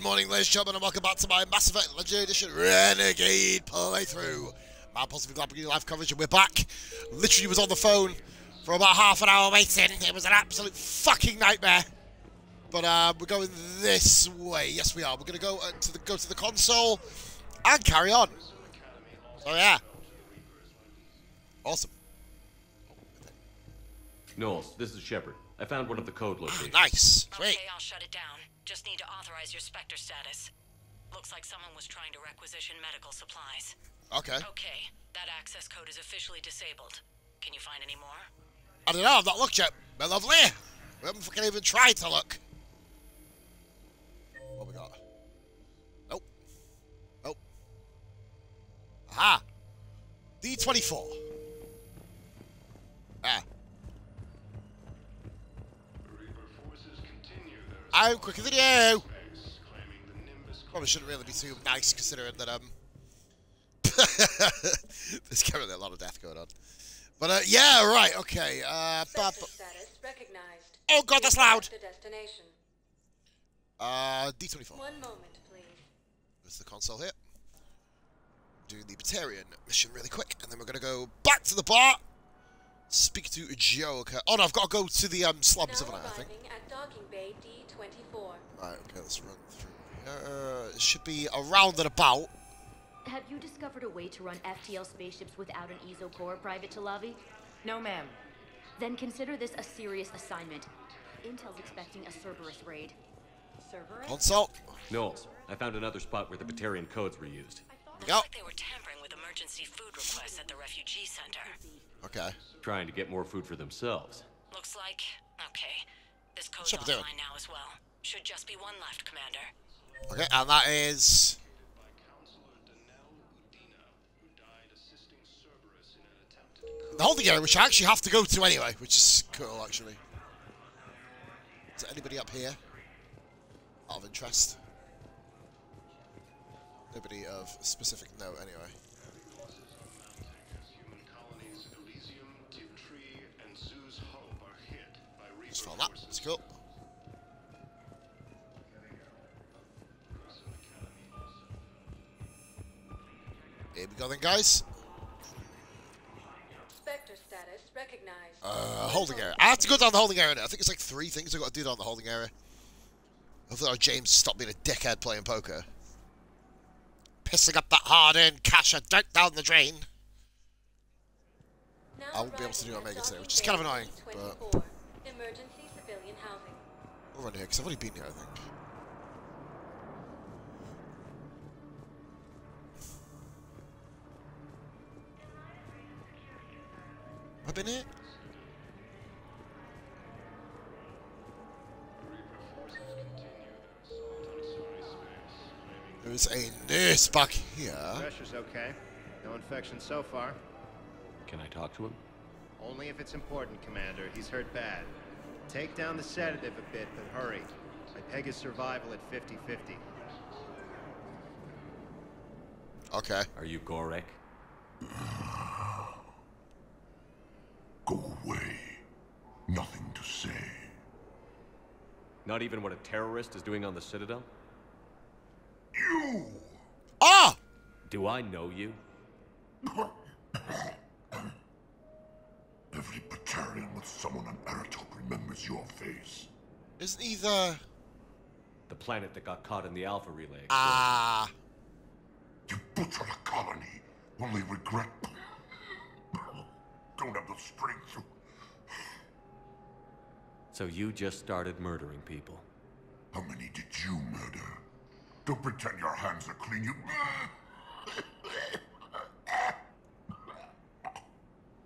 Good morning, ladies and gentlemen, and welcome back to my Mass Effect Legendary Edition Renegade playthrough. I'm positively glad we're getting live coverage, and we're back. Literally was on the phone for about half an hour waiting. It was an absolute fucking nightmare. But we're going this way. Yes, we are. We're going to go to the console and carry on. So yeah, awesome. Knowles, this is Shepard. I found one of the code locations. Nice. Sweet. Okay, I'll shut it down. Just need to authorize your Spectre status. Looks like someone was trying to requisition medical supplies. Okay. Okay, that access code is officially disabled. Can you find any more? I don't know. I've not looked yet. My lovely. We haven't fucking even tried to look. What we got? Nope. Nope. Aha. D24. Ah. I'm quicker than you. Probably shouldn't really be too nice considering that there's currently a lot of death going on. But yeah, right, okay. Status recognized. Oh god, that's loud. Destination. D24. 1 moment, please. This is the console here. Doing the Batarian mission really quick, and then we're gonna go back to the bar. Speak to Joe. Okay. Oh no, I've got to go to the slums, haven't I think? At docking bay D24. Right, okay, let's run through here. It should be around and about. Have you discovered a way to run FTL spaceships without an ESO core, Private Talavi? No, ma'am. Then consider this a serious assignment. Intel's expecting a Cerberus raid. Cerberus? Console. Knowles, I found another spot where the Batarian codes were used. Looks like they were tampering with emergency food requests at the refugee center. Okay. Trying to get more food for themselves. Looks like... Okay. This code's Shut it down. offline now as well. Should just be one left, Commander. Okay, and that is... the holding area, which I actually have to go to anyway, which is cool, actually. Is there anybody up here? Out of interest? Nobody of specific note, anyway. Just found that. That's cool. Here we go then, guys. Spectre status recognized. Holding area. I have to go down the holding area now. I think it's like 3 things I've got to do down the holding area. Hopefully James stopped being a dickhead playing poker. Pissing up that hard-earned cash I dumped down the drain. Now I won't be able to do arriving Omega at today, docking which is bay kind of annoying, D24. but... Emergency civilian housing. we'll run here, because I've already been here, I think. Have I been here? There's a nurse back here. Pressure's okay. No infection so far. Can I talk to him? Only if it's important, Commander. He's hurt bad. Take down the sedative a bit, but hurry. I peg his survival at 50-50. Okay. Are you Gorek? Go away. Nothing to say. Not even what a terrorist is doing on the Citadel? You! Ah! Do I know you? Every Batarian with someone on Aratok remembers your face. Isn't he the... The planet that got caught in the Alpha Relay explosion. ah... You butchered a colony, only regret... don't have the strength to... So you just started murdering people. How many did you murder? Don't pretend your hands are clean, you...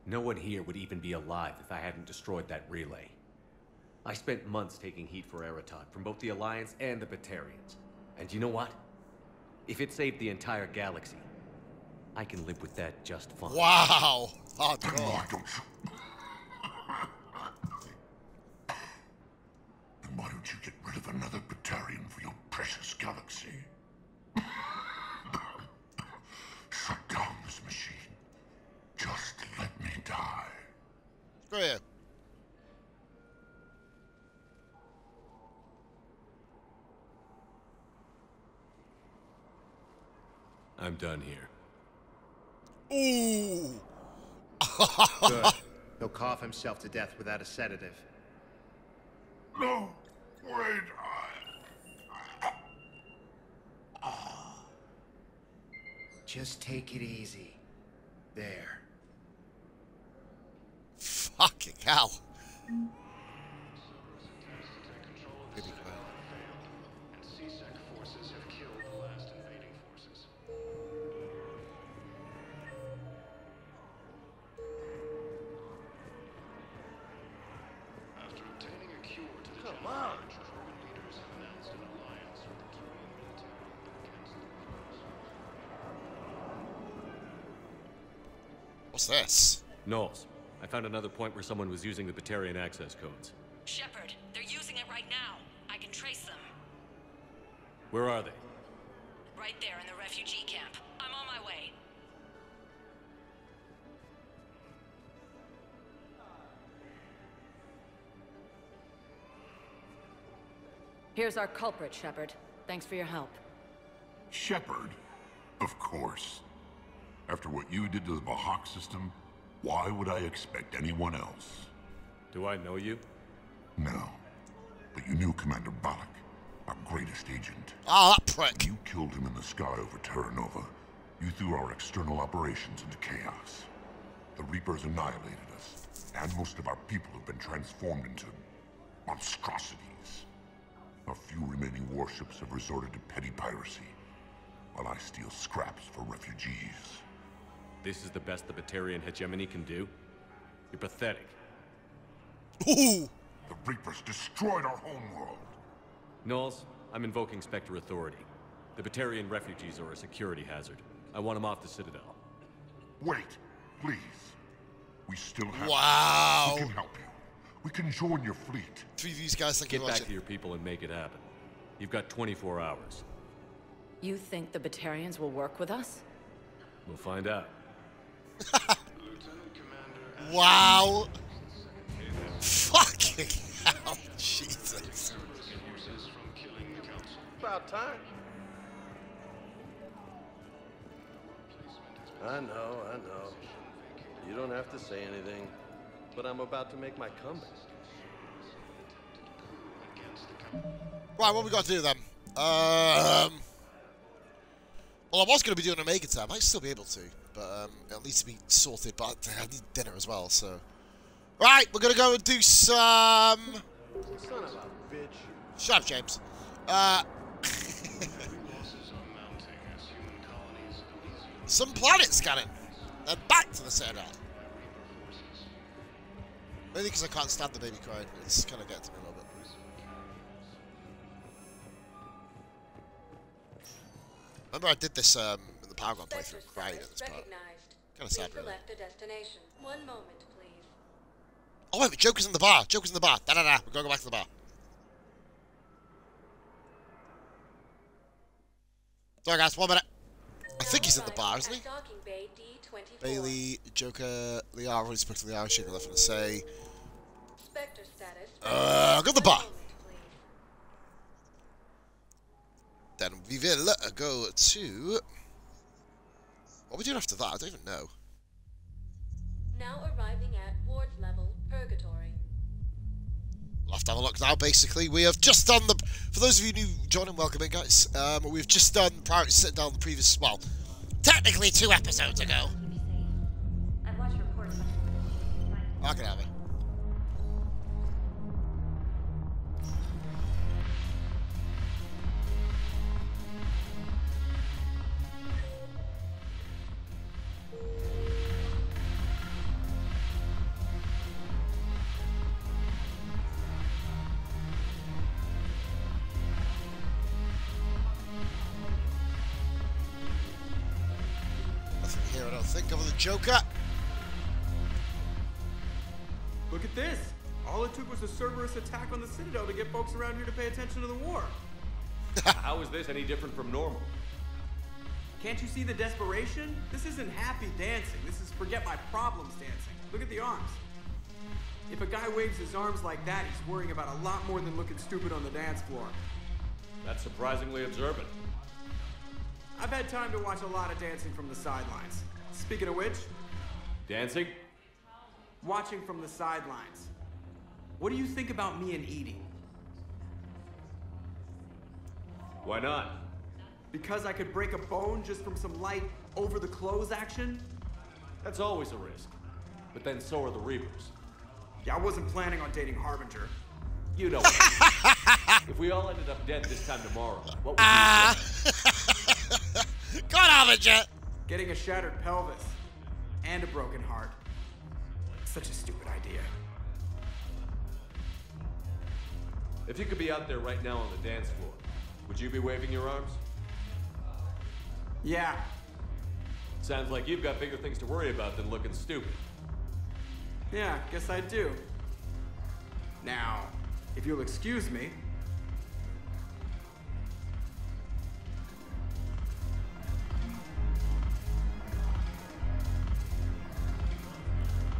No one here would even be alive if I hadn't destroyed that relay. I spent months taking heat for Aratok from both the Alliance and the Batarians. And you know what? If it saved the entire galaxy, I can live with that just fine. wow! Then Hardcore. why don't you... then why don't you get rid of another Batarian for your precious galaxy? Shut down this machine. Just let me die. Go here. I'm done here. Ooh. Good. He'll cough himself to death without a sedative. No, wait. Just take it easy. There. Fucking hell. Baby Crow. Come on. What's this? Knowles, I found another point where someone was using the Batarian access codes. Shepard, they're using it right now. I can trace them. Where are they? Right there in the refugee camp. I'm on my way. Here's our culprit, Shepard. Thanks for your help. Shepard? Of course. After what you did to the Bahak system, why would I expect anyone else? Do I know you? No. But you knew Commander Balak, our greatest agent. Ah, that prick. You killed him in the sky over Terra Nova. You threw our external operations into chaos. The Reapers annihilated us, and most of our people have been transformed into monstrosities. A few remaining warships have resorted to petty piracy, while I steal scraps for refugees. This is the best the Batarian hegemony can do? You're pathetic. Ooh. The Reapers destroyed our homeworld. Knowles, I'm invoking Spectre authority. The Batarian refugees are a security hazard. I want them off the Citadel. Wait, please. We still have... Wow. We can help you. We can join your fleet. Three of these guys think Get you're back watching. to your people and make it happen. You've got 24 hours. You think the Batarians will work with us? We'll find out. Wow. Fucking hell. Jesus. About time. I know. You don't have to say anything, but I'm about to make my comeback. Right, what we got to do then? Well, I was going to be doing Omega Time. I might still be able to, but it needs to be sorted. But I need dinner as well, so. Right, we're going to go and do some. Son of a bitch. Shut up, James. Some planet scanning. And back to the Citadel. Mainly because I can't stand the baby crying. It's kind of getting to me a little bit. Remember I did this in the Paragon playthrough. Crying at this part. Kind of sad, really. Select a destination. 1 moment, please. Oh wait, Joker's in the bar. Joker's in the bar. Da-da-da. We're going to go back to the bar. Sorry guys, 1 minute. I think he's in the bar, isn't he? Docking bay D24. Bailey, Joker, Liara, already spoke to Liara, she had nothing to say. Spectre status. Go to the bar. 1 moment, please. Then we will go to... What are we doing after that? I don't even know. Now arriving at Ward's level, Purgatory. We'll have to have a look now, basically. We have just done the... For those of you new joining, welcome in, guys. We've just done prior to sitting down the previous... Well, technically 2 episodes ago. I've watched reports. I can have it. Nothing here, I don't think, other than Joker. Look at this! All it took was a Cerberus attack on the Citadel to get folks around here to pay attention to the war. How is this any different from normal? Can't you see the desperation? This isn't happy dancing. This is forget my problems dancing. Look at the arms. If a guy waves his arms like that, he's worrying about a lot more than looking stupid on the dance floor. That's surprisingly observant. I've had time to watch a lot of dancing from the sidelines. Speaking of which, Dancing? watching from the sidelines. What do you think about me and Edie? Why not? Because I could break a bone just from some light over-the-clothes action? That's always a risk. But then so are the Reapers. Yeah, I wasn't planning on dating Harbinger. You know what? If we all ended up dead this time tomorrow, what would you say? Go on, Harbinger! Getting a shattered pelvis and a broken heart. Such a stupid idea. If you could be out there right now on the dance floor, would you be waving your arms? Yeah. Sounds like you've got bigger things to worry about than looking stupid. Yeah, guess I do. Now, if you'll excuse me.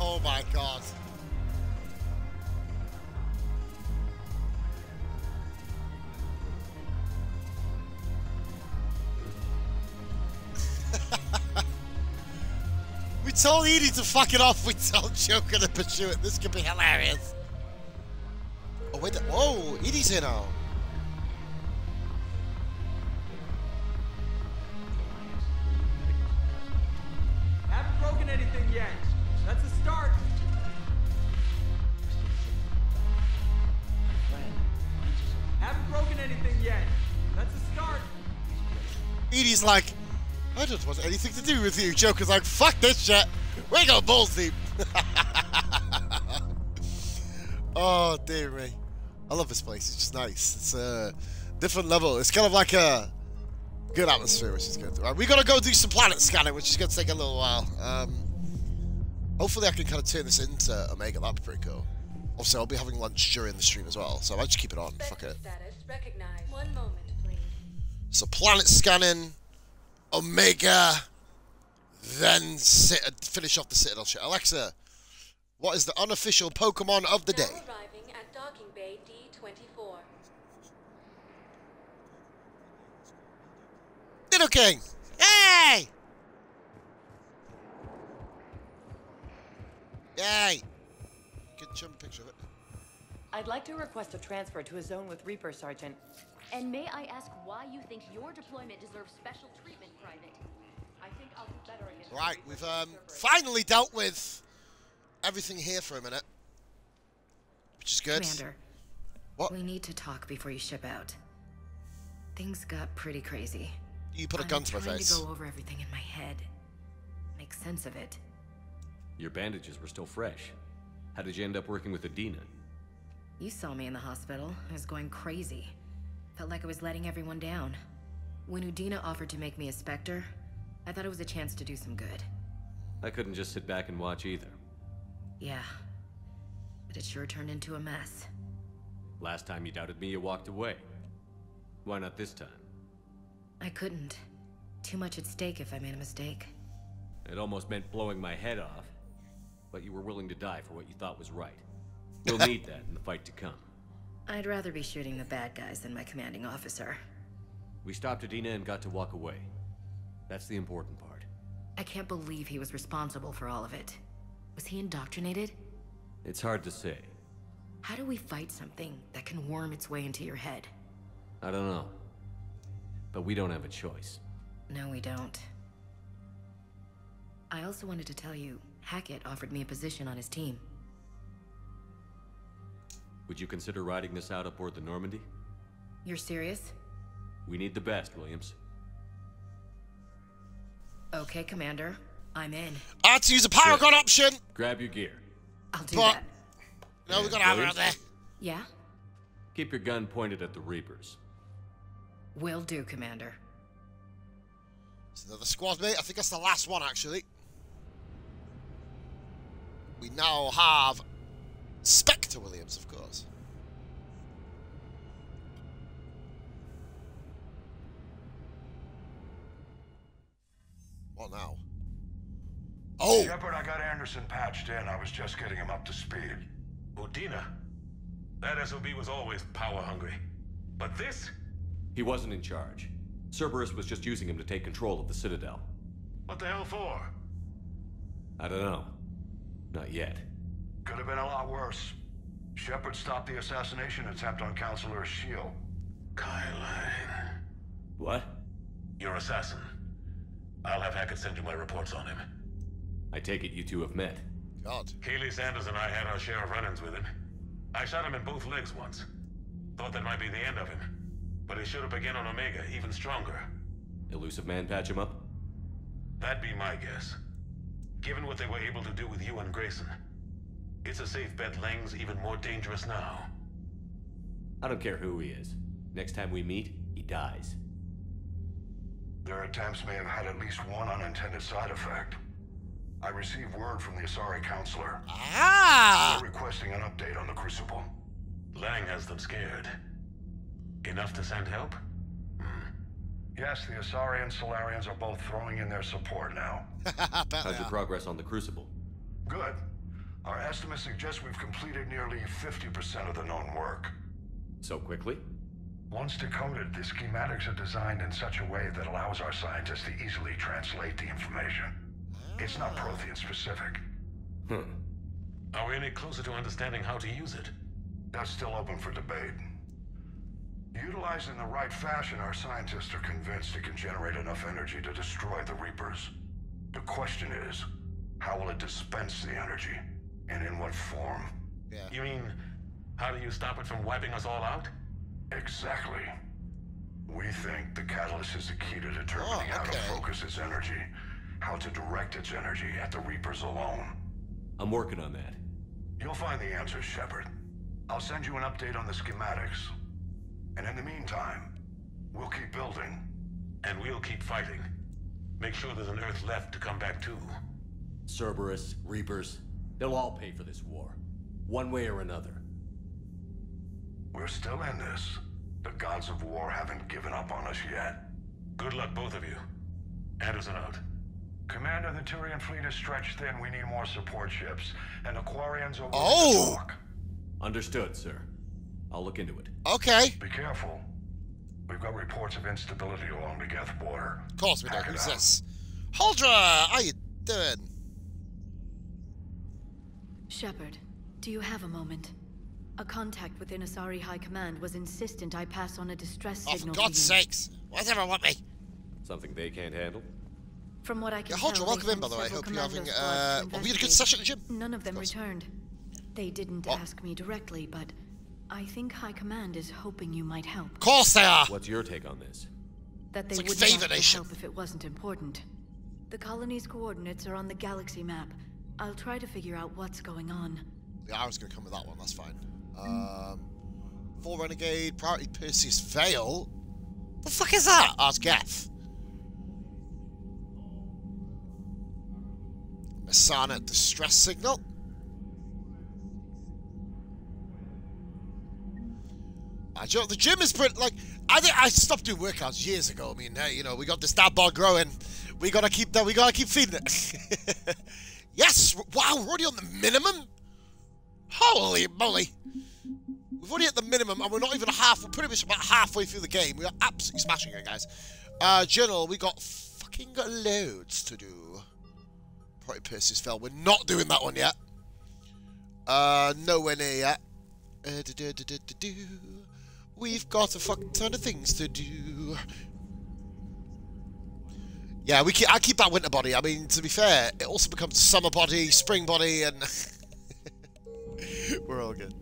Oh my god. We told Edie to fuck it off. We told Joker to pursue it. This could be hilarious. Oh wait, whoa, Edie's here now. Haven't broken anything yet. That's a start. Haven't broken anything yet. That's a start. Edie's like, I don't want anything to do with you. Joker's like, fuck this shit. We go balls deep. Oh, dear me. I love this place. It's just nice. It's a different level. It's kind of like a good atmosphere, which is good. Right, we got to go do some planet scanning, which is going to take a little while. Hopefully I can kind of turn this into Omega. That'd be pretty cool. Also, I'll be having lunch during the stream as well, so I might just keep it on. Fuck it. Status recognized. 1 moment, please. So planet scanning, Omega, then finish off the Citadel shit. Alexa, what is the unofficial Pokemon of the day? Now arriving at docking bay D24. Little King! Hey! Yay! Good jump picture of it. I'd like to request a transfer to a zone with Reaper, Sergeant. And may I ask why you think your deployment deserves special treatment, Private? I think I'll do better against... Right, we've finally dealt with everything here for a minute. Which is good. Commander, what? We need to talk before you ship out. Things got pretty crazy. You put a gun to my face. I'm trying to go over everything in my head. Make sense of it. Your bandages were still fresh. How did you end up working with Adina? You saw me in the hospital. I was going crazy. Felt like I was letting everyone down. When Udina offered to make me a Spectre, I thought it was a chance to do some good. I couldn't just sit back and watch either. Yeah. But it sure turned into a mess. Last time you doubted me, you walked away. Why not this time? I couldn't. Too much at stake if I made a mistake. It almost meant blowing my head off. But you were willing to die for what you thought was right. You'll need that in the fight to come. I'd rather be shooting the bad guys than my commanding officer. We stopped Adina and got to walk away. That's the important part. I can't believe he was responsible for all of it. Was he indoctrinated? It's hard to say. How do we fight something that can worm its way into your head? I don't know. But we don't have a choice. No, we don't. I also wanted to tell you, Hackett offered me a position on his team. Would you consider riding this out aboard the Normandy? You're serious? We need the best, Williams. Okay, Commander. I'm in. I had to use a Paragon option! Grab your gear. I'll do But that. no, we gotta have her out there. Yeah? Keep your gun pointed at the Reapers. Will do, Commander. It's another squad mate. I think that's the last one, actually. We now have Spectre Williams, of course. What now? Oh! Shepard, I got Anderson patched in. I was just getting him up to speed. Udina? That SOB was always power hungry. But this? He wasn't in charge. Cerberus was just using him to take control of the Citadel. What the hell for? I don't know. Not yet. Could have been a lot worse. Shepard stopped the assassination attempt on Counselor Shield. Kai Lang. What? Your assassin. I'll have Hackett send you my reports on him. I take it you two have met. God. Keeley Sanders and I had our share of run-ins with him. I shot him in both legs once. Thought that might be the end of him. But he showed up again on Omega, even stronger. Elusive Man patch him up? That'd be my guess. Given what they were able to do with you and Grayson, it's a safe bet Lang's even more dangerous now. I don't care who he is. Next time we meet, he dies. Their attempts may have had at least one unintended side effect. I received word from the Asari counselor. Ah! They're requesting an update on the Crucible. Lang has them scared. Enough to send help? Yes, the Asari and Solarians are both throwing in their support now. How's your progress on the Crucible? Good. Our estimates suggest we've completed nearly 50% of the known work. So quickly? Once decoded, the schematics are designed in such a way that allows our scientists to easily translate the information. It's not Prothean specific. Are we any closer to understanding how to use it? That's still open for debate. Utilized in the right fashion, our scientists are convinced it can generate enough energy to destroy the Reapers. The question is, how will it dispense the energy? And in what form? Yeah. You mean, how do you stop it from wiping us all out? Exactly. We think the catalyst is the key to determining how to focus its energy, how to direct its energy at the Reapers alone. I'm working on that. You'll find the answers, Shepard. I'll send you an update on the schematics. And in the meantime, we'll keep building. And we'll keep fighting. Make sure there's an Earth left to come back to. Cerberus, Reapers, they'll all pay for this war. One way or another. We're still in this. The gods of war haven't given up on us yet. Good luck, both of you. Anderson out. Commander, the Turian fleet is stretched thin. We need more support ships. And Aquarians are willing to talk. Understood, sir. I'll look into it. Okay. Be careful. We've got reports of instability along the Geth border. Of course we know. Who's this? Huldra! How you doing? Shepard, do you have a moment? A contact within Asari High Command was insistent I pass on a distress signal. For God's sakes! Why does everyone want me? Something they can't handle? From what I can Huldra, tell, welcome in, by the way. Hope you're having. We had a good session at the gym. None of them returned. They didn't ask me directly, but I think High Command is hoping you might help. Of course they are! What's your take on this? That they wouldn't ask for help if it wasn't important. The colony's coordinates are on the galaxy map. I'll try to figure out what's going on. Yeah, I was going to come with that one, that's fine. For Renegade, priority Perseus Veil. The fuck is that? Oh, it's Geth. Masana distress signal. You know, the gym is pretty, like, I stopped doing workouts years ago. I mean, hey, you know, we got this dad bod growing. We gotta keep that, we gotta keep feeding it. Yes! Wow, we're already on the minimum? Holy moly. We've already hit the minimum, and we're not even we're pretty much about halfway through the game. We are absolutely smashing it, guys. Journal, we got fucking loads to do. Probably Perseus fell. We're not doing that one yet. Nowhere near yet. We've got a fucking ton of things to do. Yeah, I keep that winter body. I mean, to be fair, it also becomes summer body, spring body, and we're all good.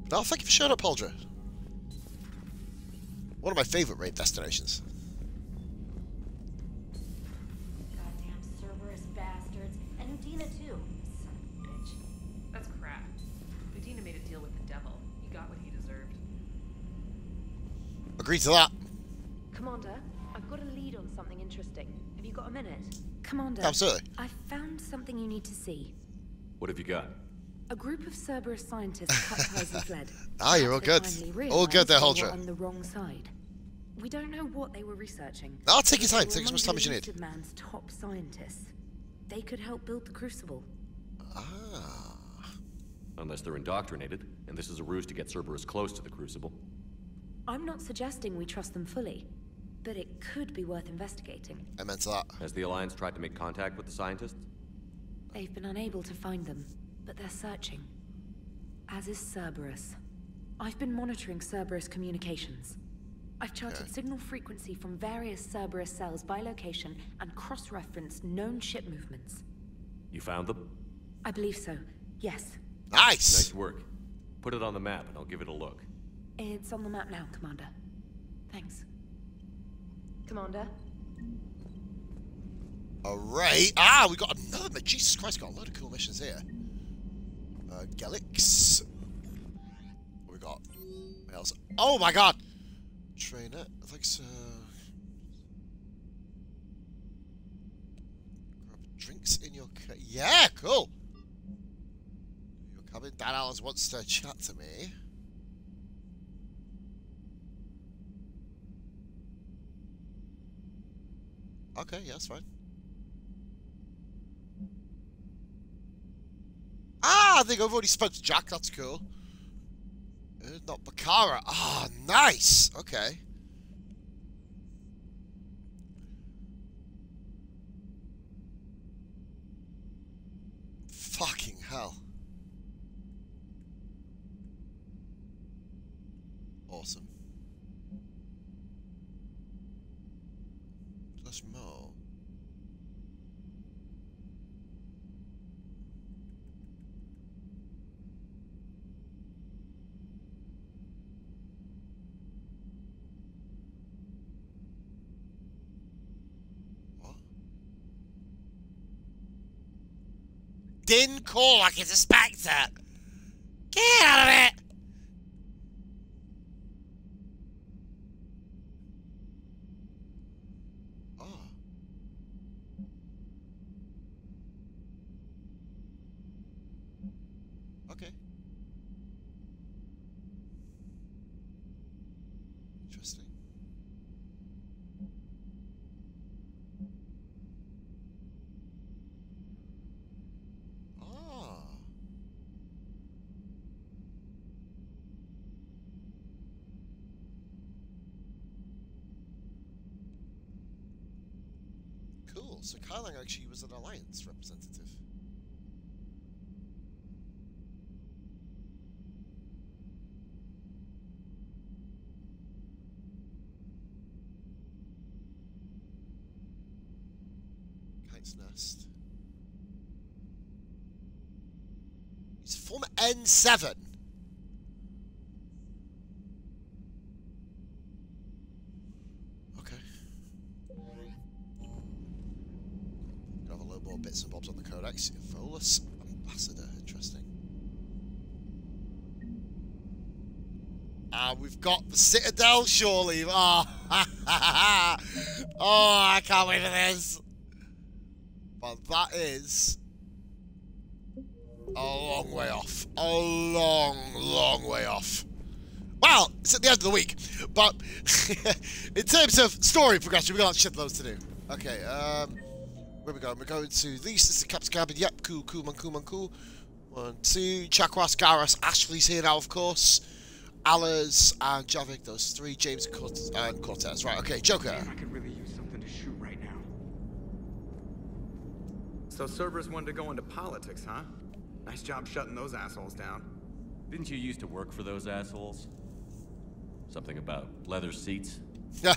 But no, thank you for showing up, Huldra. One of my favourite raid destinations. Goddamn Cerberus bastards. And Udina too. Son of a bitch. That's crap. Udina made a deal with the devil. He got what he deserved. Agree to that. Commander, I've got a lead on something interesting. Have you got a minute? Commander, absolutely. I found something you need to see. What have you got? A group of Cerberus scientists cut ties and fled. You're all good. All good there, Huldra. On the wrong side. We don't know what they were researching. I'll take your time. Take as much time as you need. Man's top scientists. They could help build the Crucible. Unless they're indoctrinated, and this is a ruse to get Cerberus close to the Crucible. I'm not suggesting we trust them fully. but it could be worth investigating. I meant that. Has the Alliance tried to make contact with the scientists? They've been unable to find them, but they're searching. As is Cerberus. I've been monitoring Cerberus communications. I've charted signal frequency from various Cerberus cells by location and cross-referenced known ship movements. You found them? I believe so, yes. Nice! Nice work. Put it on the map and I'll give it a look. It's on the map now, Commander. Thanks. Commander? Alright. We got another... Jesus Christ, got a load of cool missions here. Gelix. What we got? What else? Oh my god! Trainer. Thanks, grab drinks in your... Yeah, cool! Your cabin. Dan Alice wants to chat to me. Okay, yeah, that's fine. I think I've already spoke to Jack, that's cool. Not Bakara. Nice! Okay. Fucking hell. Awesome. Plus more. Didn't call like it's a Spectre. Get out of it! Okay. Interesting. Cool. So Kylang actually was an Alliance representative. Kite's Nest. He's from N7. More bits and bobs on the Codex. Volus Ambassador, interesting. We've got the Citadel, surely. Oh, I can't wait for this. But that is a long way off. A long, long way off. Well, it's at the end of the week. But in terms of story progression, we've got shitloads to do. Okay, where we going? We're going to these. This is the Captain's cabin. Yep, cool, cool, man, cool, man, cool. 1, 2. Chakras, Garrus, Ashley's here now, of course. Allers and Javik, those 3. James and Cortez. Right, okay, Joker. Damn, I could really use something to shoot right now. So Cerberus wanted to go into politics, huh? Nice job shutting those assholes down. Didn't you used to work for those assholes? Something about leather seats? Yeah.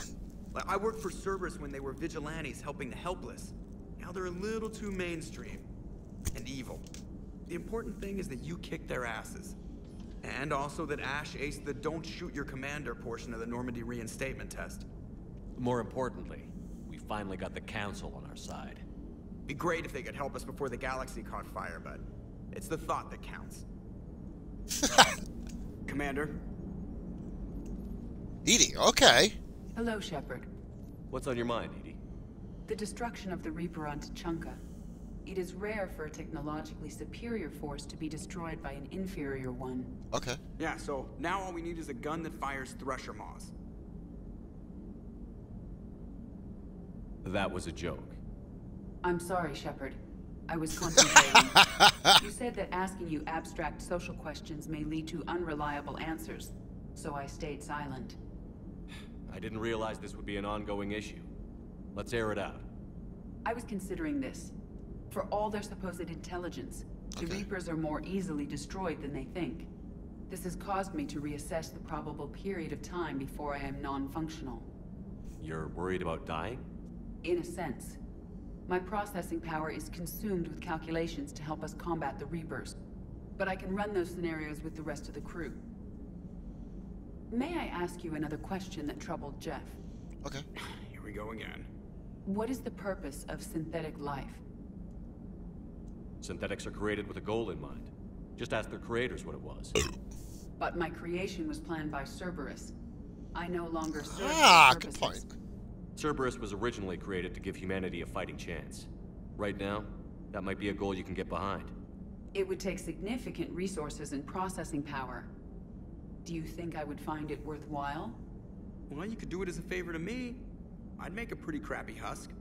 I worked for Cerberus when they were vigilantes helping the helpless. Now they're a little too mainstream and evil. The important thing is that you kick their asses. And also that Ash aced the don't shoot your commander portion of the Normandy reinstatement test. More importantly, we finally got the Council on our side. Be great if they could help us before the galaxy caught fire, but it's the thought that counts. Commander? Edie, okay. Hello, Shepard. What's on your mind, Edie? The destruction of the Reaper on Tuchanka. It is rare for a technologically superior force to be destroyed by an inferior one. Okay. Yeah, so now all we need is a gun that fires Thresher Maws. That was a joke. I'm sorry, Shepard. I was concentrating. You said that asking you abstract social questions may lead to unreliable answers, so I stayed silent. I didn't realize this would be an ongoing issue. Let's air it out. I was considering this. For all their supposed intelligence, the Reapers are more easily destroyed than they think. This has caused me to reassess the probable period of time before I am non-functional. You're worried about dying? In a sense. My processing power is consumed with calculations to help us combat the Reapers. But I can run those scenarios with the rest of the crew. May I ask you another question that troubled Jeff? Okay. Here we go again. What is the purpose of synthetic life? Synthetics are created with a goal in mind. Just ask their creators what it was. But my creation was planned by Cerberus. I no longer serve good purposes. point. Cerberus was originally created to give humanity a fighting chance. Right now, that might be a goal you can get behind. It would take significant resources and processing power. Do you think I would find it worthwhile? Well, you could do it as a favor to me. I'd make a pretty crappy husk.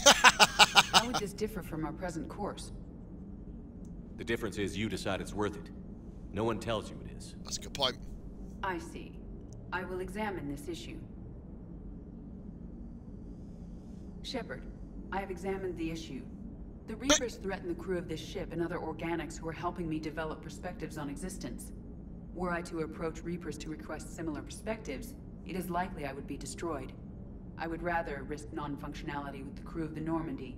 How would this differ from our present course? The difference is you decide it's worth it. No one tells you it is. That's a good point. I see. I will examine this issue. Shepard, I have examined the issue. The Reapers threaten the crew of this ship and other organics who are helping me develop perspectives on existence. Were I to approach Reapers to request similar perspectives, it is likely I would be destroyed. I would rather risk non-functionality with the crew of the Normandy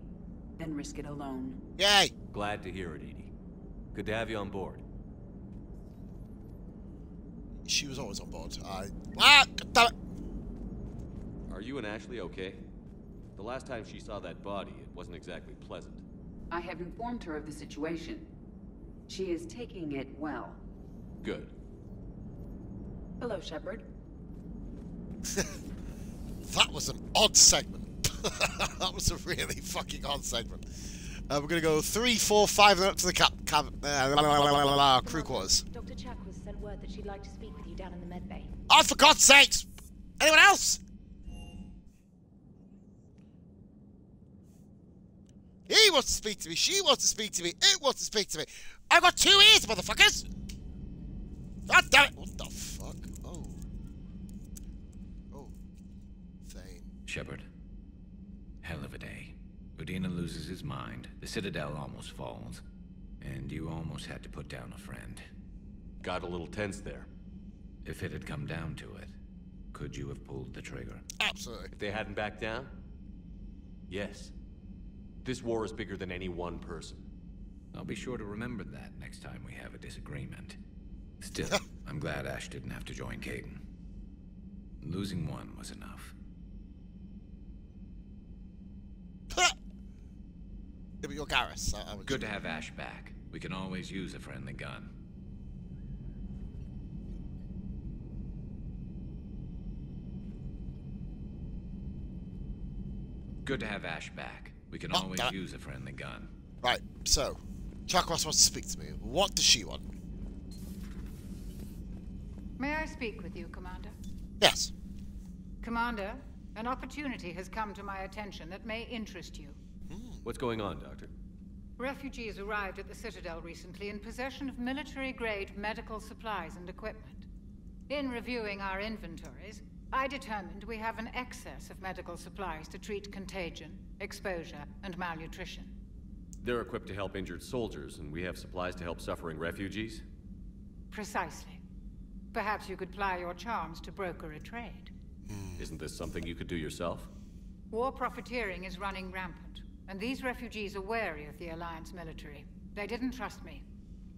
than risk it alone. Yay! Glad to hear it, Edie. Good to have you on board. She was always on board. God damn it. Are you and Ashley okay? The last time she saw that body, it wasn't exactly pleasant. I have informed her of the situation. She is taking it well. Good. Hello, Shepard. That was an odd segment. That was a really fucking odd segment. We're gonna go 3, 4, 5 and up to the crew quarters. Dr. Chakwas sent word that she'd like to speak with you down in the med bay. Oh, for God's sakes! Anyone else? He wants to speak to me. She wants to speak to me. It wants to speak to me. I've got 2 ears, motherfuckers! God damn it! What the fuck? Oh. Oh. Thane. Shepard. Hell of a day. Udina loses his mind, the Citadel almost falls, and you almost had to put down a friend. Got a little tense there. If it had come down to it, could you have pulled the trigger? Absolutely. If they hadn't backed down? Yes. This war is bigger than any one person. I'll be sure to remember that next time we have a disagreement. Still, I'm glad Ash didn't have to join Caden. Losing one was enough. Yeah, but you're Garrus, so I would... Good to have Ash back. We can always use a friendly gun. Good to have Ash back. We can always use a friendly gun. Right, so, Chakwas wants to speak to me. What does she want? May I speak with you, Commander? Yes. Commander, an opportunity has come to my attention that may interest you. What's going on, Doctor? Refugees arrived at the Citadel recently in possession of military-grade medical supplies and equipment. In reviewing our inventories, I determined we have an excess of medical supplies to treat contagion, exposure, and malnutrition. They're equipped to help injured soldiers, and we have supplies to help suffering refugees? Precisely. Perhaps you could ply your charms to broker a trade. Isn't this something you could do yourself? War profiteering is running rampant, and these refugees are wary of the Alliance military. They didn't trust me.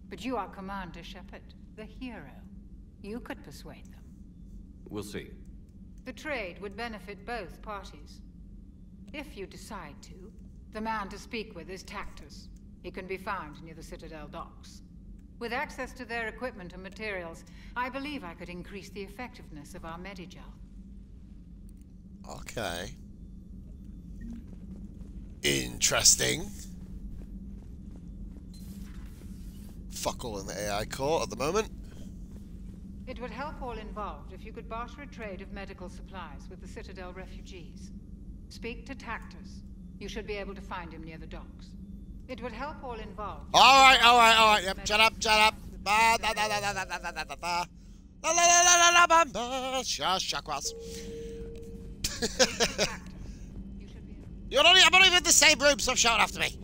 But you are Commander Shepard, the hero. You could persuade them. We'll see. The trade would benefit both parties. If you decide to, the man to speak with is Tactus. He can be found near the Citadel docks. With access to their equipment and materials, I believe I could increase the effectiveness of our Medigel. Okay. Interesting. Fuck all in the AI core at the moment. It would help all involved if you could barter a trade of medical supplies with the Citadel refugees. Speak to Tactus. You should be able to find him near the docks. It would help all involved. Alright. Yep, shut up. La la la la la la bamba. Chakras. I'm not even in the same room, so shout after me.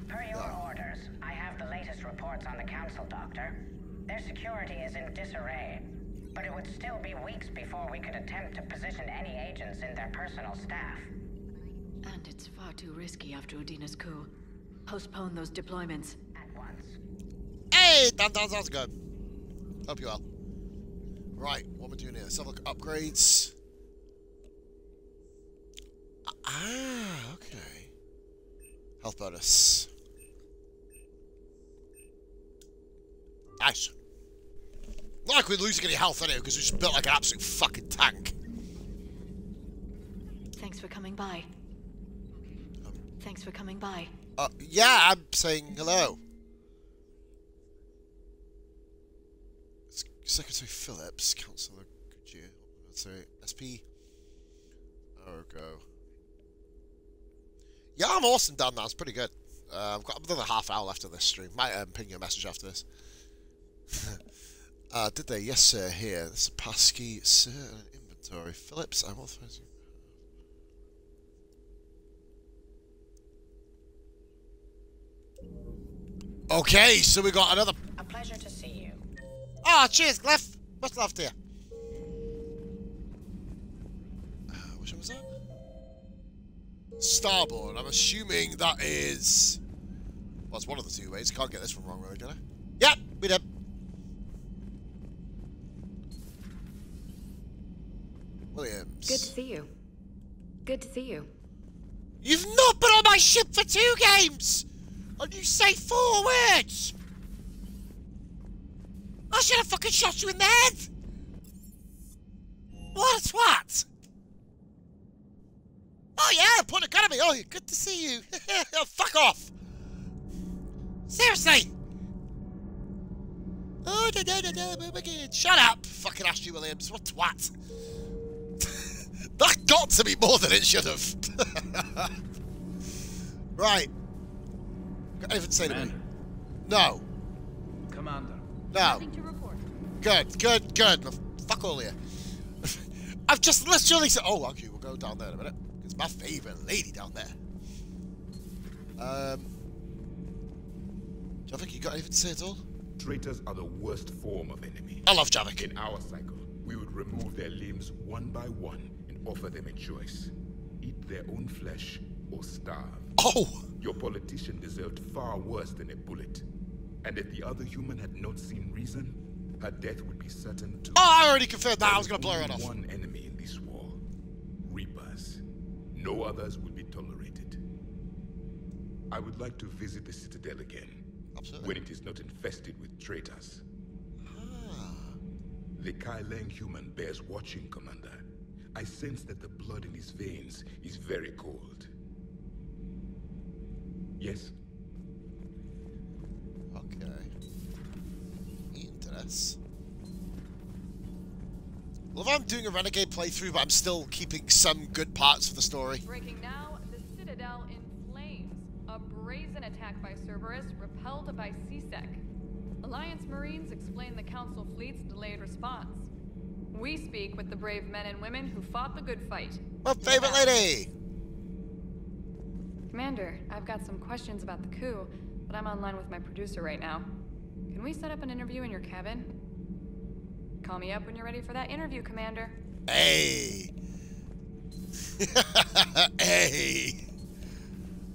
Per your orders, I have the latest reports on the Council, Doctor. Their security is in disarray, but it would still be weeks before we could attempt to position any agents in their personal staff. And it's far too risky after Udina's coup. Postpone those deployments. At once. Hey, how's it going? Hope you well. Right, what am I doing here? Let's have a look at upgrades. Ah, okay. Health bonus. Nice. Not like we're losing any health anyway, because we just built like an absolute fucking tank. Thanks for coming by. Thanks for coming by. Yeah, I'm saying hello. Secretary Phillips, Councillor Goodyear, sorry, SP. There we go. Yeah, I'm awesome down there. It's pretty good. I've got another half hour left of this stream. Might ping you a message after this. Did they? Yes, sir. Here. This is a passkey, sir, and an inventory. Phillips, I'm authorizing. Okay, so we got another. A pleasure to see you. Ah, cheers, Cliff. Much love to you. Which one was that? Starboard. I'm assuming that is. Well, it's one of the two ways. Can't get this one wrong, really, can I? Yep, we did. Williams. Good to see you. Good to see you. You've not been on my ship for 2 games! And you say 4 words! I should have fucking shot you in the head! What a twat! Oh yeah, point a gun at me! Oh, good to see you! Oh, fuck off! Seriously! Oh, shut up, fucking Ashley Williams! What a twat! That got to be more than it should have! Right. Got anything to say to me? No. Commander. No. Nothing to report. Good. No, fuck all of you. I've just literally said. Oh, okay, we'll go down there in a minute. It's my favourite lady down there. Javik, you got anything to say at all? Traitors are the worst form of enemy. I love Javik. In our cycle, we would remove their limbs one by one and offer them a choice: eat their own flesh or starve. Oh! Your politician deserved far worse than a bullet. And if the other human had not seen reason, her death would be certain too. Oh, I already confirmed that. I was going to blow her head off. One enemy in this war. Reapers. No others will be tolerated. I would like to visit the Citadel again. Absolutely. When it is not infested with traitors. The Kai Leng human bears watching, Commander. I sense that the blood in his veins is very cold. Yes? Okay. Into this. Well, if I'm doing a Renegade playthrough, but I'm still keeping some good parts for the story. Breaking now, the Citadel in flames. A brazen attack by Cerberus, repelled by CSEC. Alliance Marines explain the Council fleet's delayed response. We speak with the brave men and women who fought the good fight. My favorite lady! Commander, I've got some questions about the coup, but I'm online with my producer right now. Can we set up an interview in your cabin? Call me up when you're ready for that interview, Commander. Hey! Hey!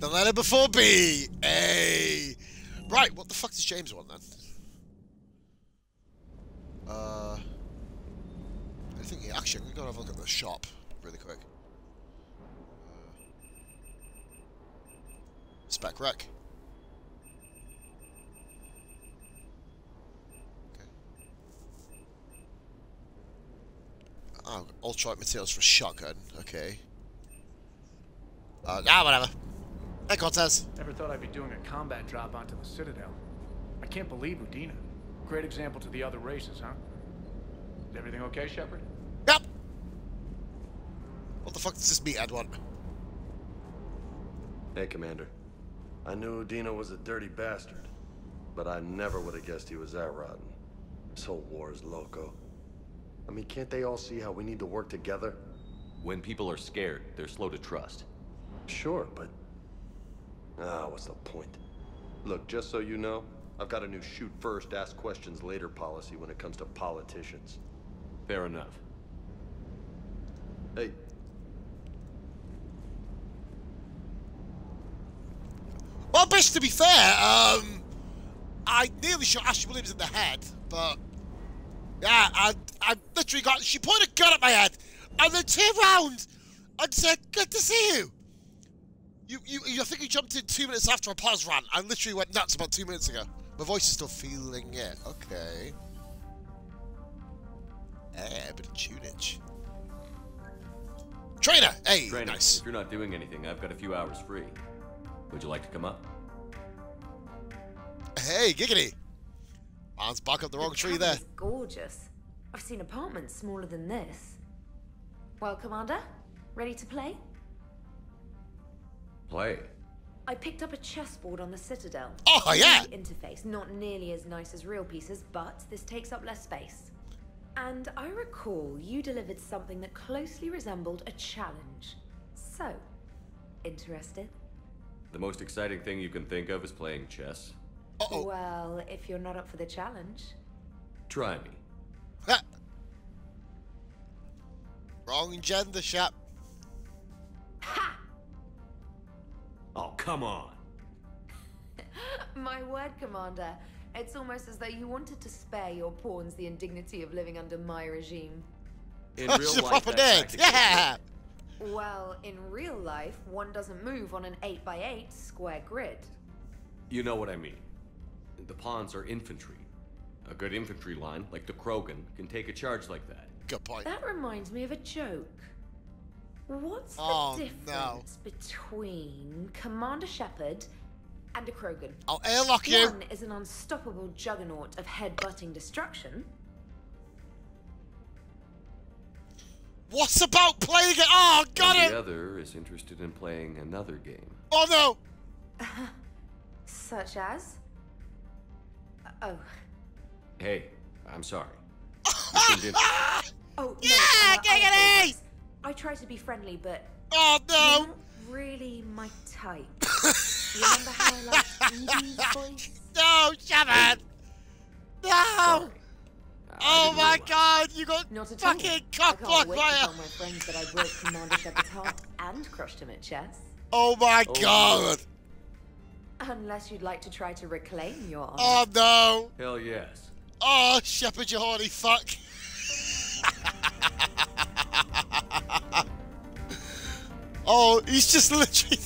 The letter before B! Hey! Right, what the fuck does James want then? I think actually I'm gonna go have a look at the shop really quick. Spec rec. Okay. Oh, ultralight materials for a shotgun. Okay. Whatever. Hey, Cortez. Never thought I'd be doing a combat drop onto the Citadel. I can't believe Udina. Great example to the other races, huh? Is everything okay, Shepard? Yep. What the fuck does this mean, Edward? Hey, Commander. I knew Udina was a dirty bastard, but I never would have guessed he was that rotten. This whole war is loco. I mean, can't they all see how we need to work together? When people are scared, they're slow to trust. Sure, but... what's the point? Look, just so you know, I've got a new shoot first, ask questions later policy when it comes to politicians. Fair enough. Hey. Well, bitch, to be fair, I nearly shot Ashley Williams in the head, but... Yeah, I literally got... She pointed a gun at my head, and then turned around and said, "Good to see you." I think you jumped in 2 minutes after a pause rant. I literally went nuts about 2 minutes ago. My voice is still feeling it. Okay. A bit of tunage. Trainer! Hey, Trainer, nice. If you're not doing anything, I've got a few hours free. Would you like to come up? Hey, giggity. Man's bark up the wrong tree there. It's gorgeous. I've seen apartments smaller than this. Well, Commander, ready to play? Play? I picked up a chessboard on the Citadel. Oh, yeah! Interface, not nearly as nice as real pieces, but this takes up less space. And I recall you delivered something that closely resembled a challenge. So, interested? The most exciting thing you can think of is playing chess. Uh-oh. Well, if you're not up for the challenge. Try me. Ha. Wrong gender, chap. Ha! Oh, come on. My word, Commander. It's almost as though you wanted to spare your pawns the indignity of living under my regime. In real life, that's yeah! Well, in real life, one doesn't move on an 8x8 square grid. You know what I mean. The pawns are infantry. A good infantry line, like the Krogan, can take a charge like that. Good point. That reminds me of a joke. What's the difference between Commander Shepard and a Krogan? I'll airlock you. One is an unstoppable juggernaut of head-butting destruction. What's about playing it? Oh, got it! The other is interested in playing another game. Oh, no! Such as? Oh. Hey, I'm sorry. Oh, yeah, no, giggity! I try to be friendly, but... Oh, no! You're not really my type. Remember how I liked Evie's voice? No, Shepard! No! Oh my god, you got Not at fucking all. cockblocked I can't wait by to a... tell my friends that I broke Commander Shepard's heart and crushed him at chess. Oh my god! Unless you'd like to try to reclaim your honor. Oh no! Hell yes. Oh, Shepard, you horny fuck! Oh, he's just literally...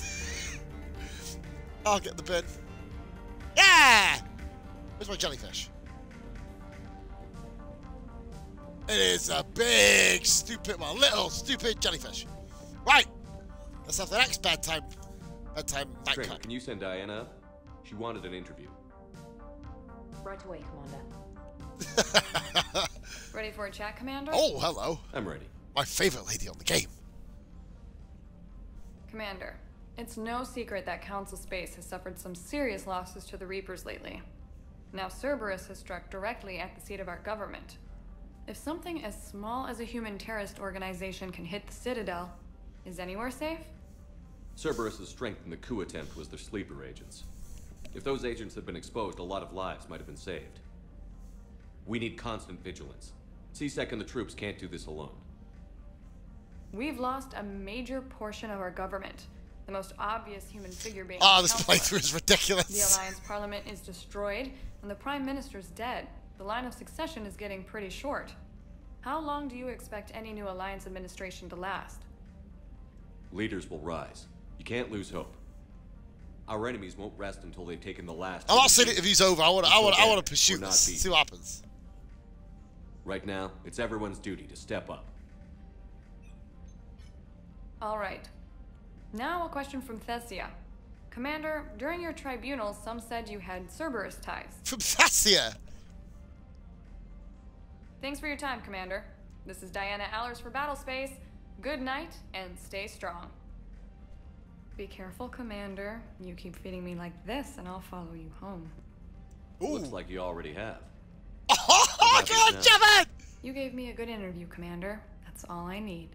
I'll get the bin. Yeah! Where's my jellyfish? It is a big, stupid, well, little, stupid jellyfish. Right! Let's have the next bedtime Trainer, nightcap. can you send Diana up? She wanted an interview. Right away, Commander. Ready for a chat, Commander? Oh, hello. I'm ready. My favorite lady on the game. Commander, it's no secret that Council Space has suffered some serious losses to the Reapers lately. Now Cerberus has struck directly at the seat of our government. If something as small as a human terrorist organization can hit the Citadel, is anywhere safe? Cerberus's strength in the coup attempt was their sleeper agents. If those agents had been exposed, a lot of lives might have been saved. We need constant vigilance. C-Sec and the troops can't do this alone. We've lost a major portion of our government. The most obvious human figure being this Counselor. playthrough is ridiculous. The Alliance Parliament is destroyed, and the Prime Minister's dead. The line of succession is getting pretty short. How long do you expect any new Alliance administration to last? Leaders will rise. You can't lose hope. Our enemies won't rest until they've taken the last. I'm not saying interview's over. I want to pursue We're not this. beaten. See what happens. Right now, it's everyone's duty to step up. All right. Now a question from Thessia. Commander, during your tribunal, some said you had Cerberus ties. From Thessia? Thanks for your time, Commander. This is Diana Allers for Battlespace. Good night, and stay strong. Be careful, Commander. You keep feeding me like this, and I'll follow you home. Looks like you already have. Oh, God, Shepard! You gave me a good interview, Commander. That's all I need.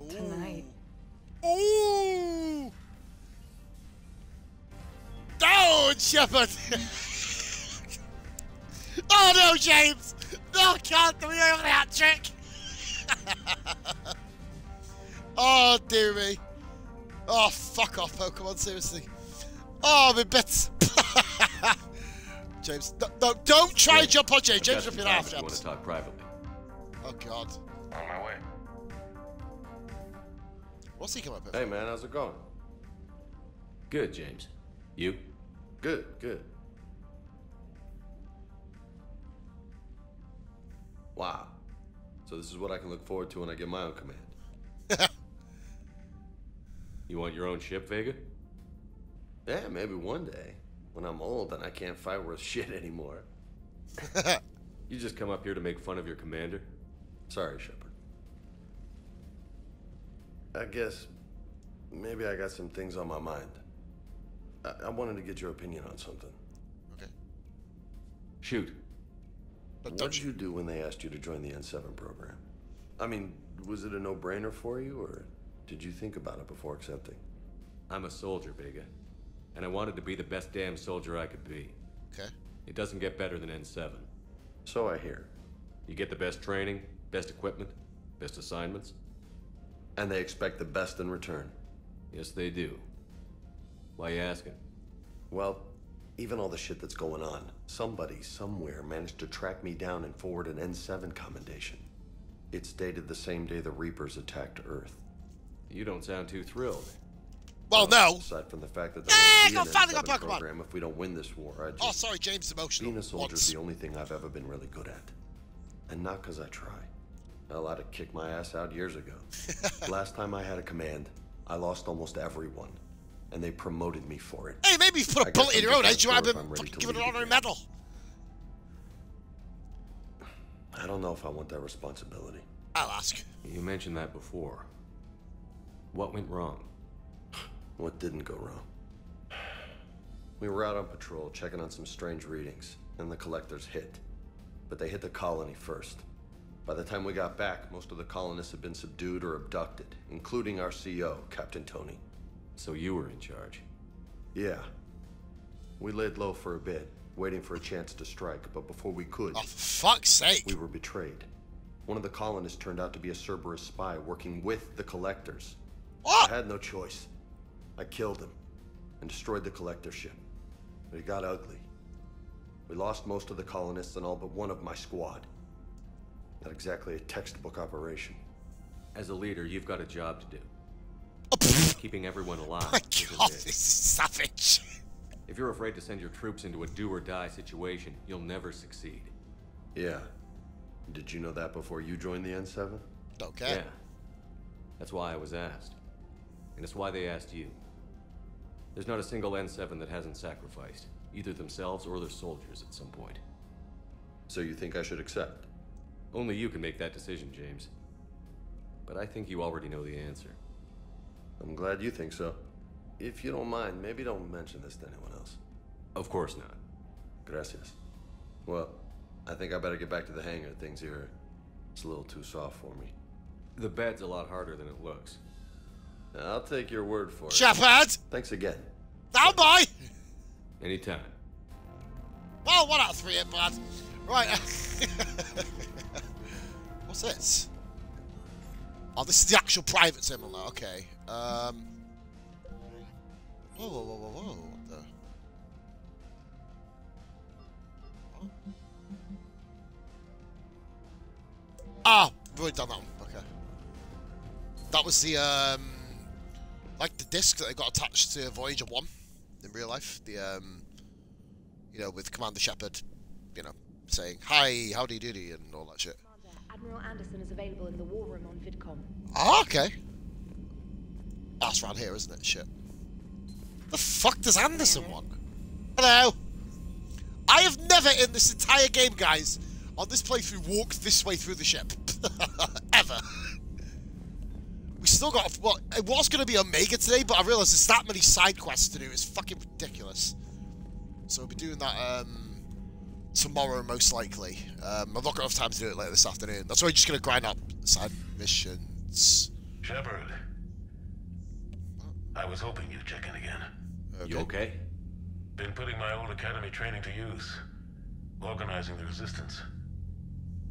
Tonight. Ooh! Don't, Shepard! Oh no, James! No, I can't do that trick! Oh, dear me. Oh, fuck off, Pokemon, seriously. Oh, I'm in bits. James, no, don't try and jump on James. James ripping off, I want to talk privately. Oh, God. On my way. What's he coming up with? Hey, man, how's it going? Good, James. You? Good, good. Wow. So this is what I can look forward to when I get my own command. You want your own ship, Vega? Yeah, maybe one day. When I'm old and I can't fight worth shit anymore. You just come up here to make fun of your commander? Sorry, Shepard. I guess maybe I got some things on my mind. I wanted to get your opinion on something. Okay. Shoot. What did you do when they asked you to join the N7 program? I mean, was it a no-brainer for you, or did you think about it before accepting? I'm a soldier, Vega. And I wanted to be the best damn soldier I could be. Okay. It doesn't get better than N7. So I hear. You get the best training, best equipment, best assignments. And they expect the best in return. Yes, they do. Why you asking? Well, even all the shit that's going on, somebody somewhere managed to track me down and forward an N7 commendation. It's dated the same day the Reapers attacked Earth. You don't sound too thrilled. Well, no. Aside from the fact that there won't be an N7 Pokemon program if we don't win this war, Oh, sorry, James is emotional. Being a soldier's the only thing I've ever been really good at. And not because I try. Hell, I'd have kicked my ass out years ago. Last time I had a command, I lost almost everyone. And they promoted me for it. Hey, maybe you put a bullet in your own head. You might have been given an honorary medal. I don't know if I want that responsibility. I'll ask. You mentioned that before. What went wrong? What didn't go wrong? We were out on patrol, checking on some strange readings, and the collectors hit. But they hit the colony first. By the time we got back, most of the colonists had been subdued or abducted, including our CO, Captain Tony. So you were in charge? Yeah. We laid low for a bit, waiting for a chance to strike, but before we could... Oh, for fuck's sake! We were betrayed. One of the colonists turned out to be a Cerberus spy working with the collectors. What? I had no choice. I killed him and destroyed the collector ship. But it got ugly. We lost most of the colonists and all but one of my squad. Not exactly a textbook operation. As a leader, you've got a job to do. Keeping everyone alive. My God, this is savage. If you're afraid to send your troops into a do-or-die situation, you'll never succeed. Yeah. Did you know that before you joined the N7? Okay. Yeah. That's why I was asked. And it's why they asked you. There's not a single N7 that hasn't sacrificed, either themselves or their soldiers at some point. So you think I should accept? Only you can make that decision, James. But I think you already know the answer. I'm glad you think so. If you don't mind, maybe don't mention this to anyone else. Of course not. Gracias. Well, I think I better get back to the hangar. Things here, it's a little too soft for me. The bed's a lot harder than it looks. I'll take your word for it. Shepard! Thanks again. Down by! Anytime. Well, 1 out of 3 ain't bad. Right. What's this? Oh, this is the actual private terminal. Okay. Whoa, whoa, whoa, whoa, whoa. What the? Oh. Ah, we've already done that one. Okay. That was the, like the disc that they got attached to Voyager 1 in real life. The, you know, with Commander Shepard, you know, saying, "Hi, howdy doody," and all that shit. Admiral Anderson is available in the war room on VidCom. Oh, okay. That's around here, isn't it? Shit. The fuck does Anderson want? Hello. I have never in this entire game, guys, on this playthrough, walked this way through the ship. Ever. We still got... Well, it was going to be Omega today, but I realised there's that many side quests to do. It's fucking ridiculous. So we'll be doing that tomorrow, most likely. I've not got enough time to do it later this afternoon. That's why I'm just going to grind up side missions. Shepard. I was hoping you'd check in again. Okay. You okay? Been putting my old academy training to use. Organizing the resistance.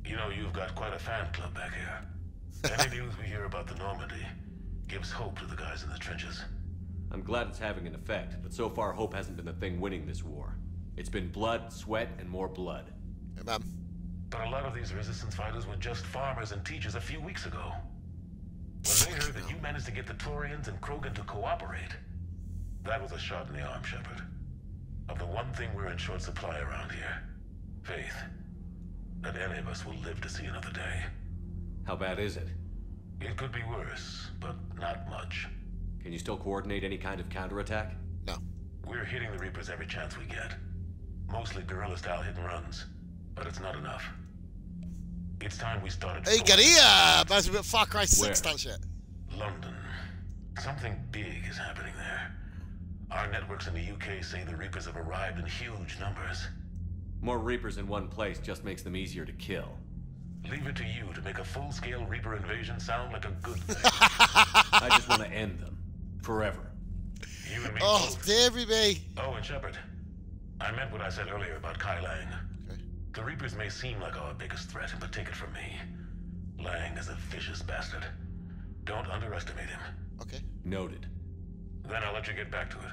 You know, you've got quite a fan club back here. Any news we hear about the Normandy gives hope to the guys in the trenches. I'm glad it's having an effect, but so far hope hasn't been the thing winning this war. It's been blood, sweat, and more blood. Amen. But a lot of these resistance fighters were just farmers and teachers a few weeks ago. When they heard that you managed to get the Turians and Krogan to cooperate, that was a shot in the arm, Shepard. Of the one thing we're in short supply around here, faith. That any of us will live to see another day. How bad is it? It could be worse, but not much. Can you still coordinate any kind of counterattack? No. We're hitting the Reapers every chance we get. Mostly guerrilla-style hit-and-runs, but it's not enough. It's time we started... Hey, get here! Reminds me of Far Cry 6 style shit. London. Something big is happening there. Our networks in the UK say the Reapers have arrived in huge numbers. More Reapers in one place just makes them easier to kill. Leave it to you to make a full-scale Reaper invasion sound like a good thing. I just want to end them. Forever. You and me both. Dear me. Oh, and Shepard. I meant what I said earlier about Kai Lang. Okay. The Reapers may seem like our biggest threat, but take it from me. Lang is a vicious bastard. Don't underestimate him. Okay. Noted. Then I'll let you get back to it.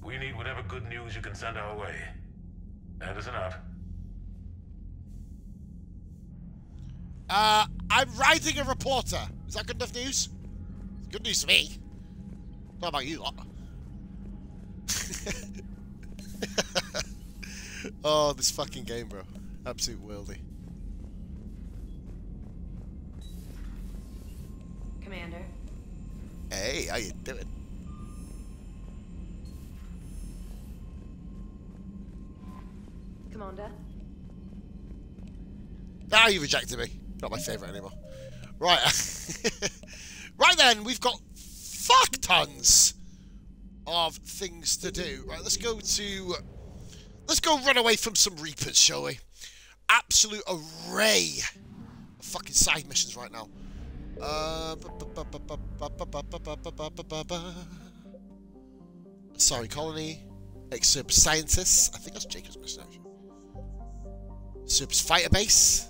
We need whatever good news you can send our way. And listen up. I'm riding a reporter. Is that good enough news? It's good news to me. What about you lot? Oh, this fucking game, bro. Absolute worldy. Commander. Hey, how you doing? Commander. Ah, you rejected me. Not my favourite anymore. Right. Right then, we've got fuck tons of things to do. Right, let's go run away from some Reapers, shall we? Absolute array of fucking side missions right now. Sorry, colony. Cerberus scientists. I think that's Jacob's mission, actually. Cerberus fighter base.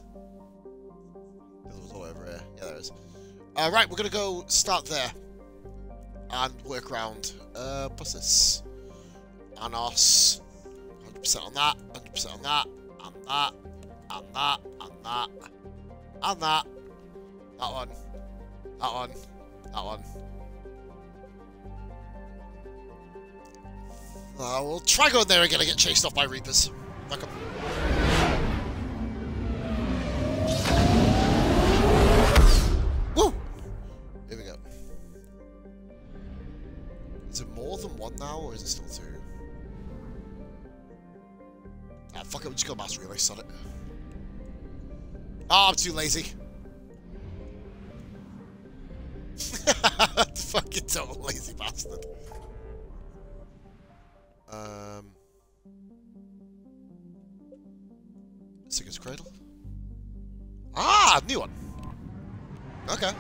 There was all over here. Yeah, there is. Right, we're gonna go start there and work around. What's this? Anos. 100% on that. 100% on that. And that. And that. And that. And that. That one. That one. That one. We'll try going there again and get chased off by Reapers. Back up. Woo! Here we go. Is it more than one now, or is it still two? Ah, fuck it, we'll just go mass relay, son it. Oh, I'm too lazy. Fucking total lazy bastard. Seeker's Cradle. Ah, new one. Okay.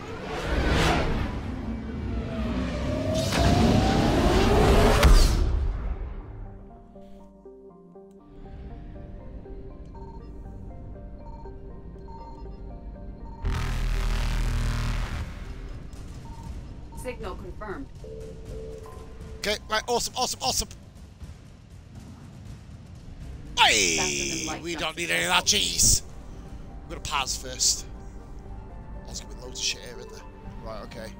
Signal confirmed. Okay, right, awesome, awesome, awesome. Hey, we don't need any of that cheese. We're gonna pause first. There's gonna be loads of shit here in there. Right, okay.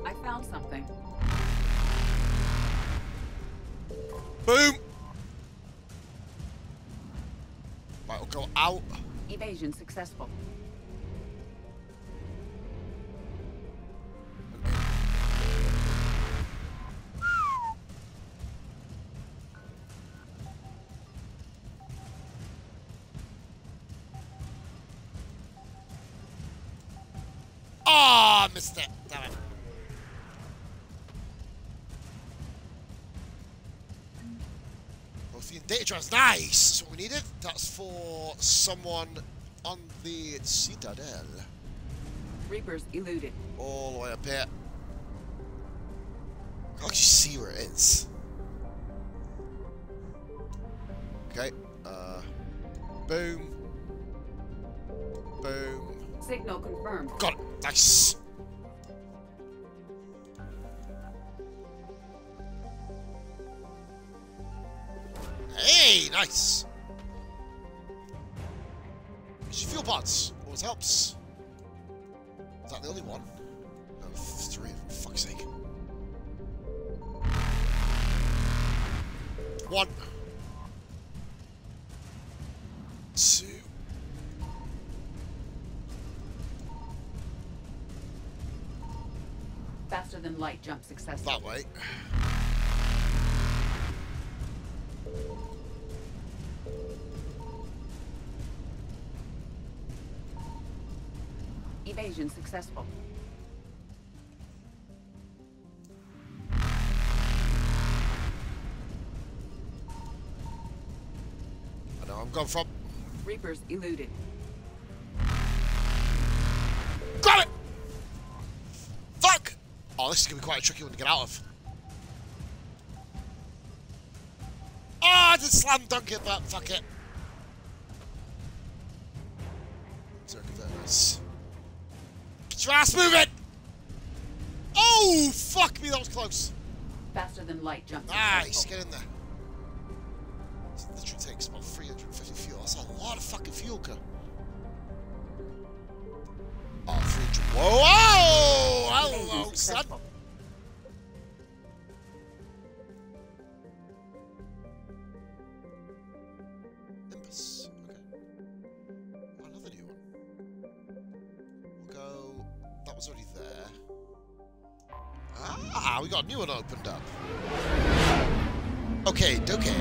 I found something. Boom. Right, we'll go out. Evasion successful. Oh, I missed it. Damn it. Ruffian data drives. Nice! That's what we needed. That's for someone on the Citadel. Reapers eluded. All the way up here. I can actually see where it is. Okay. Boom. Boom. Signal confirmed. Got it. Nice. Hey, nice. Use your fuel pods. Always helps. Is that the only one? No, 3 of them, for fuck's sake. 1. 2. Faster than light jump successful. That way. Evasion successful. I know I'm going from. Reapers eluded. Grab it! Fuck! Oh, this is going to be quite a tricky one to get out of. Oh, I did slam dunk it, but fuck it. Nice. Get your ass moving! Oh, fuck me, that was close. Faster than light jump. Nice, get in there. This literally takes about 350 fuel. That's a lot of fucking fuel, cuh. Oh, 300. Whoa! Hello, son. Nimbus. Okay. Oh, another new one. We'll go. That was already there. Ah, we got a new one opened up. Okay, okay.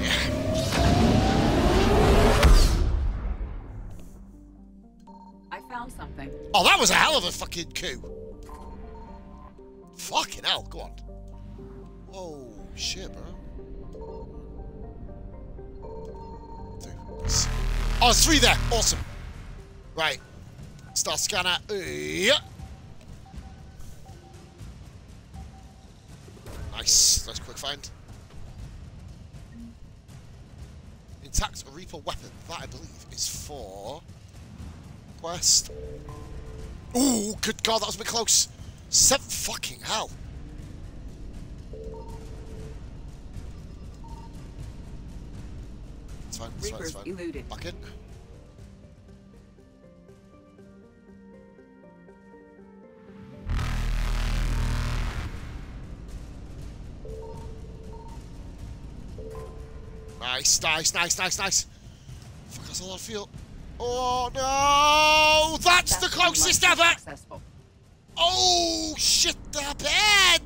I found something. Oh, that was a hell of a fucking coup. Fucking hell, go on. Whoa, shit, bro. Oh, there's 3 there. Awesome. Right. Start scanner. Yeah. Nice. Nice quick find. Intact Reaper weapon. That, I believe, is for... Quest. Ooh, good God, that was a bit close. 7 fucking hell. It's fine, it's fine, it's fine. Eluded. Back in. Nice, nice, nice, nice, nice. Fuck, that's a lot of fuel. Oh no! That's the closest ever! Successful. Oh shit, the bed!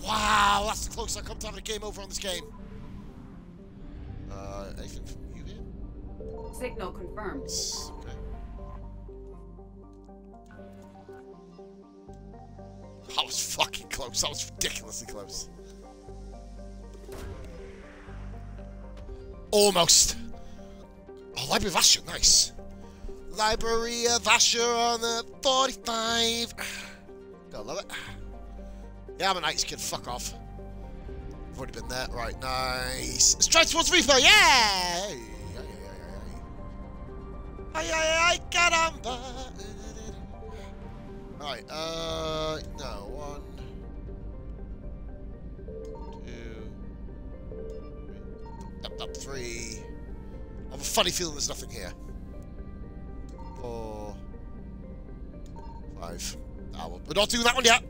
Wow, that's the closest I come to having a game over on this game. Anything from you here? Signal confirmed. Okay. That was fucking close. That was ridiculously close. Almost. Oh, Library of Asher, nice. Library of Asher on the 45. Gotta love it. Yeah, I'm a nice kid, fuck off. I've already been there. Right, nice. Let's try towards Reaper, yeah! Ay, caramba. Right, no, 1, 2, 3. I have a funny feeling there's nothing here. 4, 5. We're not doing that one yet.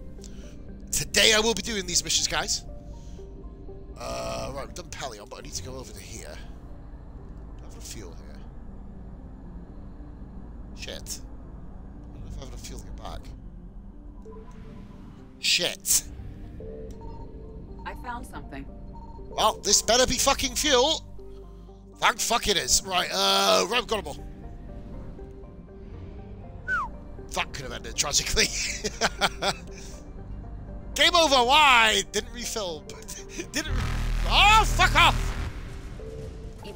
Today I will be doing these missions, guys. Right, we've done Pelion, but I need to go over to here. Do I have enough fuel here? Shit. I don't know if I have enough fuel to get back. Shit. I found something. Well, this better be fucking fuel. Thank fuck it is. Right, rope gunnable. That could have ended tragically. Game over. Why? Didn't refill. Didn't. Oh, fuck off!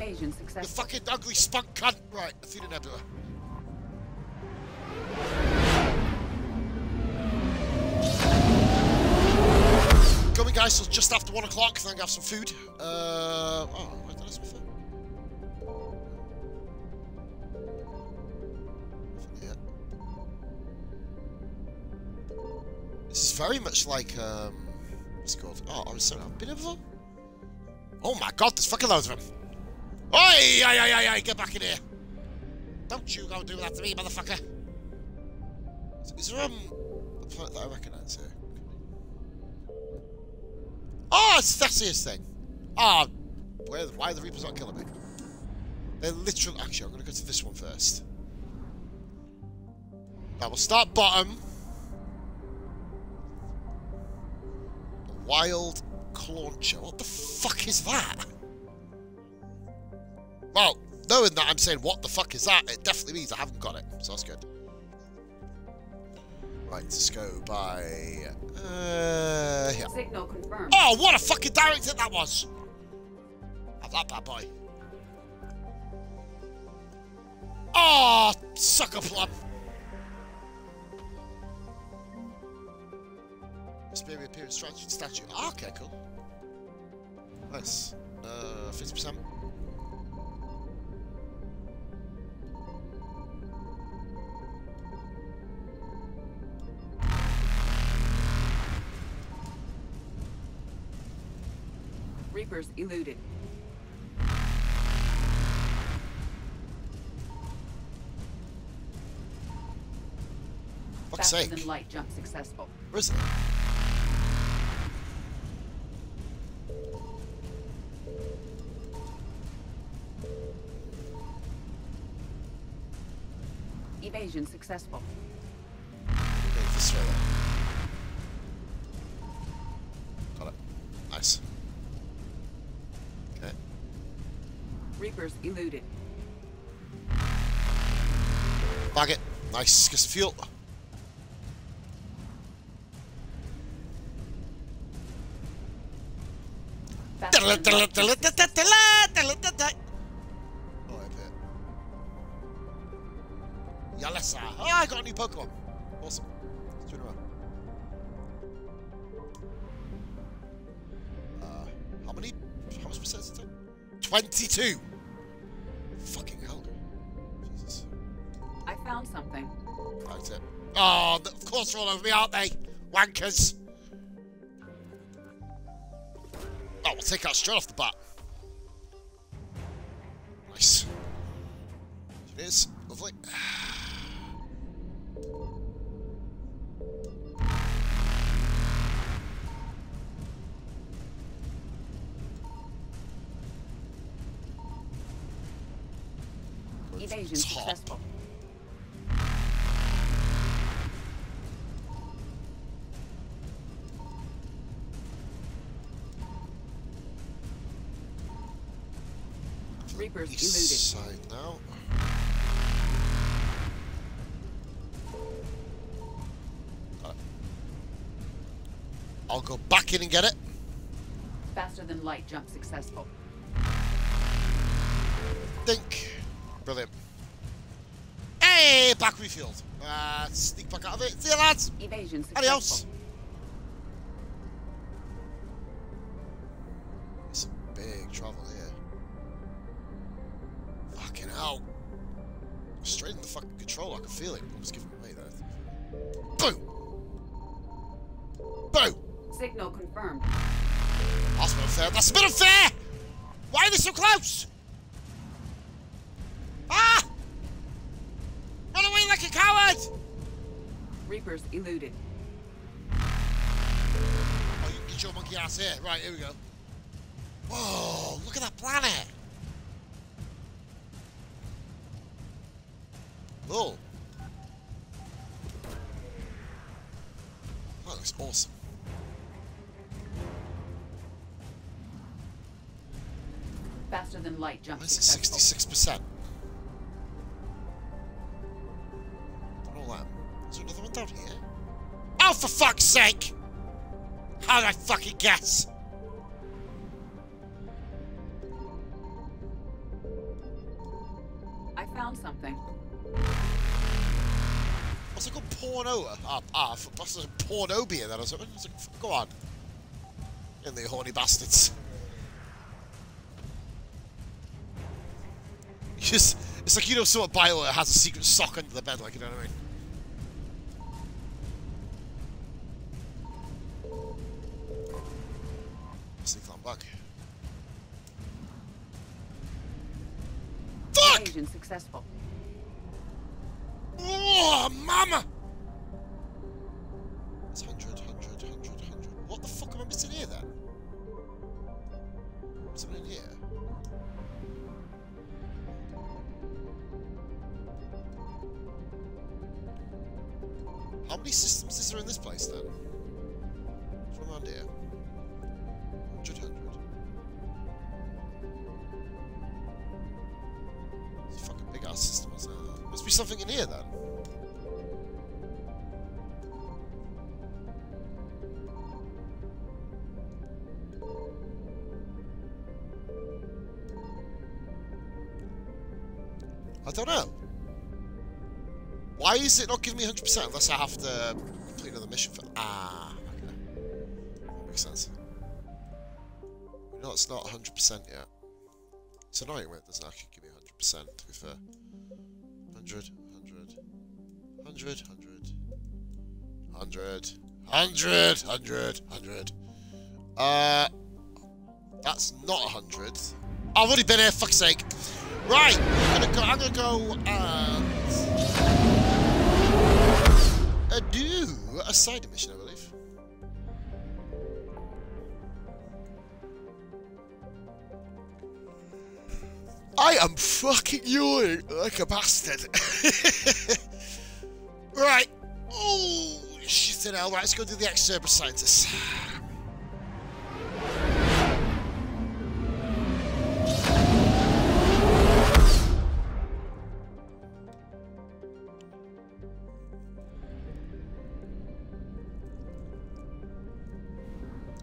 Evasion successful. The fucking ugly spunk cunt. Right, Athena Nebula. Coming, guys, so just after 1 o'clock. Then I have some food. Oh, where did I have some food? Yeah. This is very much like, what's it called? Oh, I'm sorry, I've been here before? Oh my god, there's fucking loads of them. Oi, oi, get back in here. Don't you go do that to me, motherfucker. Is there, a planet that I recognise here? Oh, it's Theseus thing. Ah, why are the Reapers not killing me? They're literally... Actually, I'm going to go to this one first. Now, we'll start bottom. Wild Clauncher. What the fuck is that? Well, knowing that I'm saying, what the fuck is that? It definitely means I haven't got it. So that's good. Right, let's go by... yeah. Signal confirmed. Oh, what a fucking direct hit that was! Have that bad boy. Oh, sucker plum. Spirit appearance statue. Oh, okay, cool. Nice. 50%. Reapers eluded. Fuck's Faster sake. than light jump successful. Where is it? Evasion successful. This way then. Got it. Nice. Okay. Reapers eluded. Bag it. Nice. Get some fuel. Yalessa. Oh, I got a new Pokemon. Awesome. Let's do it around. How much percent is it? 22! Fucking hell. Jesus. I found something. That's it. Oh, of course they're all over me, aren't they? Wankers. Oh, we'll take that straight off the bat. Nice. It is. Lovely. Evasion successful. Reapers eluded. Side now. I'll go back in and get it. Faster than light jump successful. Think. Brilliant. Hey, back refueled. Sneak back out of it. See you, lads. Evasion successful. Adios. Some big trouble here. Fucking hell. Straight in the fucking control. I can feel it. I'm just giving it away there. Boom. Boom. Signal confirmed. That's a bit unfair. That's a bit unfair! Why are they so close? Ah! Run away like a coward! Reapers eluded. Oh, you can get your monkey ass here. Right, here we go. Whoa, look at that planet. Oh. That looks awesome. Faster than light jump. Why is it 66%? All that. Is there another one down here? Oh, for fuck's sake! How did I fucking guess? found something. What's it called? Porno? That's a pornobia then or something. It's like, go on. In the horny bastards. It's like, you know, sort of Bioware has a secret sock under the bed, like, you know what I mean? Sneak that back. Fuck! Evasion successful. Oh, mama! It's 100. What the fuck am I missing here then? Something in here. How many systems is there in this place then? From around here. 100. It's a fucking big ass system, isn't it? Must be something in here then. I don't know. Why is it not giving me 100% unless I have to complete another mission for... Ah, okay. That makes sense. No, it's not 100% yet. It's annoying when it doesn't actually give me 100%, to be fair. 100. That's not 100. I've already been here, fuck's sake. Right, I'm gonna go and do a side mission, I believe. I am fucking yawning like a bastard. Right. Oh, shit hell. Right, let's go do the Cerberus scientists.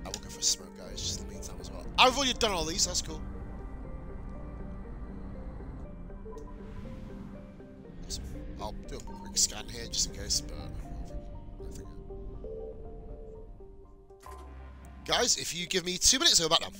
I will go for a smoke, guys, just in the meantime as well. I've already done all these, that's cool. I'll do a quick scan here just in case, but I think... Guys, if you give me 2 minutes, I'll go back now.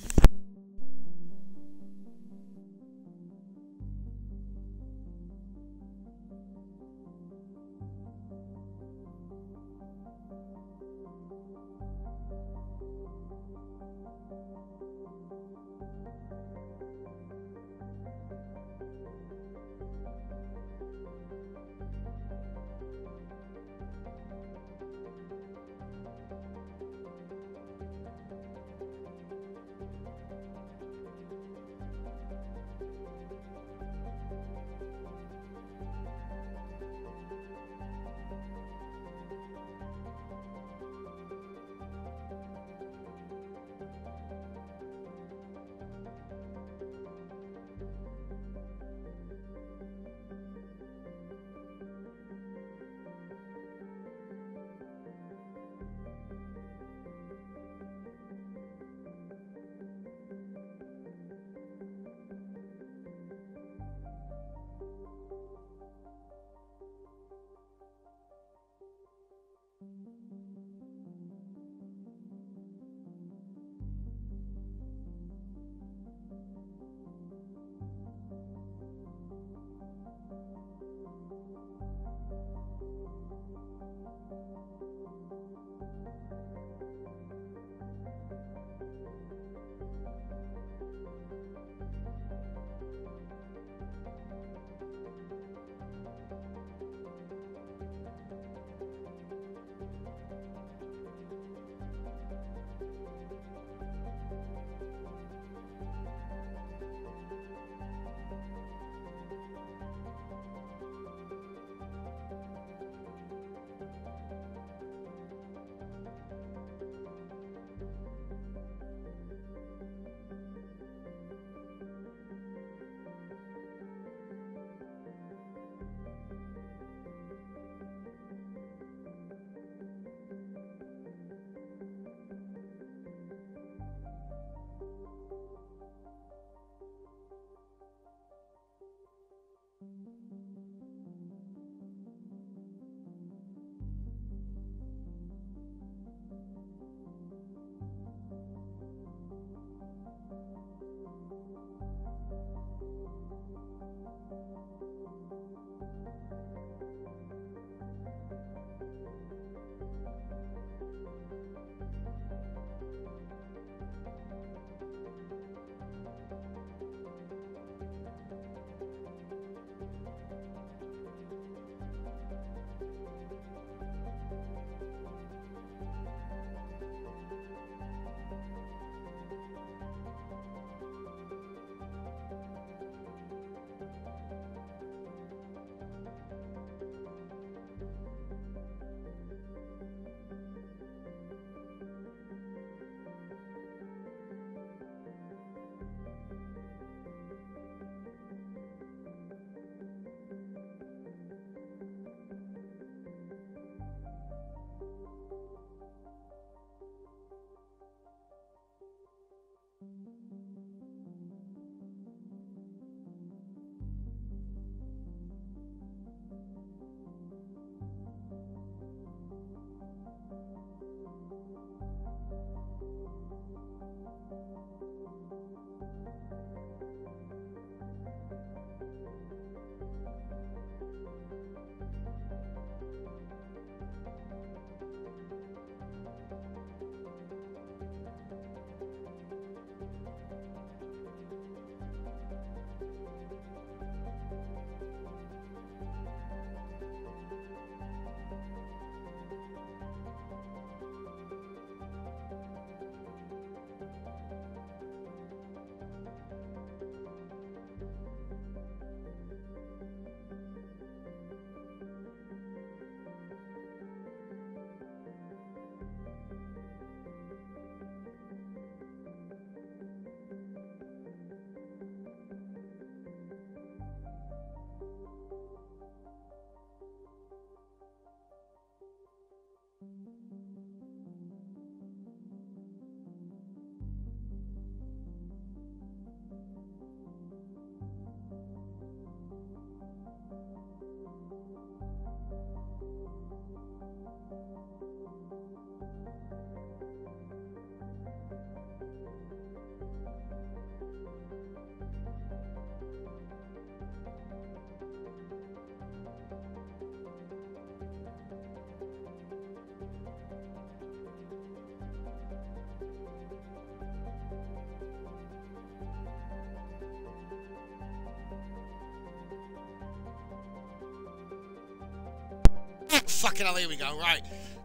Fucking hell, here we go. Right.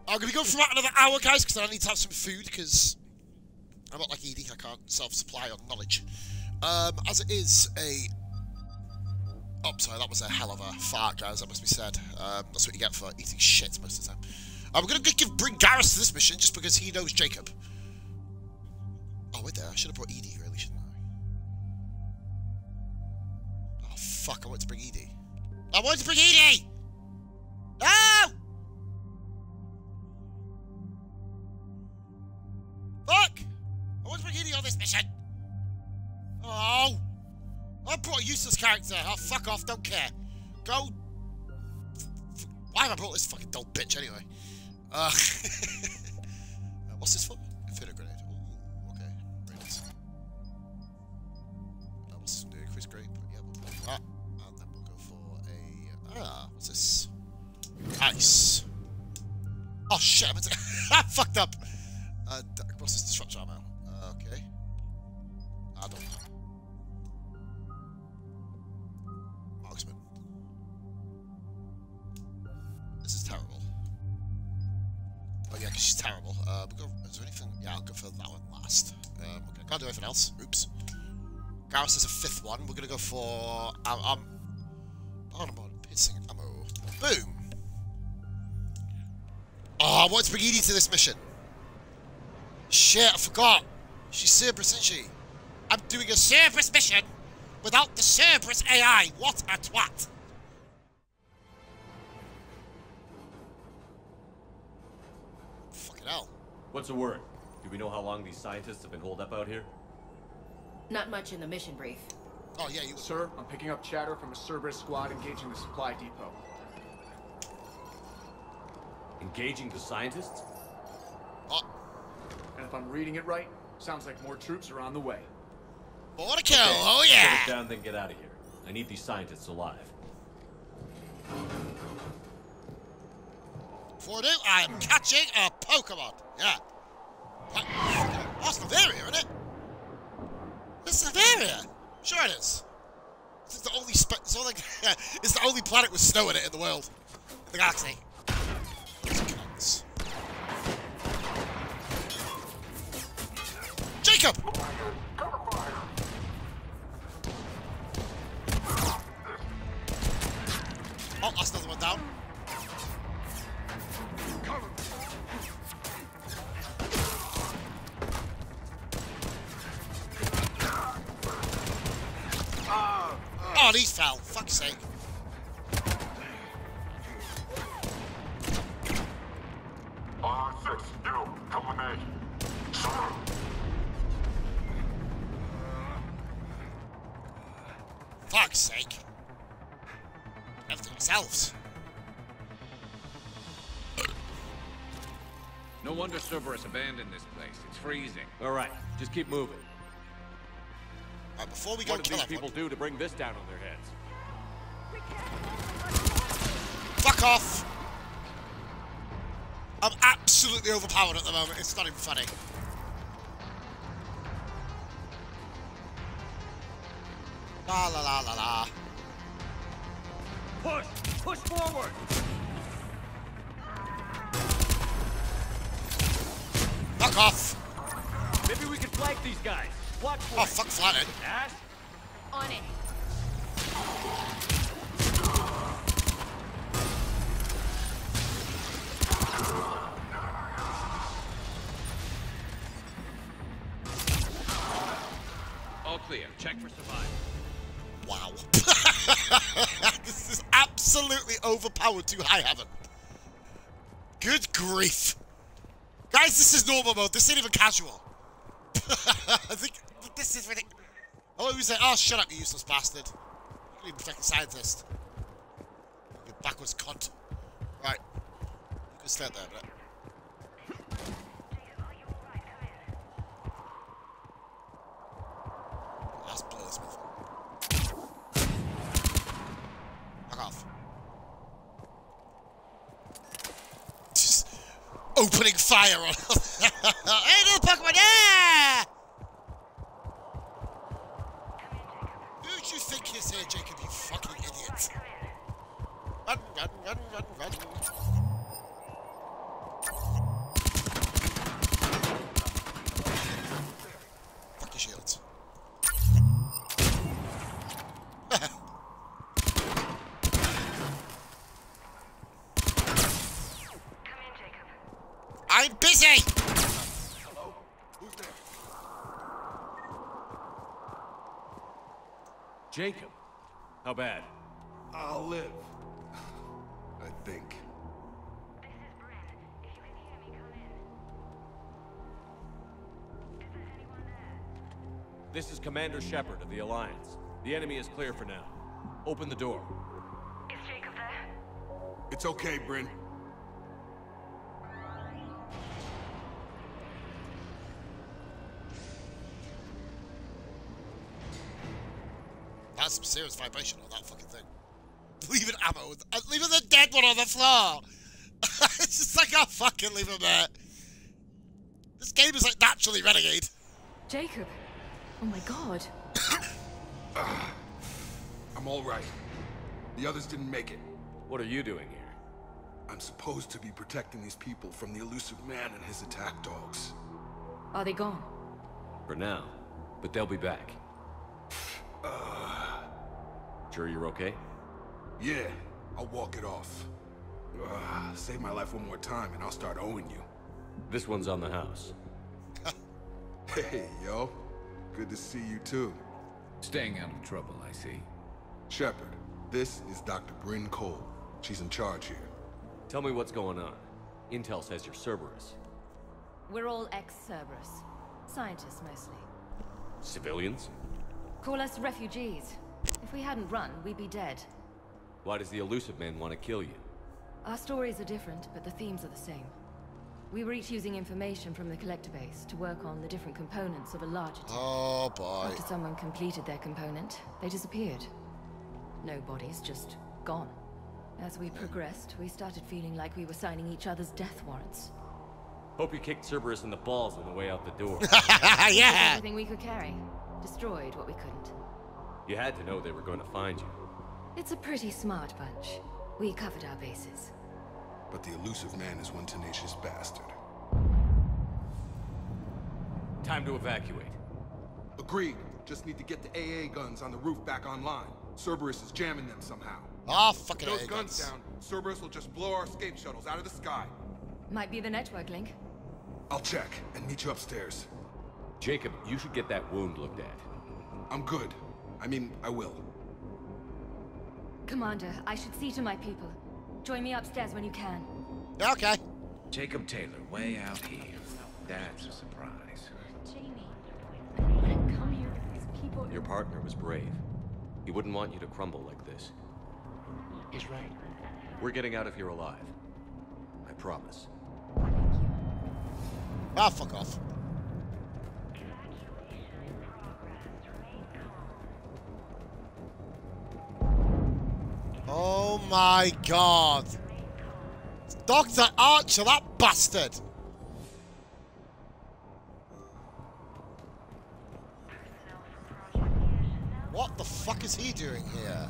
I'm going to go for about another hour, guys, because I need to have some food, because I'm not like Edie. I can't self-supply on knowledge. As it is a... Oh, sorry, that was a hell of a fart, guys. That must be said. That's what you get for eating shit most of the time. I'm going to bring Garrus to this mission, just because he knows Jacob. Oh, wait there. I should have brought Edie, really, shouldn't I? Oh, fuck. I wanted to bring Edie. I wanted to bring Edie! No! Fuck! I want to bring Edie on this mission. Oh! I brought a useless character. Oh, fuck off. Don't care. Go. Why have I brought this fucking dull bitch anyway? What's this for? Infinite grenade. Ooh, okay. Very nice. What's this do? Quiz grape. Yeah, we'll go for that. And then we'll go for a... what's this? Ice. Oh shit, I fucked up. What's this? Disruptor ammo. Okay. I don't know. Marksman. This is terrible. Oh yeah, because she's terrible. We'll go, is there anything? Yeah, I'll go for that one last. Okay, can't do anything else. Oops. Garrus is a fifth one. We're gonna go for piercing ammo. Boom. Oh, I want to bring Edie to this mission. Shit, I forgot. She's Cerberus, isn't she? I'm doing a Cerberus mission without the Cerberus AI. What a twat. Fucking hell. What's the word? Do we know how long these scientists have been holed up out here? Not much in the mission brief. Oh, yeah, you... Sir, I'm picking up chatter from a Cerberus squad engaging the supply depot. Engaging the scientists? And if I'm reading it right, sounds like more troops are on the way. More to kill, Okay, oh yeah! Get it down, then get out of here. I need these scientists alive. Before I do, I am catching a Pokemon. Yeah. Oh, it's Bavaria, isn't it? It's Bavaria. Sure it is. It's the only it's the only planet with snow in it in the world. In the galaxy. Jacob! Oh, that's another one down. Oh, these fell. Fuck's sake. Fuck's sake. Everything themselves. No wonder Cerberus abandoned this place. It's freezing. All right, just keep moving. Alright, before we go What did kill these everyone. people do to bring this down on their heads? Fuck off! I'm absolutely overpowered at the moment. It's not even funny. La la la la la. Push! Push forward! Fuck off! Maybe we could flank these guys. Watch for Oh, it. fuck flatted. Ash? On it. All clear. Check for survival. Wow. This is absolutely overpowered to high heaven. Good grief. Guys, this is normal mode. This ain't even casual. I think this is ridiculous. Oh, who's that? Oh, shut up, you useless bastard. You can protect the scientist. You backwards cunt. Right. You can stay there a minute. Let's blow this motherfucker. Fuck off. Just opening fire on hey, little Pokemon, yeah! Who do you think is here, Jacob, you fucking idiot? Run, run, run, run, run. Fuck your shields. I'm busy! Hello? Who's there? Jacob. How bad? I'll live. I think. This is Commander Shepard of the Alliance. The enemy is clear for now. Open the door. Is Jacob there? It's okay, Bryn. That's some serious vibration on that fucking thing. Leaving ammo, leaving the dead one on the floor. It's just like, oh, fucking leave him there. This game is like naturally Renegade. Jacob. Oh my god. I'm all right. The others didn't make it. What are you doing here? I'm supposed to be protecting these people from the elusive man and his attack dogs. Are they gone? For now. But they'll be back. Sure you're okay? Yeah, I'll walk it off. Save my life one more time and I'll start owing you. This one's on the house. Hey, yo. Good to see you too. Staying out of trouble, I see. Shepard, this is Dr. Bryn Cole. She's in charge here. Tell me what's going on. Intel says you're Cerberus. We're all ex-Cerberus. Scientists, mostly. Civilians? Call us refugees. If we hadn't run, we'd be dead. Why does the elusive man want to kill you? Our stories are different, but the themes are the same. We were each using information from the collector base to work on the different components of a larger tech. Oh boy. After someone completed their component, they disappeared. No bodies, just gone. As we progressed, we started feeling like we were signing each other's death warrants. Hope you kicked Cerberus in the balls on the way out the door. Yeah! Everything we could carry. Destroyed what we couldn't. You had to know they were going to find you. It's a pretty smart bunch. We covered our bases. But the elusive man is one tenacious bastard. Time to evacuate. Agreed. Just need to get the AA guns on the roof back online. Cerberus is jamming them somehow. Ah, fucking Those AA guns guns. down, Cerberus will just blow our escape shuttles out of the sky. Might be the network link. I'll check and meet you upstairs. Jacob, you should get that wound looked at. I'm good. I mean, I will. Commander, I should see to my people. Join me upstairs when you can. Okay. Jacob Taylor, way out here. That's a surprise. Jamie, I don't want to come here if these people... Your partner was brave. He wouldn't want you to crumble like this. He's right. We're getting out of here alive. I promise. Ah, fuck off. Oh my god. Dr. Archer, that bastard. What the fuck is he doing here?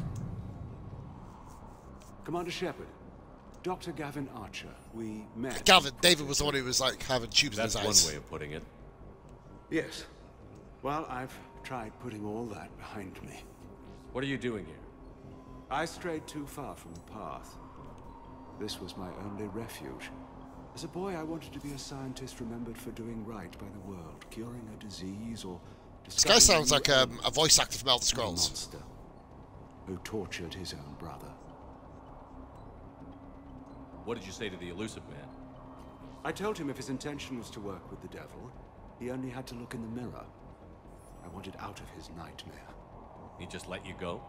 Commander Shepard, Dr. Gavin Archer, we met... Gavin, David was the one who was like having tubes in his eyes. That's one way of putting it. Yes. Well, I've tried putting all that behind me. What are you doing here? I strayed too far from the path. This was my only refuge. As a boy, I wanted to be a scientist remembered for doing right by the world, curing a disease or... This guy sounds like a voice actor from Elder Scrolls. A monster who tortured his own brother. What did you say to the elusive man? I told him if his intention was to work with the devil, he only had to look in the mirror. I wanted out of his nightmare. He just let you go?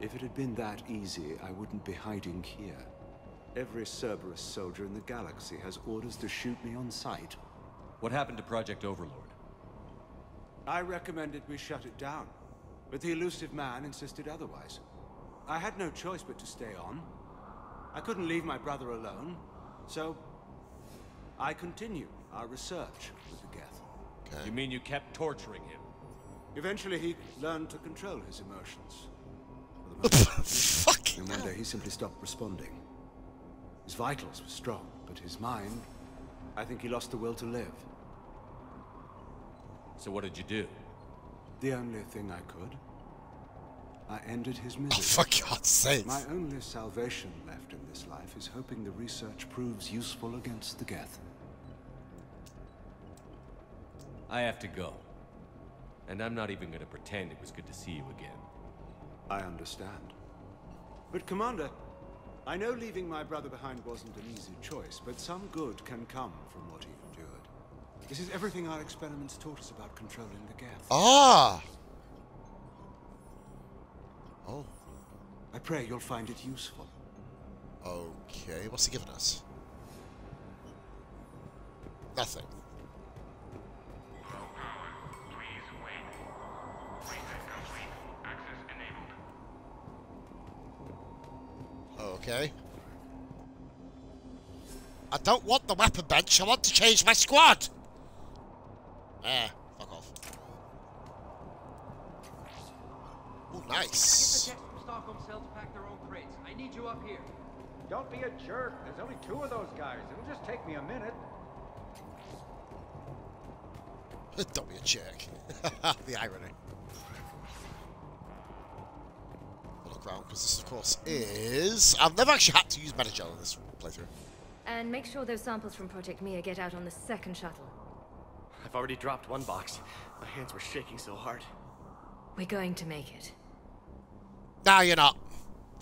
If it had been that easy, I wouldn't be hiding here. Every Cerberus soldier in the galaxy has orders to shoot me on sight. What happened to Project Overlord? I recommended we shut it down, but the elusive man insisted otherwise. I had no choice but to stay on. I couldn't leave my brother alone, so I continued our research with the Geth. Okay. You mean you kept torturing him? Eventually he learned to control his emotions. For the most part. And one day he simply stopped responding. His vitals were strong, but his mind, I think he lost the will to live. So what did you do? The only thing I could. I ended his misery. Oh, for God's sake. My only salvation left in this life is hoping the research proves useful against the Geth. I have to go. And I'm not even going to pretend it was good to see you again. I understand. But Commander, I know leaving my brother behind wasn't an easy choice, but some good can come from what he endured. This is everything our experiments taught us about controlling the Geth. Ah! Oh. I pray you'll find it useful. Okay, what's he giving us? Nothing. Okay. I don't want the weapon bench, I want to change my squad! Fuck off. Oh, nice. Get the from Stockholm Cell to pack their own crates. I need you up here. Don't be a jerk. There's only 2 of those guys. It'll just take me a minute. Don't be a jerk. The irony. Look around, because this, of course, is... I've never actually had to use Metagel in this playthrough. And make sure those samples from Project Mia get out on the second shuttle. I've already dropped one box. My hands were shaking so hard. We're going to make it. No, you're not.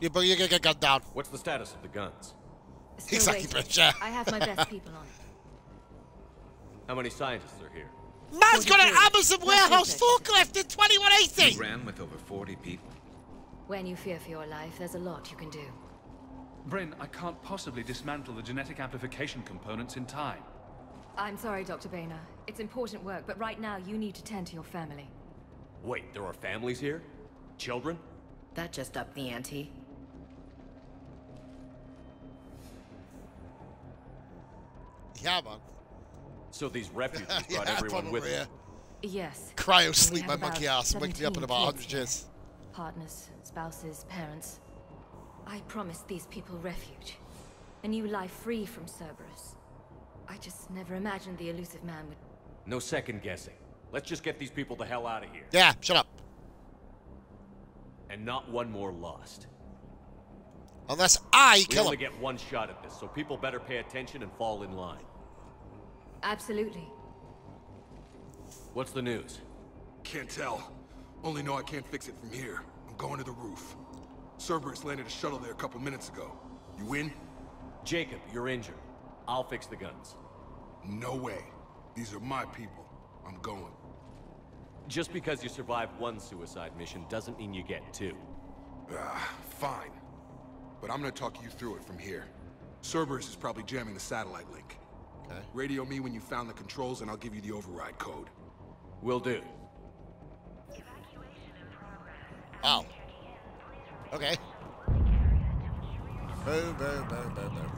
You're gonna get gunned down. What's the status of the guns? Still exactly, waiting. bitch, yeah. I have my best people on it. How many scientists are here? Man's got an Amazon warehouse forklift in 2180! You ran with over 40 people. When you fear for your life, there's a lot you can do. Bryn, I can't possibly dismantle the genetic amplification components in time. I'm sorry, Dr. Boehner. It's important work, but right now you need to tend to your family. Wait, there are families here? Children? That just upped the ante. Yeah, man. So these refugees brought Yeah, everyone with probably, them? Yes. Cryo We sleep my have monkey about ass and wake me up in 17 about 100 kids here. years. Partners, spouses, parents. I promised these people refuge. A new life free from Cerberus. I just never imagined the elusive man would... No second guessing. Let's just get these people the hell out of here. Yeah, shut up. And not one more lost. Unless I kill We only him. get one shot at this, so people better pay attention and fall in line. Absolutely. What's the news? Can't tell. Only know I can't fix it from here. I'm going to the roof. Cerberus landed a shuttle there a couple minutes ago. You in? Jacob, you're injured. I'll fix the guns. No way. These are my people. I'm going. Just because you survived one suicide mission doesn't mean you get two. Fine. But I'm gonna talk you through it from here. Cerberus is probably jamming the satellite link. Okay. Radio me when you found the controls and I'll give you the override code. Will do. Wow. Okay. Boom, boom, boom, boom, boom.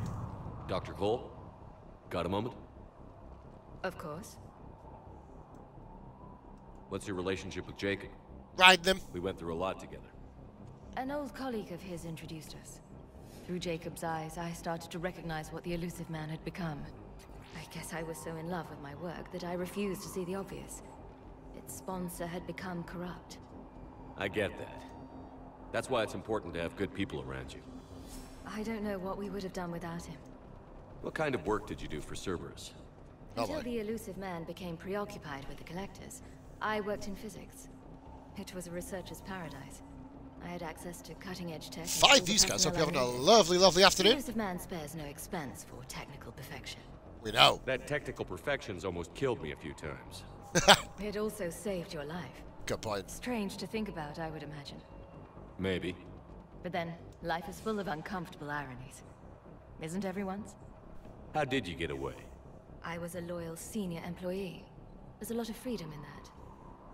Dr. Cole? Got a moment? Of course. What's your relationship with Jacob? Ride them. We went through a lot together. An old colleague of his introduced us. Through Jacob's eyes, I started to recognize what the elusive man had become. I guess I was so in love with my work that I refused to see the obvious. Its sponsor had become corrupt. I get that. That's why it's important to have good people around you. I don't know what we would have done without him. What kind of work did you do for Cerberus? Until the elusive man became preoccupied with the collectors, I worked in physics. It was a researcher's paradise. I had access to cutting-edge tech. 5 views, guys. Hope you're having a lovely, lovely The afternoon. elusive man spares no expense for technical perfection. We know. That technical perfection's almost killed me a few times. It also saved your life. Good point. Strange to think about, I would imagine. Maybe. But then, life is full of uncomfortable ironies. Isn't everyone's? How did you get away? I was a loyal senior employee. There's a lot of freedom in that.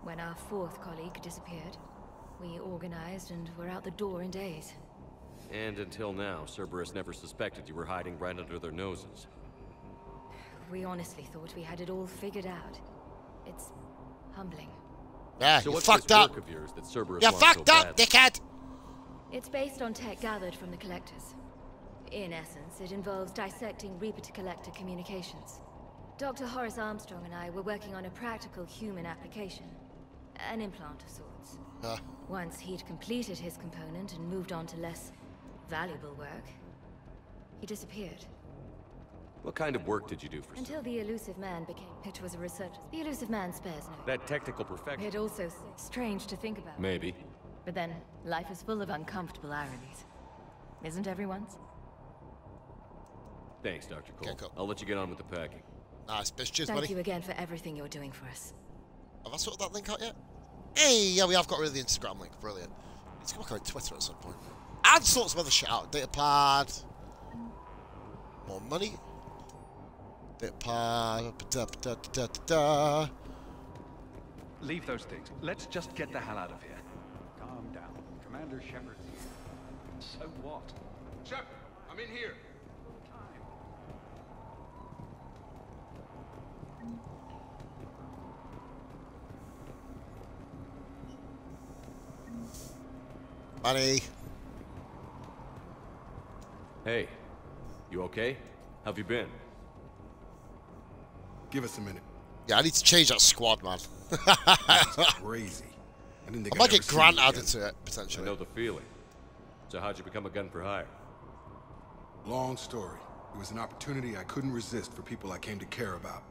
When our fourth colleague disappeared, we organized and were out the door in days. And until now, Cerberus never suspected you were hiding right under their noses. We honestly thought we had it all figured out. It's humbling. Yeah, so you what's fucked this up. work of yours that Cerberus You wants fucked so up, badly? dickhead. It's based on tech gathered from the collectors. In essence, it involves dissecting Reaper-to-Collector communications. Dr. Horace Armstrong and I were working on a practical human application. An implant of sorts. Once he'd completed his component and moved on to less valuable work, he disappeared. What kind of work did you do for Cerberus? Until the elusive man became... It was a researcher. The elusive man spares no... That technical perfection? It also strange to think about. Maybe. But then, life is full of uncomfortable ironies. Isn't everyone's? Thanks, Dr. Cole. Okay, cool. I'll let you get on with the packing. Nice, bitch. Cheers, Thank buddy. you again for everything you're doing for us. Have I sorted that link out yet? Hey, yeah, we have got rid of the Instagram link. Brilliant. Let's come back on Twitter at some point. And sort some other shit out. Datapad. More money. Datapad. Da-da-da-da-da. Leave those things. Let's just get the hell out of here. Calm down. Commander Shepard's here. So what? Shepard, I'm in here. Money. Hey, you okay? How've you been? Give us a minute. Yeah, I need to change that squad, man. That's crazy. I didn't think I might I'd get ever see Grant you added again. to it, potentially. I know the feeling. So how'd you become a gun for hire? Long story. It was an opportunity I couldn't resist for people I came to care about.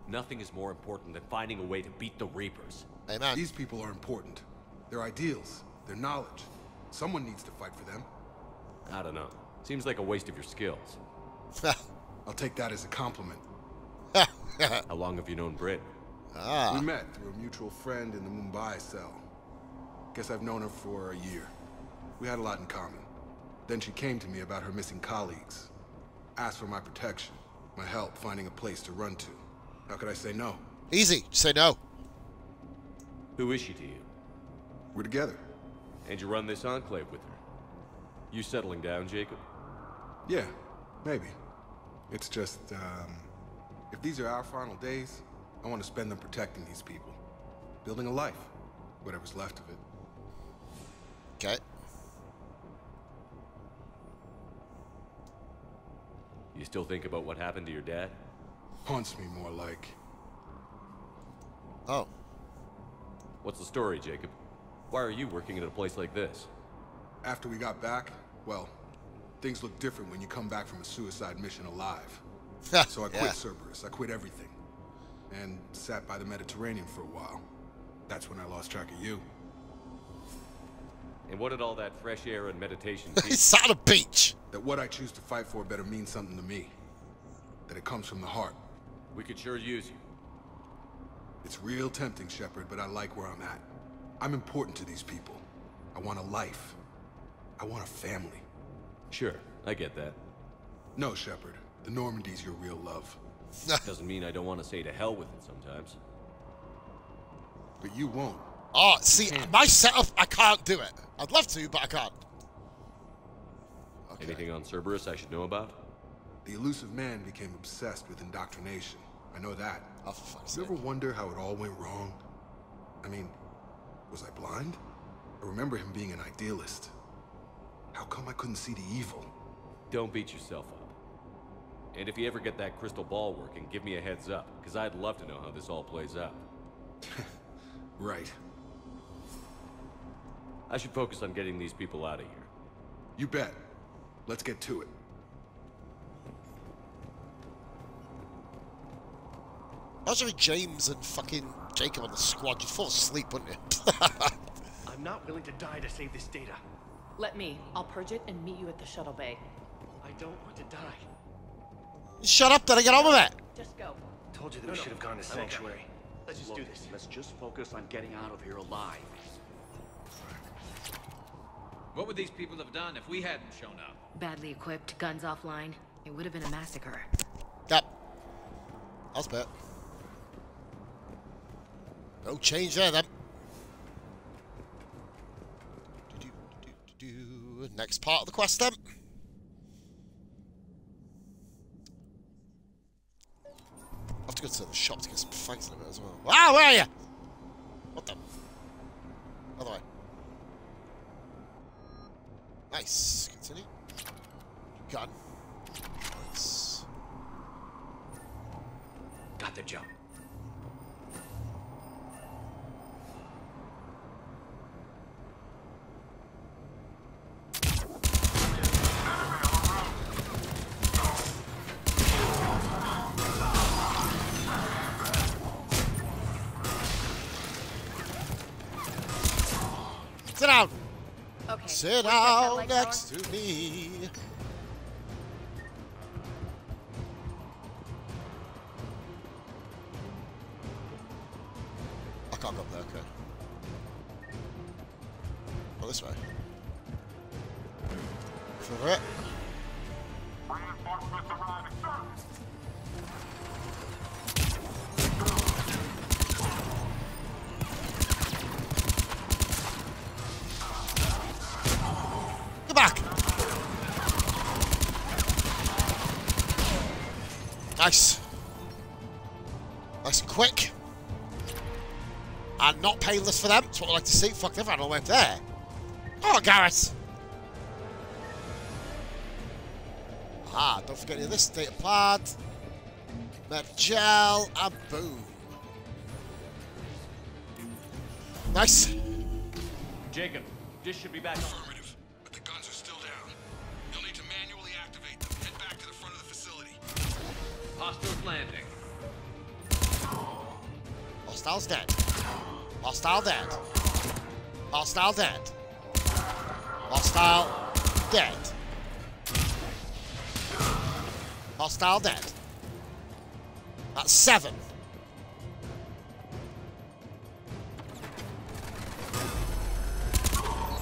Nothing is more important than finding a way to beat the Reapers. Hey, man. These people are important. Their ideals, their knowledge. Someone needs to fight for them. I don't know. Seems like a waste of your skills. I'll take that as a compliment. How long have you known Britt? We met through a mutual friend in the Mumbai cell. Guess I've known her for a year. We had a lot in common. Then she came to me about her missing colleagues. Asked for my protection. My help finding a place to run to. How could I say no? Easy. Just say no. Who is she to you? We're together. And you run this enclave with her? You settling down, Jacob? Yeah, maybe. It's just, if these are our final days, I want to spend them protecting these people. Building a life. Whatever's left of it. Okay. You still think about what happened to your dad? Haunts me more like. Oh. What's the story, Jacob? Why are you working at a place like this? After we got back, well, things look different when you come back from a suicide mission alive. So I quit Cerberus. I quit everything. And sat by the Mediterranean for a while. That's when I lost track of you. And what did all that fresh air and meditation He sat on a beach. That what I choose to fight for better mean something to me. That it comes from the heart. We could sure use you. It's real tempting, Shepard, but I like where I'm at. I'm important to these people. I want a life. I want a family. Sure, I get that. No, Shepard. The Normandy's your real love. Doesn't mean I don't want to say to hell with it sometimes. But you won't. Oh, see, my setup, I can't do it. I'd love to, but I can't. Okay. Anything on Cerberus I should know about? The elusive man became obsessed with indoctrination. I know that. Oh, for fuck's You sake. ever wonder how it all went wrong? I mean, was I blind? I remember him being an idealist. How come I couldn't see the evil? Don't beat yourself up. And if you ever get that crystal ball working, give me a heads up, because I'd love to know how this all plays out. Right. I should focus on getting these people out of here. You bet. Let's get to it. Imagine if James and fucking Jacob on the squad. You'd fall asleep, wouldn't you? I'm not willing to die to save this data. Let me. I'll purge it and meet you at the shuttle bay. I don't want to die. Shut up, then I get on with it. Just go. Told you that we should have gone to Sanctuary. Let's just do this. Let's just focus on getting out of here alive. What would these people have done if we hadn't shown up? Badly equipped, guns offline. It would have been a massacre. Yep. That's bet. No change there, then. Next part of the quest, then. I have to go to the shop to get some fangs in a bit as well. Wow, where are you? What the? Other way. Nice. Continue. Gun. Nice. Got the jump. Sit down. Okay. Sit down next to me. I can't go up there, okay. Go this way. For it. Get back! Nice. Nice and quick. And not painless for them. That's what I like to see. Fuck, everyone all went there. Oh, Garrett. Ah, don't forget any of this. Data pad. Med gel. And boom. Nice. Jacob, this should be back on. Affirmative, but the guns are still down. You'll need to manually activate them. Head back to the front of the facility. Hostiles landing. Hostile's dead. Hostile dead. Hostile dead. Hostile dead. Hostile dead. That's 7.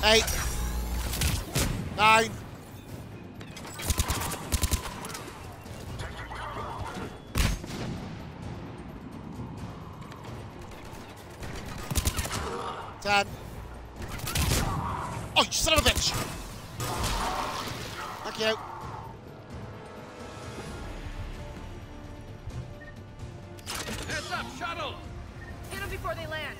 8. 9. 10. Oh, you son of a bitch! Thank you. Heads up, shuttle! Hit them before they land.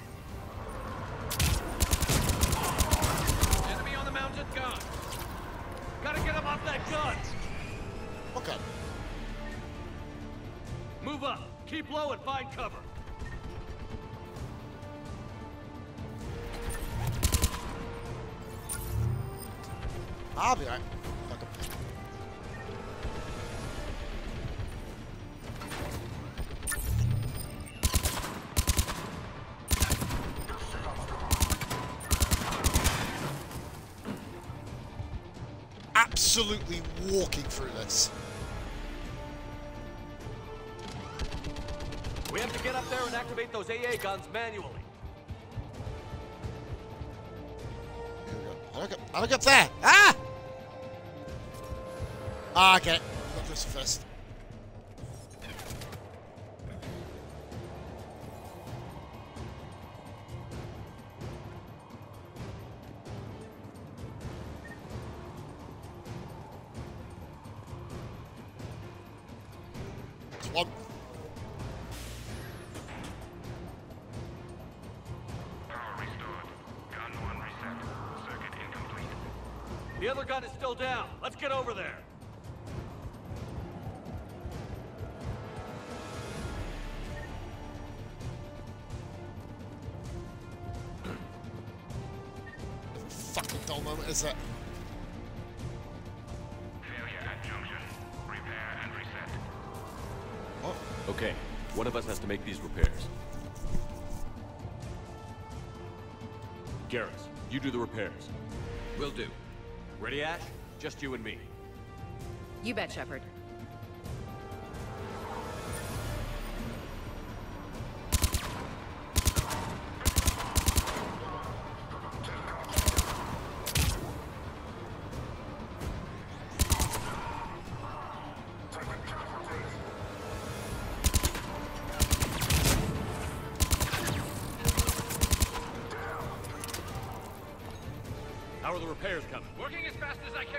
Enemy on the mounted gun. Gotta get him off that gun. Okay. Move up. Keep low and find cover. I'll be right. Absolutely walking through this. We have to get up there and activate those AA guns manually. How do I get there? Ah! Ah, I get it. Got this first. One. The other gun is still down. Let's get over there. Fucking dull moment, is it? Failure at junction. Repair and reset. What? Okay, one of us has to make these repairs. Garrus, you do the repairs. Will do. Ready, Ash? Just you and me. You bet, Shepard. How are the repairs coming? Working as fast as I can.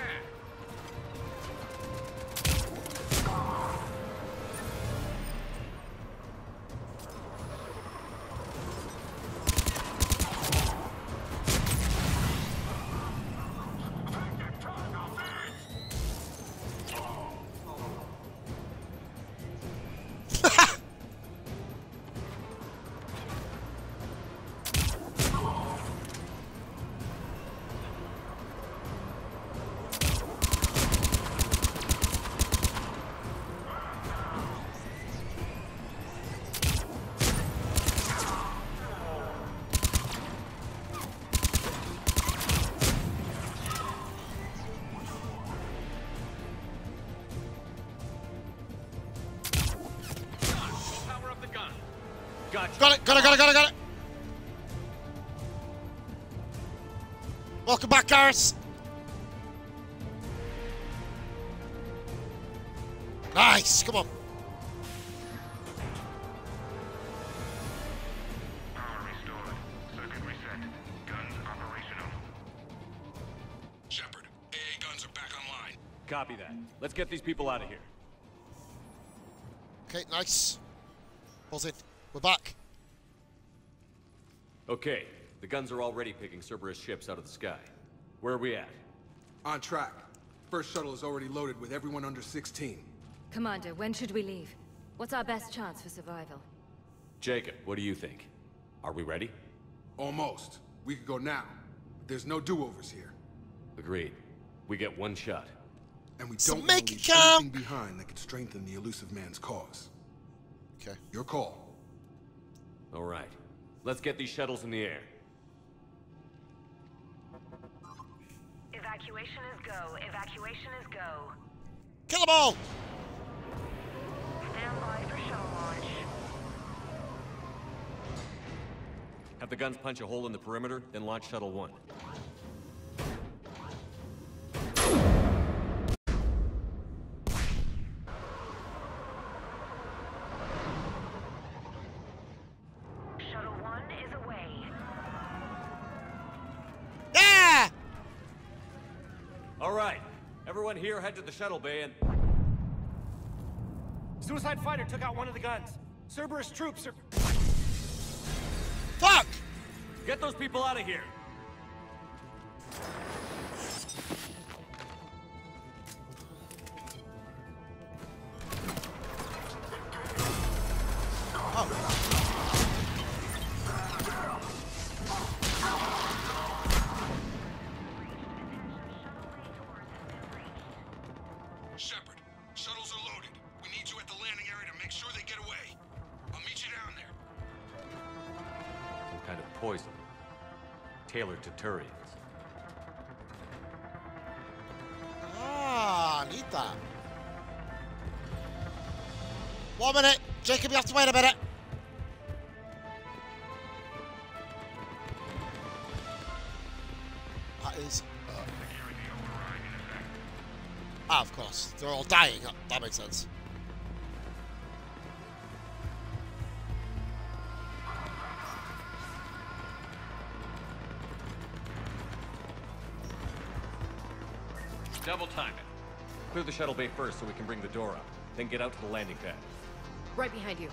Got it. Welcome back, Garrus. Nice, come on. Power restored. Circuit reset. Guns operational. Shepard, AA guns are back online. Copy that. Let's get these people out of here. Okay, nice. Pulls in. We're back. Okay, the guns are already picking Cerberus ships out of the sky. Where are we at? On track. First shuttle is already loaded with everyone under 16. Commander, when should we leave? What's our best chance for survival? Jacob, what do you think? Are we ready? Almost. We could go now. There's no do-overs here. Agreed. We get one shot. And we So don't make want to it leave count. anything behind that could strengthen the elusive man's cause. Okay. Your call. All right. Let's get these shuttles in the air. Evacuation is go. Evacuation is go. Kill them all! Stand by for shuttle launch. Have the guns punch a hole in the perimeter, then launch Shuttle 1. Shuttle 1 is away. All right. Everyone here head to the shuttle bay and... Suicide fighter took out one of the guns. Cerberus troops are... Fuck! Get those people out of here. Shepard, shuttles are loaded. We need you at the landing area to make sure they get away. I'll meet you down there. Some kind of poison. Tailored to Turians. Ah, I need that. 1 minute. Jacob, you have to wait a minute. That is... Ah, of course. They're all dying. That makes sense. Double time it. Clear the shuttle bay first so we can bring the door up. Then get out to the landing pad. Right behind you.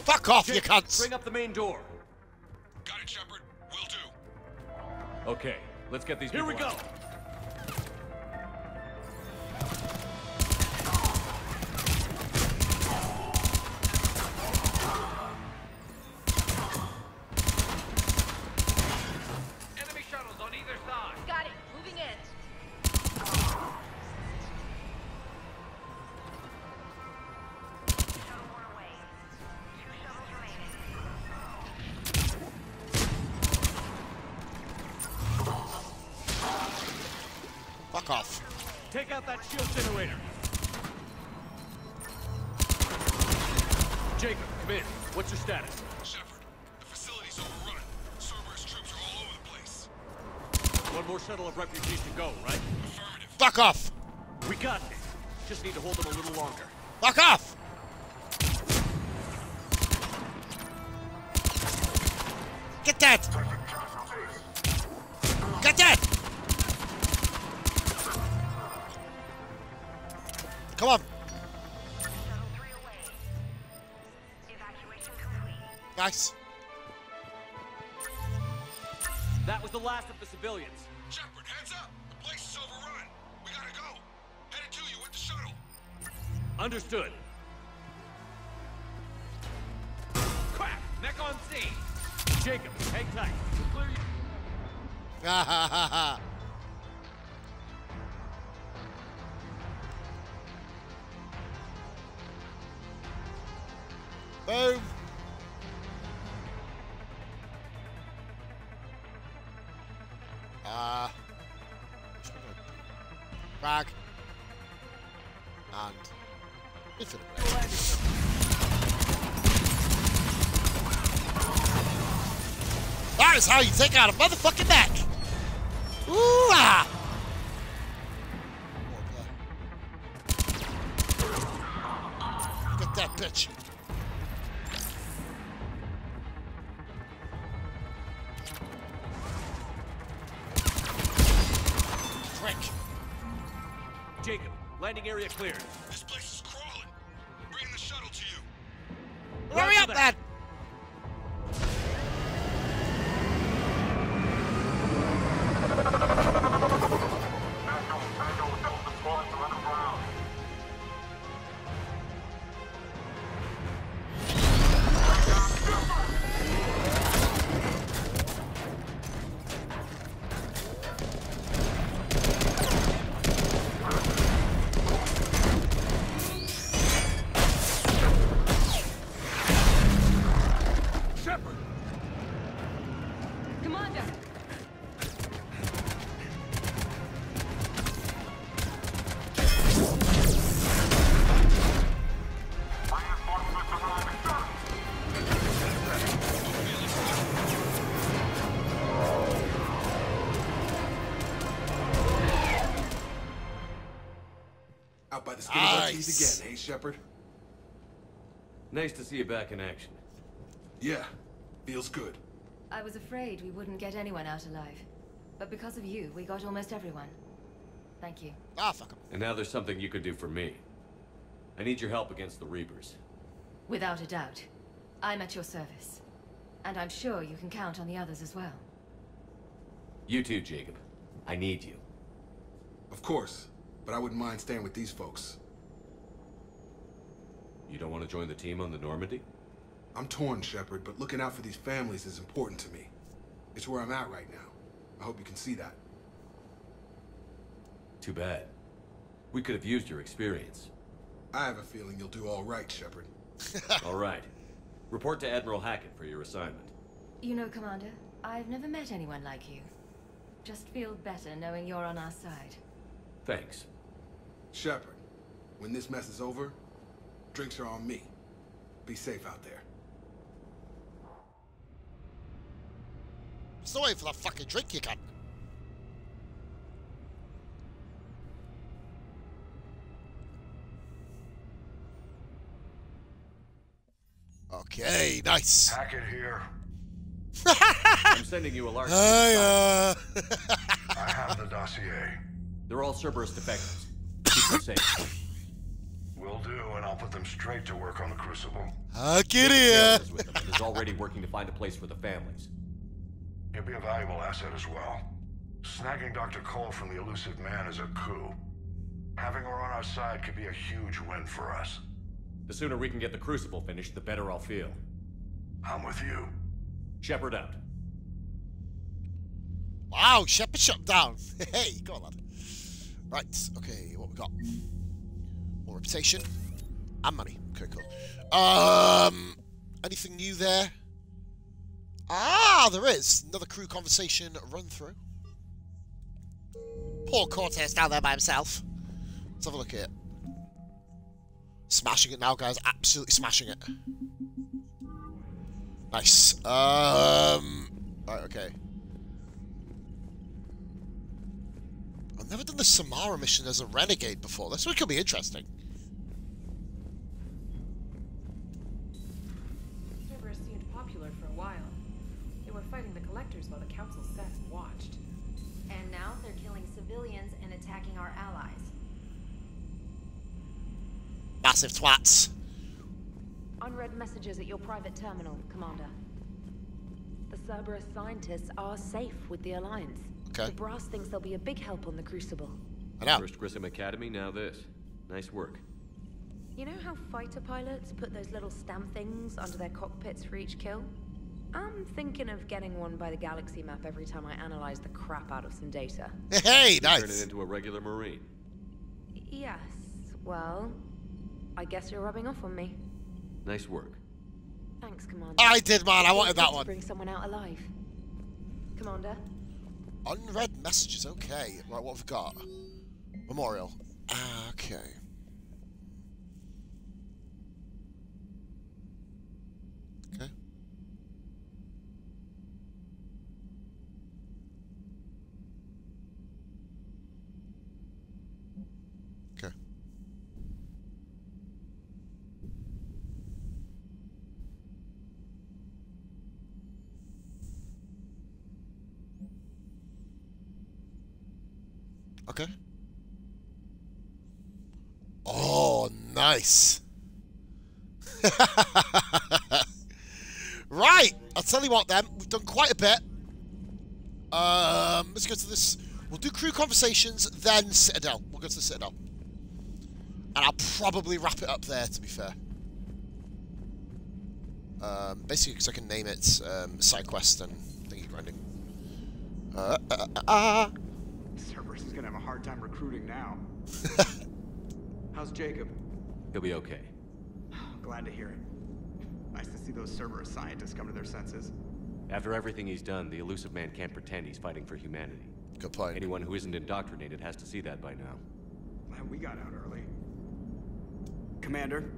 Fuck off, Jake, you cunts! Bring up the main door. Got it, Shepard. Will do. Okay, let's get these Here people we go. out. Enemy shuttles on either side. Got it. Moving in. Fuck off. Take out that shield generator. Jacob, come in. What's your status? Shepard, the facility's overrun. Cerberus troops are all over the place. One more shuttle of refugees to go, right? Affirmative. Fuck off! We got this. Just need to hold them a little longer. Fuck off! Get that! Get that! Come on! Nice. That was the last of the civilians. Shepard, heads up! The place is overrun. We gotta go. Headed to you with the shuttle. Understood. Crack! Mech on scene! Jacob, hang tight. We'll clear you. Ha ha ha ha. Boom. Bag. And infinite. That is how you take out a motherfucking mech. Ooh ah. Get that bitch. Frick. Jacob, landing area cleared. This place is crawling. Bringing the shuttle to you. Hurry up, man. Out by the skin of our teeth again, hey, Shepard? Nice to see you back in action. Yeah, feels good. I was afraid we wouldn't get anyone out alive. But because of you, we got almost everyone. Thank you. Ah, fuck 'em. And now there's something you could do for me. I need your help against the Reapers. Without a doubt. I'm at your service. And I'm sure you can count on the others as well. You too, Jacob. I need you. Of course, but I wouldn't mind staying with these folks. You don't want to join the team on the Normandy? I'm torn, Shepard, but looking out for these families is important to me. It's where I'm at right now. I hope you can see that. Too bad. We could have used your experience. I have a feeling you'll do all right, Shepard. All right. Report to Admiral Hackett for your assignment. You know, Commander, I've never met anyone like you. Just feel better knowing you're on our side. Thanks. Shepard, when this mess is over, drinks are on me. Be safe out there. Still waiting for that fucking drink, you cunt. Okay, nice. Hackett here. I'm sending you a large... I have the dossier. They're all Cerberus defectors. Keep them safe. Will do, and I'll put them straight to work on the Crucible. Get here. Is already working to find a place for the families. He'll be a valuable asset as well. Snagging Dr. Cole from the elusive man is a coup. Having her on our side could be a huge win for us. The sooner we can get the Crucible finished, the better I'll feel. I'm with you. Shepard out. Wow, Shepard shut down. Hey, go on, lad. Right, okay, what we got? More reputation and money. Okay, cool. Anything new there? Ah, there is. Another crew conversation run through. Poor Cortez down there by himself. Let's have a look at it. Smashing it now, guys. Absolutely smashing it. Nice. Right, okay. I've never done the Samara mission as a Renegade before. This one could be interesting. Cerberus seemed popular for a while. They were fighting the Collectors while the Council sat and watched. And now they're killing civilians and attacking our allies. Massive twats. Unread messages at your private terminal, Commander. The Cerberus scientists are safe with the Alliance. Okay. The brass thinks they'll be a big help on the Crucible. I know. First Grissom Academy, now this. Nice work. You know how fighter pilots put those little stamp things under their cockpits for each kill? I'm thinking of getting one by the galaxy map every time I analyze the crap out of some data. Hey, nice. Turn it into a regular Marine. Yes, well, I guess you're rubbing off on me. Nice work. Thanks, Commander. I did, man. I wanted that one. Bring someone out alive. Commander? Unread messages. Okay. Right, what have we got? Memorial. Okay. Okay. Okay. Okay. Oh, nice. Right. I'll tell you what then. We've done quite a bit. Let's go to this. We'll do crew conversations, then Citadel. We'll go to the Citadel. And I'll probably wrap it up there, to be fair. Basically, because I can name it side quest and thingy grinding. Cerberus is gonna have a hard time recruiting now. How's Jacob? He'll be okay. Glad to hear it. Nice to see those Cerberus scientists come to their senses. After everything he's done, the elusive man can't pretend he's fighting for humanity. Good point. Anyone who isn't indoctrinated has to see that by now. Man, we got out early. Commander?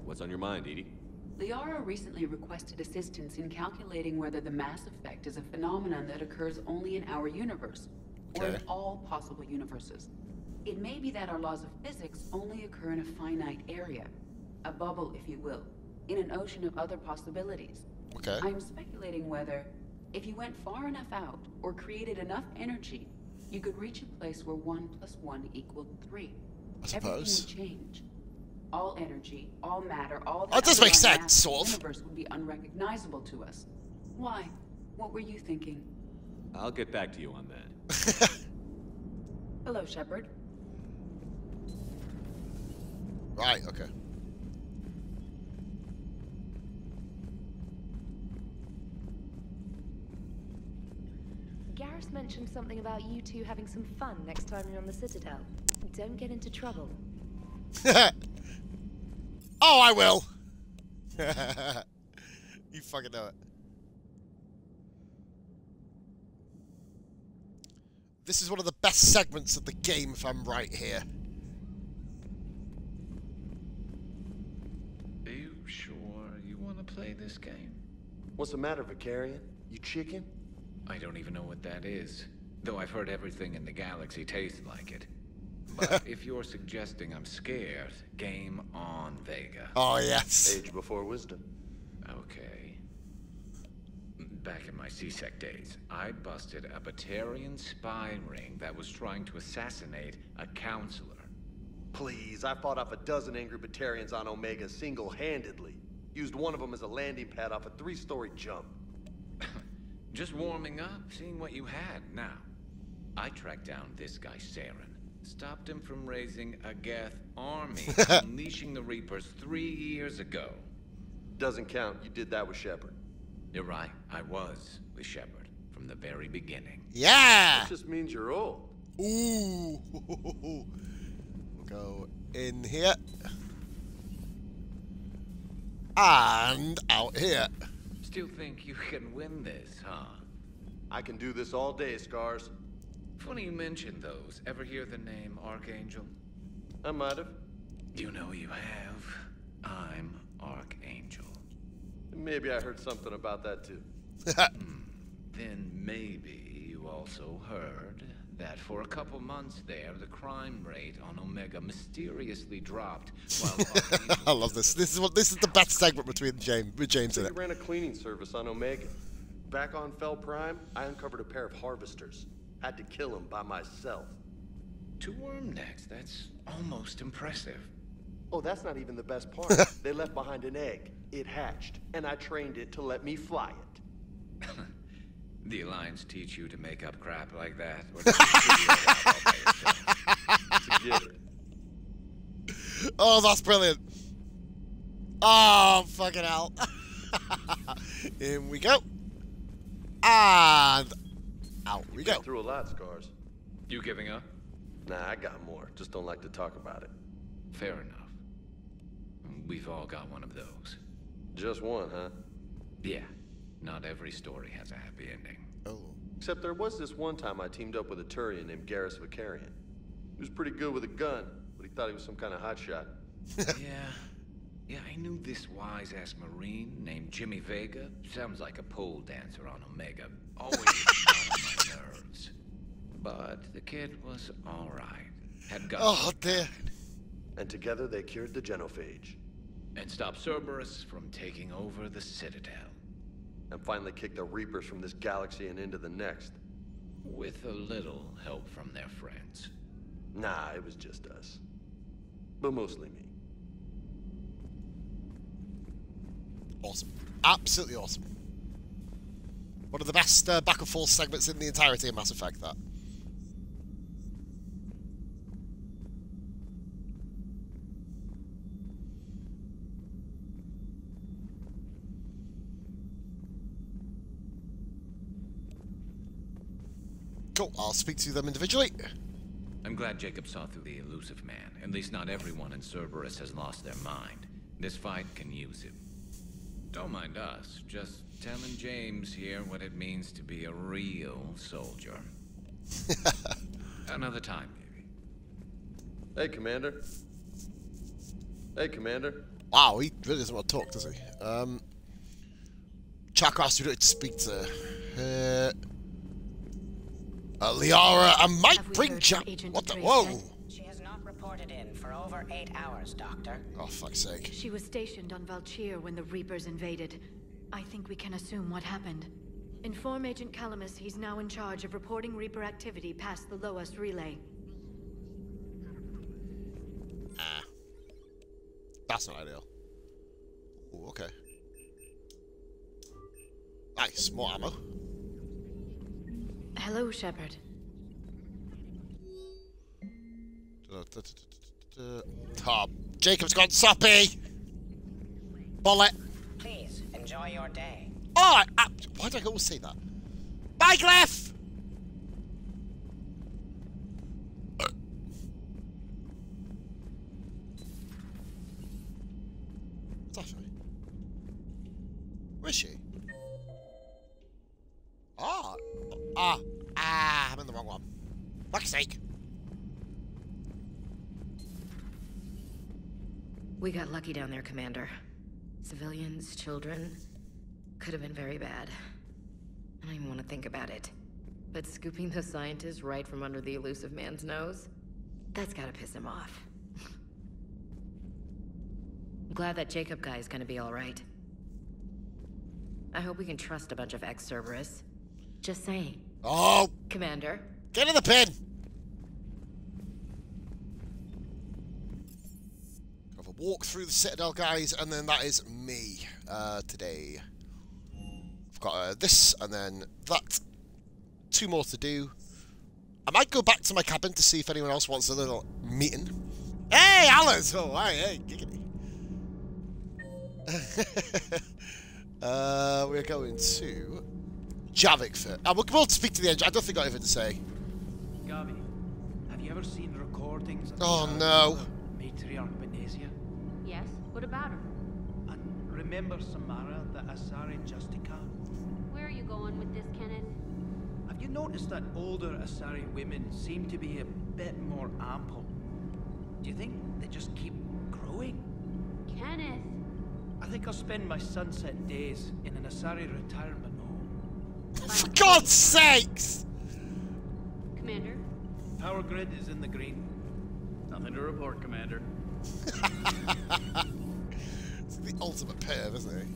What's on your mind, Edie? Liara recently requested assistance in calculating whether the mass effect is a phenomenon that occurs only in our universe, or in all possible universes. It may be that our laws of physics only occur in a finite area. A bubble, if you will. In an ocean of other possibilities. Okay. I'm speculating whether, if you went far enough out, or created enough energy, you could reach a place where 1 + 1 = 3. I suppose. Everything would change. All energy, all matter, all the Oh, it does make underlying sense, mass sort of of. the universe would be unrecognizable to us. Why? What were you thinking? I'll get back to you on that. Hello, Shepard. Right, okay. Garrus mentioned something about you two having some fun next time you're on the Citadel. Don't get into trouble. Oh, I will! You fucking know it. This is one of the best segments of the game, if I'm right here. Are you sure you want to play this game? What's the matter, Vicarian? You chicken? I don't even know what that is. Though I've heard everything in the galaxy tastes like it. But if you're suggesting I'm scared, game on, Vega. Oh, yes. Age before wisdom. Okay. Back in my C-Sec days, I busted a Batarian spy ring that was trying to assassinate a counselor. Please, I fought off a dozen angry Batarians on Omega single-handedly. Used one of them as a landing pad off a 3-story jump. Just warming up, seeing what you had. Now, I tracked down this guy, Saren. Stopped him from raising a Geth army, unleashing the Reapers 3 years ago. Doesn't count. You did that with Shepard. You're right. I was with Shepard from the very beginning. Yeah! That just means you're old. Ooh. We'll go in here. And out here. Still think you can win this, huh? I can do this all day, Scars. Funny you mention those. Ever hear the name Archangel? I might have. You know you have. I'm Archangel. Maybe I heard something about that too. Then maybe you also heard that for a couple months there, the crime rate on Omega mysteriously dropped while I love this. This is the best segment between James and it. We ran a cleaning service on Omega. Back on Fel Prime, I uncovered a pair of harvesters. Had to kill them by myself. 2 worm necks, that's almost impressive. Oh, that's not even the best part. They left behind an egg. It hatched, and I trained it to let me fly it. The Alliance teach you to make up crap like that? Or does it figure it out all by yourself? It's a gift. Oh, that's brilliant. Oh, fucking hell. In we go. And out we go. Been through a lot, Scars. You giving up? Nah, I got more. Just don't like to talk about it. Fair enough. We've all got one of those. Just one, huh? Yeah. Not every story has a happy ending. Oh. Except there was this one time I teamed up with a Turian named Garrus Vicarian. He was pretty good with a gun, but he thought he was some kind of hotshot. Yeah, I knew this wise-ass Marine named Jimmy Vega. Sounds like a pole dancer on Omega. Always on my nerves. But the kid was alright. Had guns. Oh, dear. And together they cured the genophage. And stopped Cerberus from taking over the Citadel. And finally kicked the Reapers from this galaxy and into the next. With a little help from their friends. Nah, it was just us. But mostly me. Awesome. Absolutely awesome. One of the best back and forth segments in the entirety of Mass Effect, that. Cool, I'll speak to them individually. I'm glad Jacob saw through the elusive man. At least not everyone in Cerberus has lost their mind. This fight can use him. Don't mind us, just telling James here what it means to be a real soldier. Another time, maybe. Hey, Commander. Hey, Commander. Wow, he really doesn't want to talk, does he? Chakras, you don't need to speak to. Liara, I might bring Jack. What the? Whoa! reported in for over 8 hours, Doctor. Oh, fuck's sake. She was stationed on Valchir when the Reapers invaded. I think we can assume what happened. Inform Agent Calamus he's now in charge of reporting Reaper activity past the Loas relay. Ah. That's not ideal. Ooh, okay. Nice, more ammo. Hello, Shepard. Jacob's gone soppy! Bullet! Please, enjoy your day. Oh, why do I always say that? Bye, Glyph! What's that? Where is she? Oh! I'm in the wrong one. Fuck's sake. We got lucky down there, Commander. Civilians, children. Could have been very bad. I don't even want to think about it. But scooping the scientists right from under the elusive man's nose? That's gotta piss him off. I'm glad that Jacob guy is gonna be alright. I hope we can trust a bunch of ex-Cerberus. Just saying. Oh! Commander? Get in the pin! Have a walk through the Citadel, guys, and then that is me today. I've got this, and then that. 2 more to do. I might go back to my cabin to see if anyone else wants a little meeting. Hey, Alice! Oh, hey, giggity. We're going to Javik first. We'll speak to the engine. I don't think I got anything to say. Gabi, have you ever seen recordings of Oh, no. Matriarch Benesia? Yes? What about her? And remember Samara, the Asari Justica? Where are you going with this, Kenneth? Have you noticed that older Asari women seem to be a bit more ample? Do you think they just keep growing? Kenneth! I think I'll spend my sunset days in an Asari retirement home. For God's sakes! Commander? Power grid is in the green. Nothing to report, Commander. It's the ultimate perv, isn't he?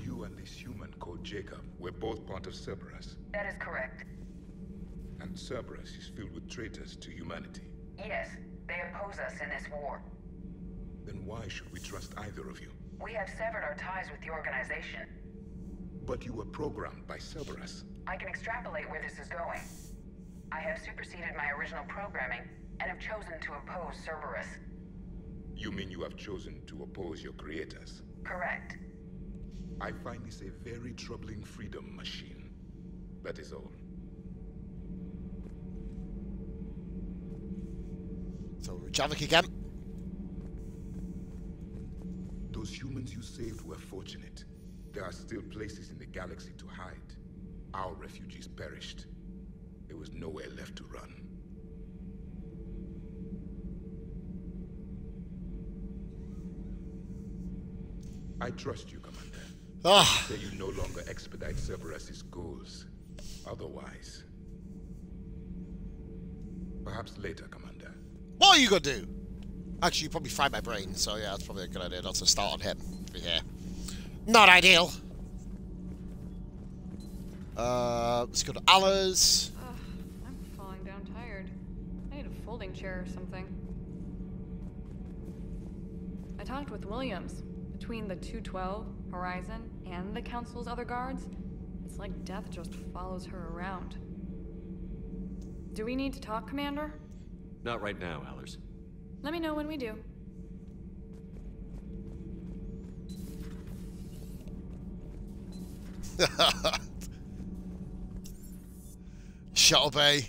You and this human called Jacob were both part of Cerberus. That is correct. And Cerberus is filled with traitors to humanity. Yes, they oppose us in this war. Then why should we trust either of you? We have severed our ties with the organization. But you were programmed by Cerberus. I can extrapolate where this is going. I have superseded my original programming and have chosen to oppose Cerberus. You mean you have chosen to oppose your creators? Correct. I find this a very troubling freedom machine. That is all. So, Javik again. Those humans you saved were fortunate. There are still places in the galaxy to hide. Our refugees perished. There was nowhere left to run. I trust you, Commander. Say you no longer expedite Cerberus's goals. Otherwise... Perhaps later, Commander. What are you gonna do? Actually, you probably fry my brain, so yeah, that's probably a good idea not to start on him. To be here. Not ideal. Let's go to Allah's. I'm falling down tired. I need a folding chair or something. I talked with Williams. Between the 212, Horizon, and the Council's other guards, it's like death just follows her around. Do we need to talk, Commander? Not right now, Allers. Let me know when we do. Shuttle bay.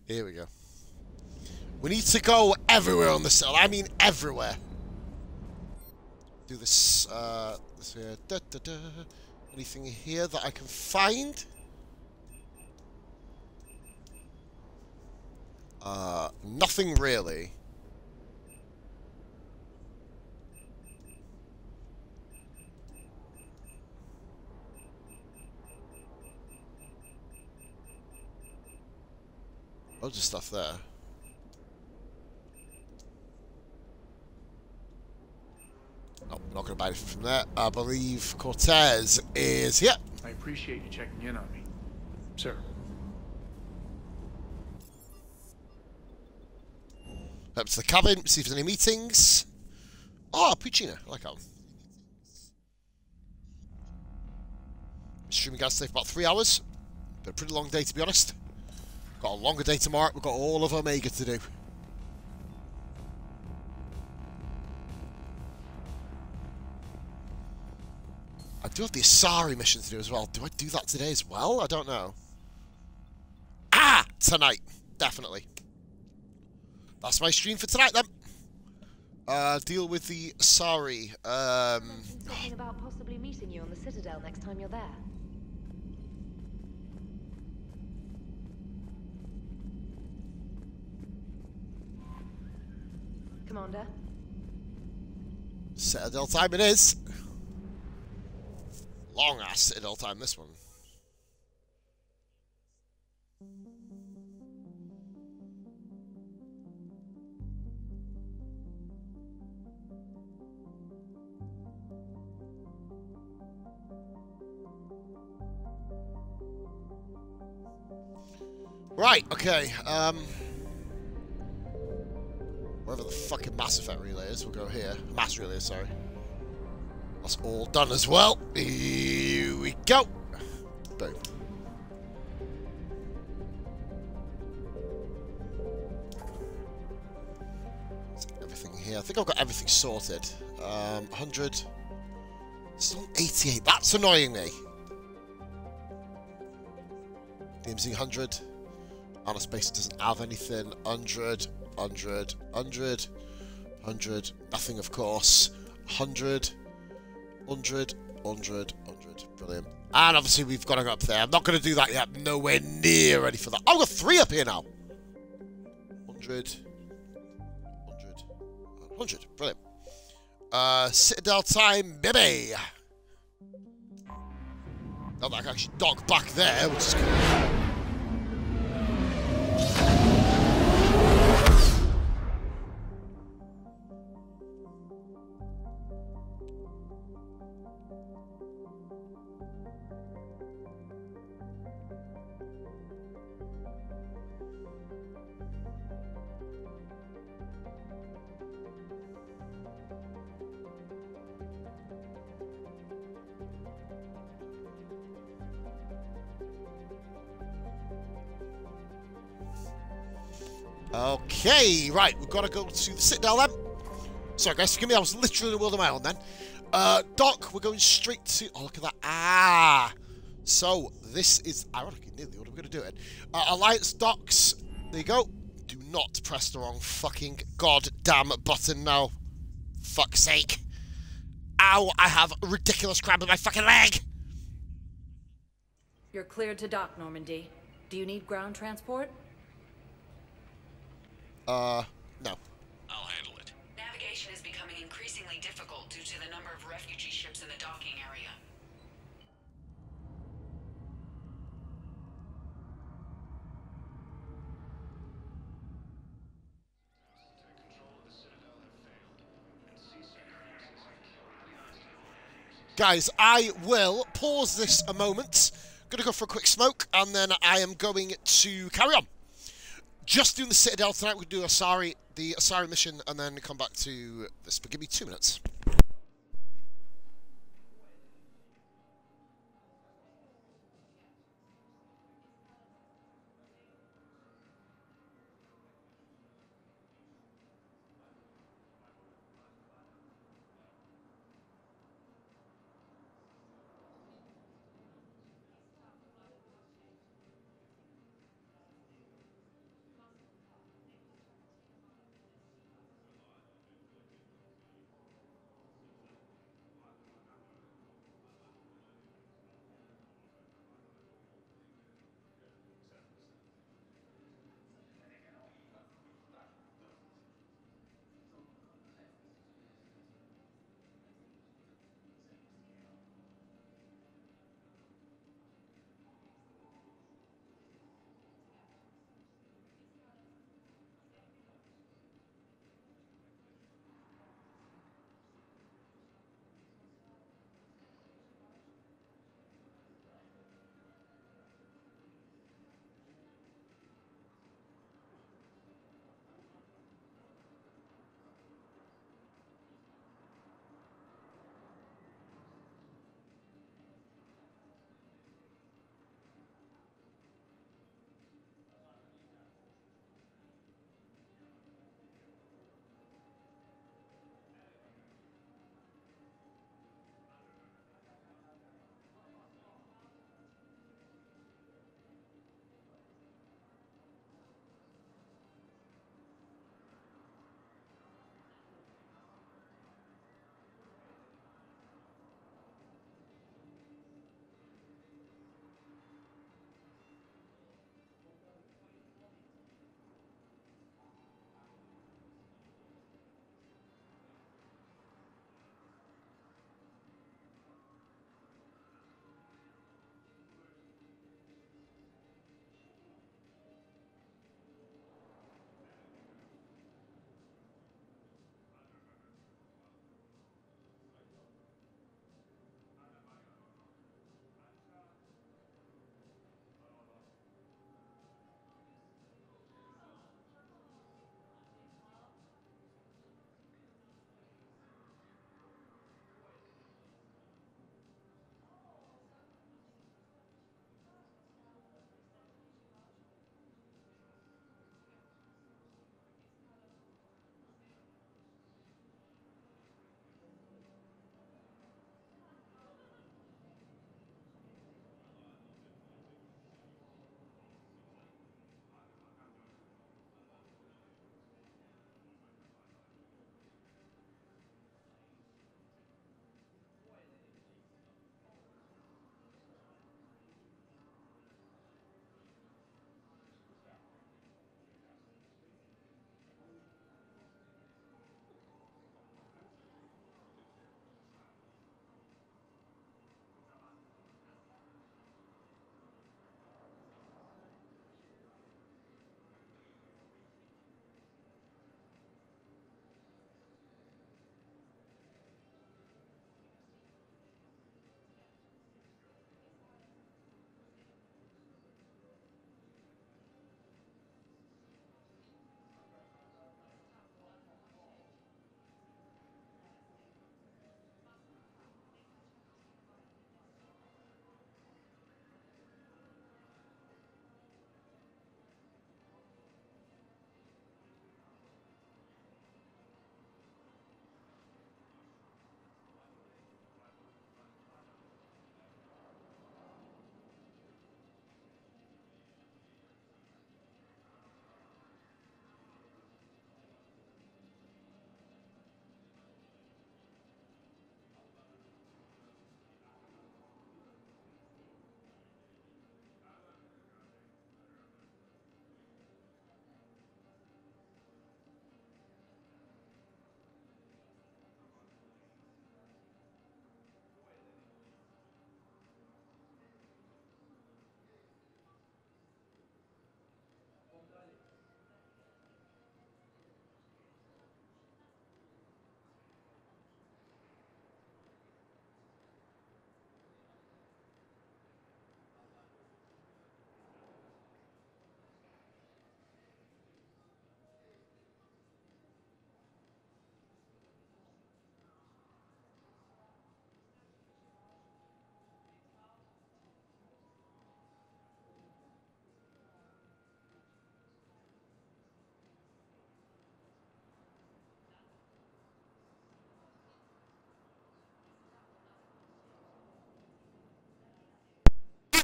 Here we go. We need to go everywhere on the cell. I mean everywhere. Do this, this here. Da, da, da. Anything here that I can find? Nothing really. Loads of stuff there. No, we're not going to buy anything from there. I believe Cortez is here. I appreciate you checking in on me, sir. Up to the cabin, see if there's any meetings. Oh, Puccina, I like that one. Streaming guys stay for about 3 hours. Been a pretty long day, to be honest. Got a longer day tomorrow. We've got all of Omega to do. I do have the Asari mission to do as well. Do I do that today as well? I don't know. Ah! Tonight. Definitely. That's my stream for tonight, then. Deal with the Asari. Talking about possibly meeting you on the Citadel next time you're there. Commander? Citadel time it is. Long ass Citadel time, this one. Right, okay, wherever the fucking Mass Effect relay is, we'll go here. Mass relay, sorry. That's all done as well. Here we go. Boom. That's everything here. I think I've got everything sorted. 100. Still 88. That's annoying me. DMZ 100. Outer Space doesn't have anything. 100. 100. 100. 100. Nothing, of course. 100. 100, 100, 100. Brilliant. And obviously we've got to go up there. I'm not going to do that yet. Nowhere near ready for that. Oh, I've got 3 up here now. 100. 100. 100. Brilliant. Citadel time, baby. Now that I can actually dock back there, which is cool. Okay, right, we've got to go to the Citadel then. Sorry guys, forgive me, I was literally in the world of my own then. Doc, we're going straight to... Oh, look at that. Ah! So, this is ironically nearly the order we're going to do it. Alliance docks. There you go. Do not press the wrong fucking goddamn button now. Fuck's sake. Ow, I have a ridiculous cramp in my fucking leg! You're cleared to dock, Normandy. Do you need ground transport? No. I'll handle it. Navigation is becoming increasingly difficult due to the number of refugee ships in the docking area. Guys, I will pause this a moment. Gonna go for a quick smoke, and then I am going to carry on. Just doing the Citadel tonight. We'll do the Asari mission, and then come back to this. But give me 2 minutes.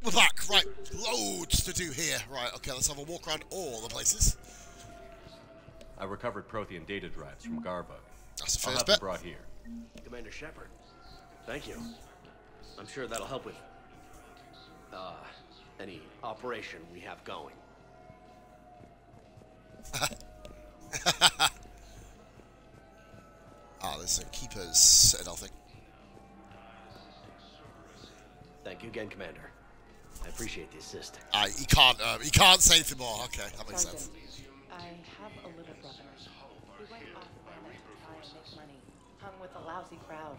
we're back. Right, loads to do here. Right, okay, let's have a walk around all the places. I recovered Prothean data drives from Garva. That's the I'll first have bit. them brought here. Commander Shepard, thank you. I'm sure that'll help with any operation we have going. There's some keepers Citadel thing. Thank you again, Commander. I appreciate the assist. He can't say anything more. Okay, that makes sense. I have a little brother. We went off planet to try and make money. Hung with a lousy crowd.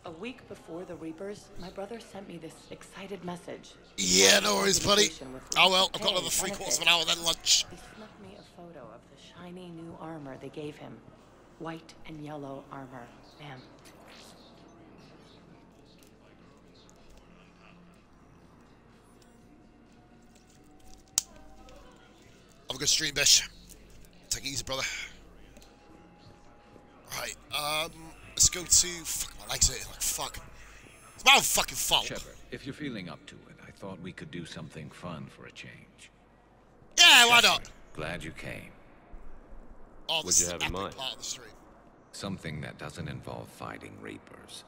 A week before the Reapers, my brother sent me this excited message. Yeah, no worries, buddy. Oh well, I've got another 3/4 of an hour, then lunch. They snuck me a photo of the shiny new armor they gave him. White and yellow armor. Man. Have a good stream, Bish. Take it easy, brother. Right, let's go to... Fuck, my legs hurting like fuck. It's my own fucking fault. Shepard, if you're feeling up to it, I thought we could do something fun for a change. Yeah, why not? Glad you came. Oh, What'd you have in mind? Part of the stream. Something that doesn't involve fighting Reapers.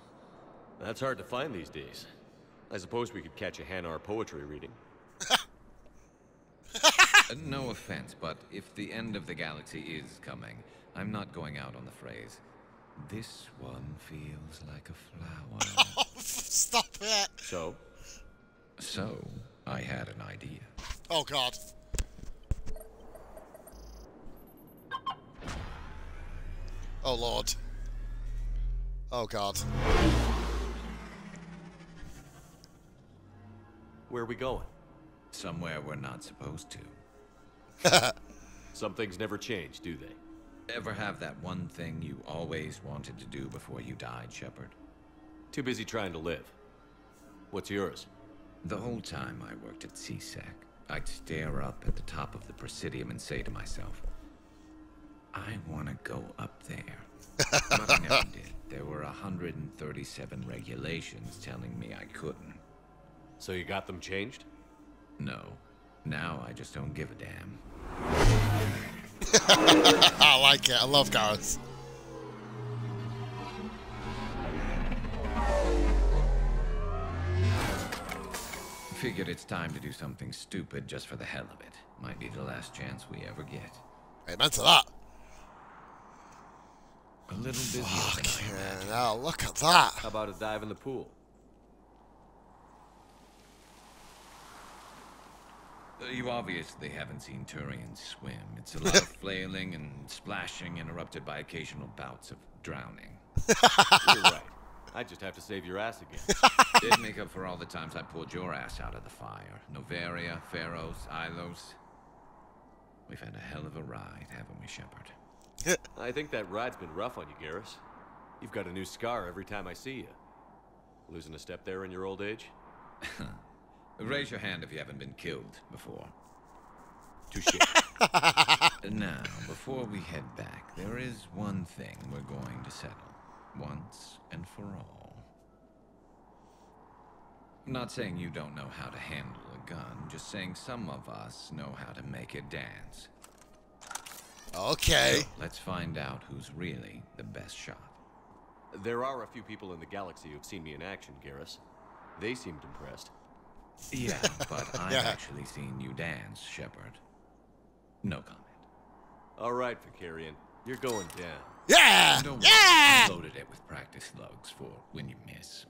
That's hard to find these days. I suppose we could catch a Hanar poetry reading. No offense, but if the end of the galaxy is coming, I'm not going out on the phrase, "This one feels like a flower." Oh, stop it! So, I had an idea. Oh, God. Oh, Lord. Oh, God. Where are we going? Somewhere we're not supposed to. Some things never change, do they? Ever have that one thing you always wanted to do before you died, Shepard? Too busy trying to live. What's yours? The whole time I worked at CSEC, I'd stare up at the top of the Presidium and say to myself, I want to go up there. But I never did. There were 137 regulations telling me I couldn't. So you got them changed? No. Now I just don't give a damn. I like it. I love Gareth. Figured it's time to do something stupid just for the hell of it. Might be the last chance we ever get. Amen to that. A little busy. Fucking hell, look at that. How about a dive in the pool? You obviously haven't seen Turians swim. It's a lot of flailing and splashing, interrupted by occasional bouts of drowning. You're right. I just have to save your ass again. It'd make up for all the times I pulled your ass out of the fire. Novaria, Pharos, Ilos. We've had a hell of a ride, haven't we, Shepard? I think that ride's been rough on you, Garrus. You've got a new scar every time I see you. Losing a step there in your old age? Raise your hand if you haven't been killed before. Touché. Now, before we head back, there is one thing we're going to settle. Once and for all. I'm not saying you don't know how to handle a gun, just saying some of us know how to make it dance. Okay. So, let's find out who's really the best shot. There are a few people in the galaxy who've seen me in action, Garrus. They seemed impressed. Yeah, but I've actually seen you dance, Shepard. No comment. All right, Vicarian. You're going down. Yeah! Don't worry, Yeah! I loaded it with practice slugs for when you miss.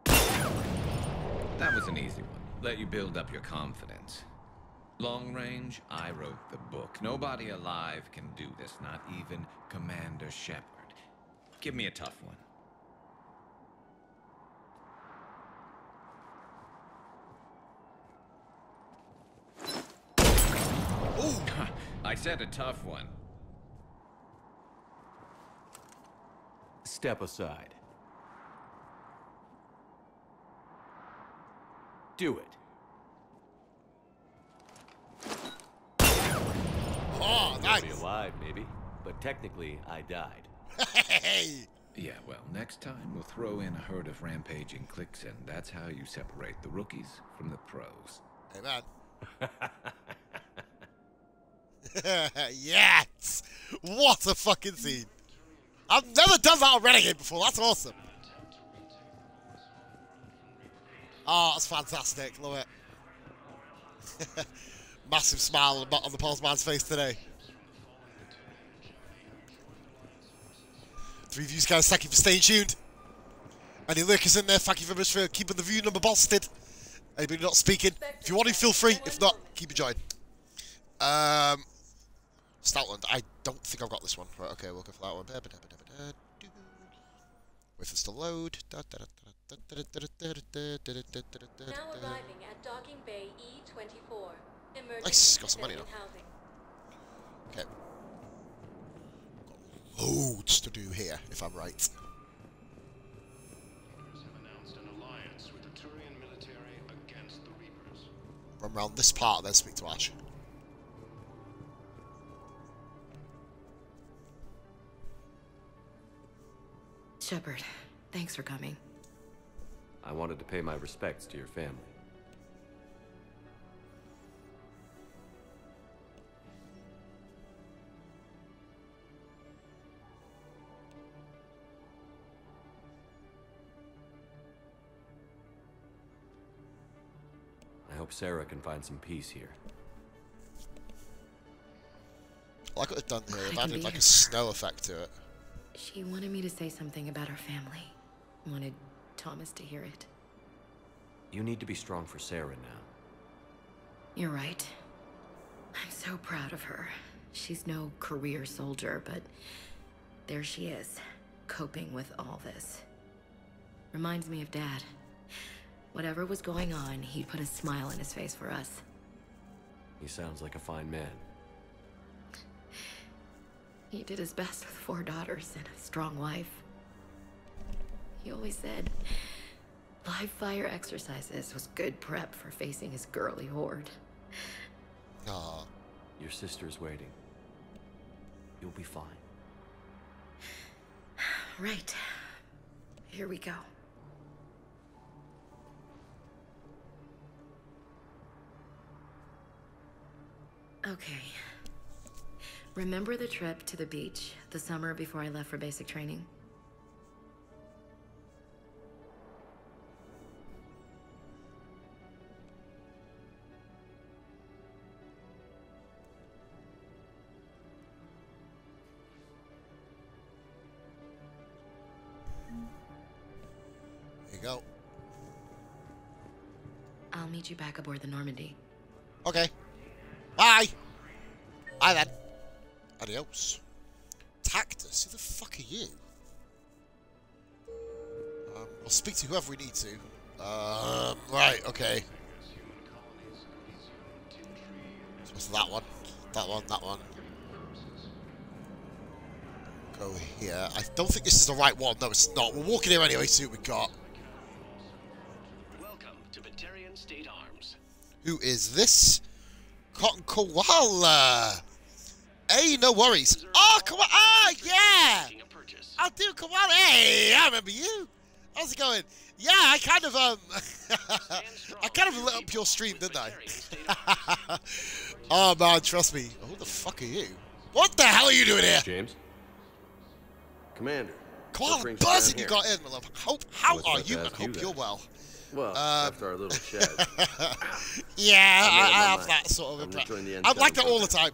That was an easy one. Let you build up your confidence. Long range, I wrote the book. Nobody alive can do this, not even Commander Shepard. Give me a tough one. Ooh. I said a tough one. Step aside. Do it. Oh, nice. You'll be alive, maybe. But technically, I died. Hey! Yeah, well, next time we'll throw in a herd of rampaging cliques, and that's how you separate the rookies from the pros. Amen. Yes! What a fucking scene. I've never done that on Renegade before. That's awesome. Oh, that's fantastic. Love it. Massive smile on the pulse man's face today. 3 views, guys. Thank you for staying tuned. Any lurkers in there, thank you very much for keeping the view number bolstered. Anybody not speaking, if you want to, feel free. If not, keep enjoying. Stoutland. I don't think I've got this one. Right, okay, we'll go for that one. Wait for this to load. Now arriving at Docking Bay E24. Nice, got some money now. Okay. Got loads to do here, if I'm right. Run around this part, then speak to Ash. Shepard, thanks for coming. I wanted to pay my respects to your family. I hope Sarah can find some peace here. Well, I could have done here. I've added like a snow effect to it. She wanted me to say something about her family. Wanted Thomas to hear it. You need to be strong for Sarah now. You're right. I'm so proud of her. She's no career soldier, but there she is, coping with all this. Reminds me of Dad. Whatever was going on, he'd put a smile on his face for us. He sounds like a fine man. He did his best with 4 daughters and a strong wife. He always said live fire exercises was good prep for facing his girly horde. Aw, your sister's waiting. You'll be fine. Right. Here we go. Okay. Remember the trip to the beach the summer before I left for basic training? There you go. I'll meet you back aboard the Normandy. Okay. Bye. Bye then. Adios. Tactus, who the fuck are you? I'll speak to whoever we need to. Right, okay. So that one. That one, that one. Go here. I don't think this is the right one. No, it's not. We're walking here anyway, see what we got. Welcome to Batarian State Arms. Who is this? Cotton Koala. Hey, no worries. Oh, come on. Ah, yeah. I'll do. Come on. Hey, I remember you. How's it going? Yeah, I kind of, I kind of lit up your stream, didn't I? Oh, man, trust me. Who the fuck are you? What the hell are you doing here? James? Commander. Koala buzzing you got in, my love. How are you? And hope you're well. Well, after our little chat. Yeah, I have that sort of impression. I'm like that all the time.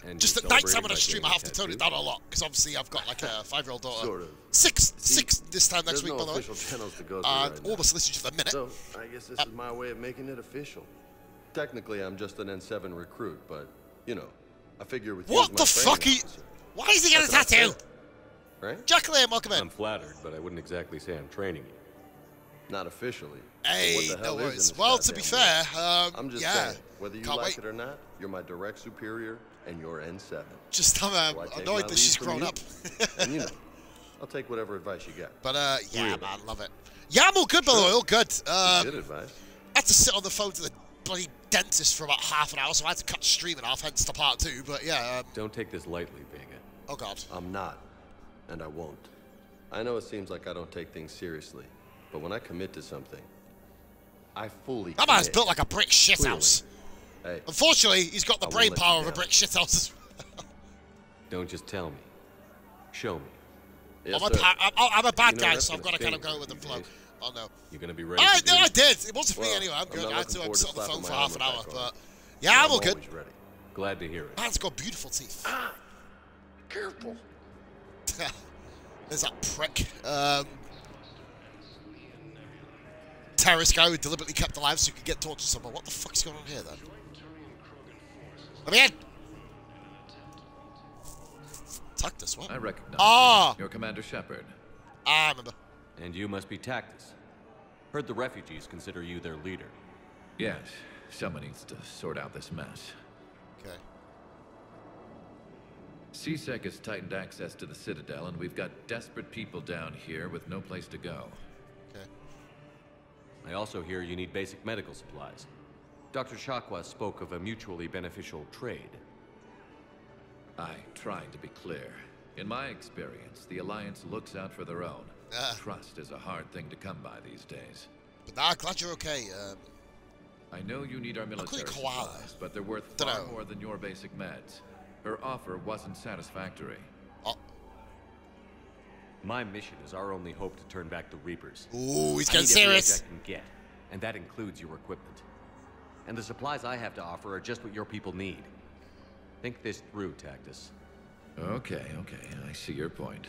And just at night time when I stream, I have to tone it down a lot because obviously I've got like a 5-year-old daughter. Sort of. Six this time next week, by the way. Channels to go through right almost listen just a minute. So I guess this is my way of making it official. Technically, I'm just an N7 recruit, but you know, I figure with what the fuck are you? Why is he got a tattoo? Right? Jacqueline, welcome in. I'm flattered, but I wouldn't exactly say I'm training you. Not officially. Hey, what the hell no is worries. in this Well, to be goddamn fair, world? I'm just saying, whether you like it or not, you're my direct superior, and you're N7. Just I'm annoyed that she's grown up. And you know, I'll take whatever advice you get. But yeah, really. Man, love it. Yeah, I'm all good, by the way, all good. Good advice. I had to sit on the phone to the bloody dentist for about half an hour, so I had to cut stream in half, hence the part 2. But yeah. Don't take this lightly, Vega. Oh God. I'm not, and I won't. I know it seems like I don't take things seriously, but when I commit to something, I fully That man's commit. built like a brick shithouse. Hey, Unfortunately, he's got the I brain won't let power you of a down. brick shithouse as well. Don't just tell me. Show me. I'm, Yes, a, sir. I'm a bad You know, guy, that's so I've got gonna to kind of sting go with the these flow. days. Oh no. You gonna be ready? I for duty? did. It wasn't for me Well, anyway. I'm good. not I had to looking sit on the forward phone to for half an slapping my hour, armor back but on. yeah, I'm all I'm good. always ready. Glad to hear it. Man's got beautiful teeth. Careful. There's that prick. Terrorist guy who deliberately kept alive so he could get tortured somewhere. What the fuck's going on here then? Let me in! Tactus, what? I recognize Ah! you. You're Commander Shepard. I remember. And you must be Tactus. Heard the refugees consider you their leader. Yes, someone needs to sort out this mess. Okay. CSEC has tightened access to the Citadel, and we've got desperate people down here with no place to go. Okay. I also hear you need basic medical supplies. Dr. Shakwa spoke of a mutually beneficial trade. I tried to be clear. In my experience, the Alliance looks out for their own. Trust is a hard thing to come by these days. But nah, glad you're okay. I know you need our military koala. supplies, but they're worth Dunno. far more than your basic meds. Her offer wasn't satisfactory. My mission is our only hope to turn back the Reapers. Ooh, he's I getting need every serious. edge I can get, and that includes your equipment. And the supplies I have to offer are just what your people need. Think this through, Tactus. Okay, I see your point.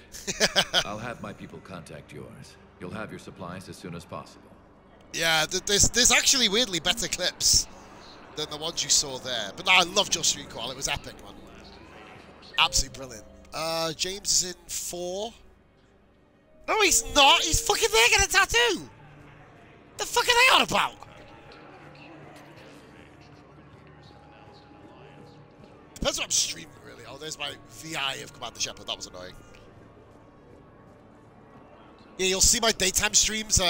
I'll have my people contact yours. You'll have your supplies as soon as possible. Yeah, there's actually weirdly better clips than the ones you saw there. But no, I loved your stream call. It was epic, man. Absolutely brilliant. James is in 4. No, he's not. He's fucking there getting a tattoo. The fuck are they on about? Depends what I'm streaming, really. Oh, there's my VI of Commander Shepard. That was annoying. Yeah, you'll see my daytime streams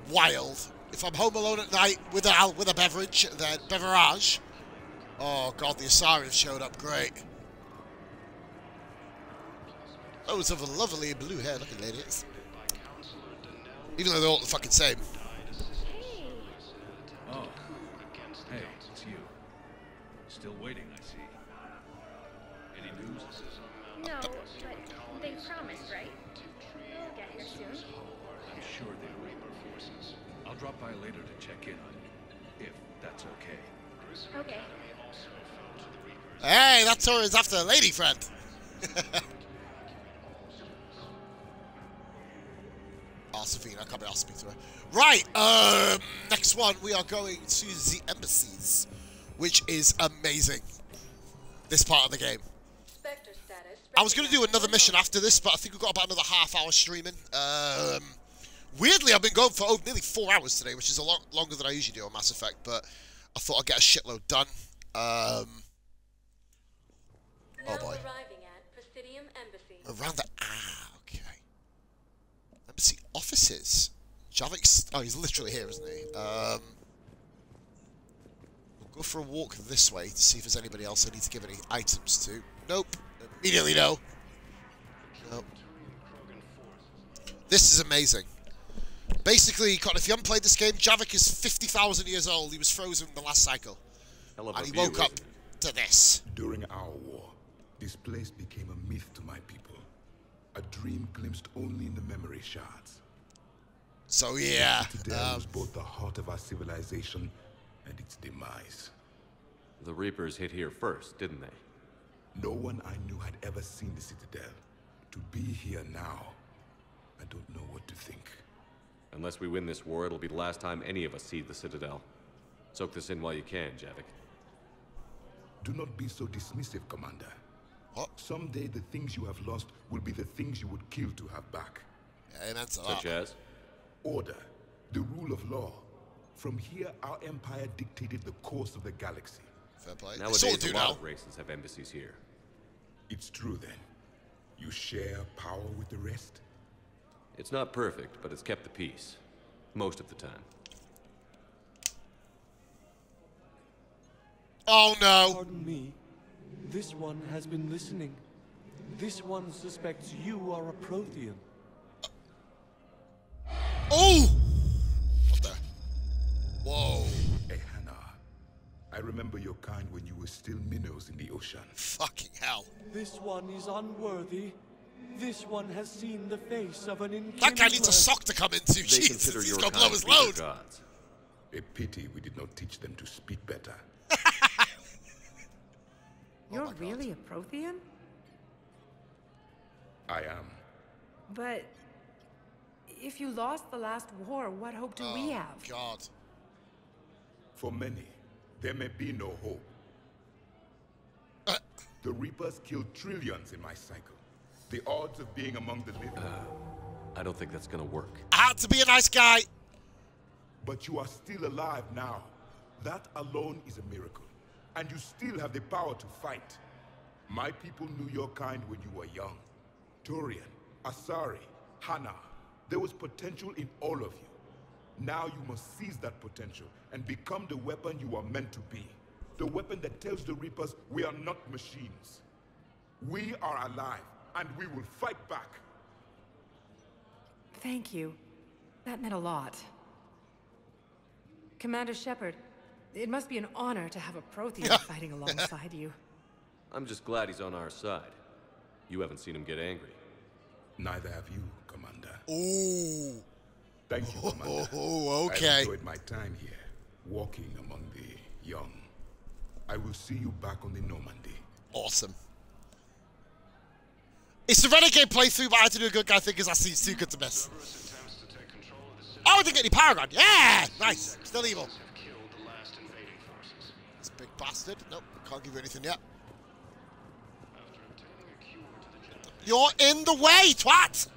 wild. If I'm home alone at night with a beverage, then beverage. Oh god, the Asari showed up. Great. Those are the lovely blue hair looking ladies. Even though they're all the fucking same. Oh. Hey, it's you. Still waiting, I see. Any news? No, but they promised, right? They'll get here soon. I'm sure they're Reaper forces. I'll drop by later to check in on you, if that's okay. Okay. Hey, that tour is after a lady friend. Arsafina, I can't be asked to speak to her. Right, next one, we are going to the embassies, which is amazing. This part of the game. I was going to do another mission after this, but I think we've got about another half-hour streaming. Weirdly, I've been going for nearly 4 hours today, which is a lot longer than I usually do on Mass Effect, but I thought I'd get a shitload done. Oh boy. Around the... okay. Embassy offices. Javik's... oh, he's literally here, isn't he? We'll go for a walk this way to see if there's anybody else I need to give any items to. Nope. Immediately no. Nope. This is amazing. Basically, if you haven't played this game, Javik is 50,000 years old. He was frozen in the last cycle. And he woke up to this. During our war, this place became a myth to my people. A dream glimpsed only in the memory shards. So yeah, Citadel was both the heart of our civilization and its demise. The Reapers hit here first, didn't they? No one I knew had ever seen the Citadel. To be here now, I don't know what to think. Unless we win this war, it'll be the last time any of us see the Citadel. Soak this in while you can, Javik. Do not be so dismissive, Commander. What? Someday the things you have lost will be the things you would kill to have back. Yeah, amen to Such that. as? Order, the rule of law. From here, our empire dictated the course of the galaxy. Fair play. Nowadays, a lot of races have embassies here. It's true then. You share power with the rest? It's not perfect, but it's kept the peace. Most of the time. Oh no! Pardon me. This one has been listening. This one suspects you are a Prothean. I remember your kind when you were still minnows in the ocean. Fucking hell. This one is unworthy. This one has seen the face of an inhuman. That guy needs a sock to come into. Jesus, he's gonna blow his load. A pity we did not teach them to speak better. You're really a Prothean? I am. But if you lost the last war, what hope do we have? God. For many, there may be no hope. The Reapers killed trillions in my cycle. The odds of being among the living. I don't think that's gonna work. I had to be a nice guy. But you are still alive now. That alone is a miracle. And you still have the power to fight. My people knew your kind when you were young. Turian, Asari, Hana. There was potential in all of you. Now you must seize that potential and become the weapon you are meant to be. The weapon that tells the Reapers we are not machines. We are alive, and we will fight back. Thank you. That meant a lot. Commander Shepard, it must be an honor to have a Prothean fighting alongside you. I'm just glad he's on our side. You haven't seen him get angry. Neither have you, Commander. Ooh. Thank you, Commander. Oh, okay. I enjoyed my time here, walking among the young. I will see you back on the Normandy. Awesome. It's the Renegade playthrough, but I had to do a good guy thing because I see it's too good to miss. Oh, I didn't get any Paragon. Yeah! Nice. Still evil. This big bastard. Nope, can't give you anything yet. You're in the way, twat!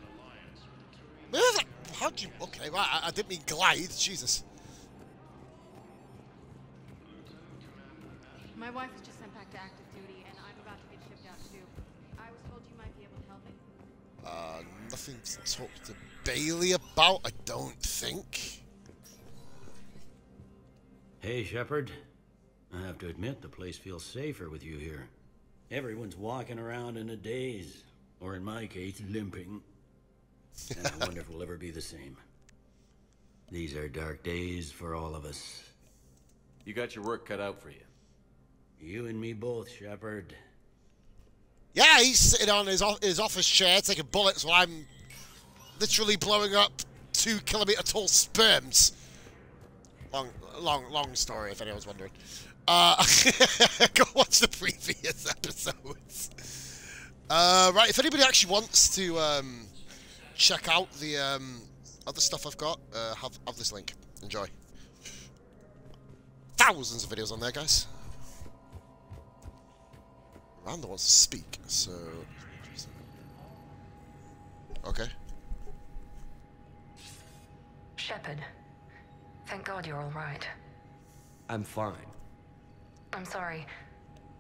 Move it! How'd you... Okay, right, I didn't mean glide. Jesus. My wife was just sent back to active duty, and I'm about to get shipped out too. I was told you might be able to help me. Nothing to talk to Bailey about, I don't think. Hey, Shepard. I have to admit, the place feels safer with you here. Everyone's walking around in a daze, or in my case, limping. And I wonder if we'll ever be the same. These are dark days for all of us. You got your work cut out for you. You and me both, Shepard. Yeah, he's sitting on his office chair taking bullets while I'm literally blowing up 2 kilometer tall sperms. Long story, if anyone's wondering. Go watch the previous episodes. Right, if anybody actually wants to check out the other stuff I've got, have this link. Enjoy. Thousands of videos on there, guys. Randa wants to speak, so... Okay. Shepard, thank God you're all right. I'm fine. I'm sorry.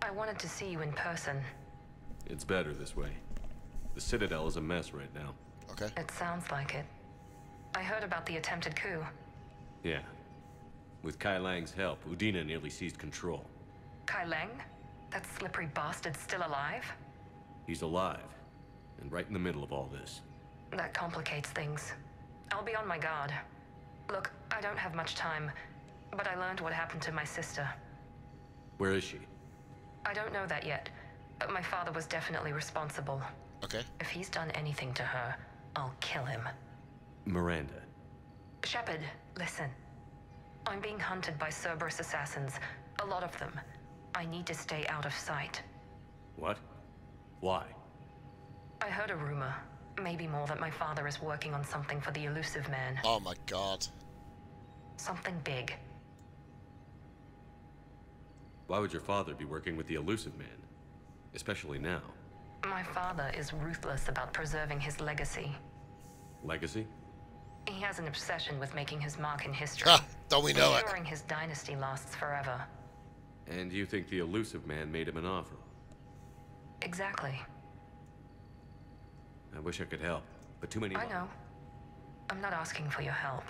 I wanted to see you in person. It's better this way. The Citadel is a mess right now. Okay. It sounds like it. I heard about the attempted coup. Yeah. With Kai Lang's help, Udina nearly seized control. Kai Lang? That slippery bastard's still alive? He's alive, and right in the middle of all this. That complicates things. I'll be on my guard. Look, I don't have much time, but I learned what happened to my sister. Where is she? I don't know that yet, but my father was definitely responsible. Okay. If he's done anything to her, I'll kill him. Miranda. Shepard, listen. I'm being hunted by Cerberus assassins. A lot of them. I need to stay out of sight. What? Why? I heard a rumor, maybe more, that my father is working on something for the Elusive Man. Oh my God. Something big. Why would your father be working with the Elusive Man? Especially now. My father is ruthless about preserving his legacy. Legacy? He has an obsession with making his mark in history. Ah, don't we know it? Ensuring his dynasty lasts forever. And you think the Elusive Man made him an offer? Exactly. I wish I could help, but too many... I know. I'm not asking for your help.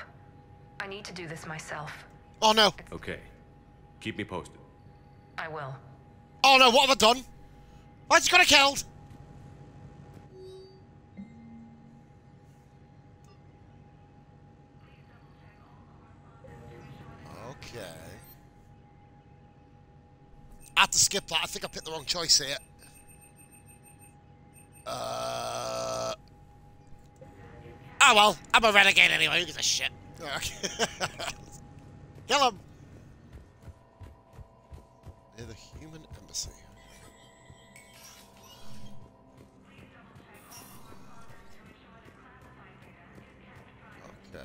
I need to do this myself. Oh no. Okay. Keep me posted. I will. Oh no, what have I done? I just got killed. Okay. I had to skip that. I think I picked the wrong choice here. Oh well, I'm a renegade anyway. Who gives a shit? Okay. Kill him. Near the human embassy. Okay.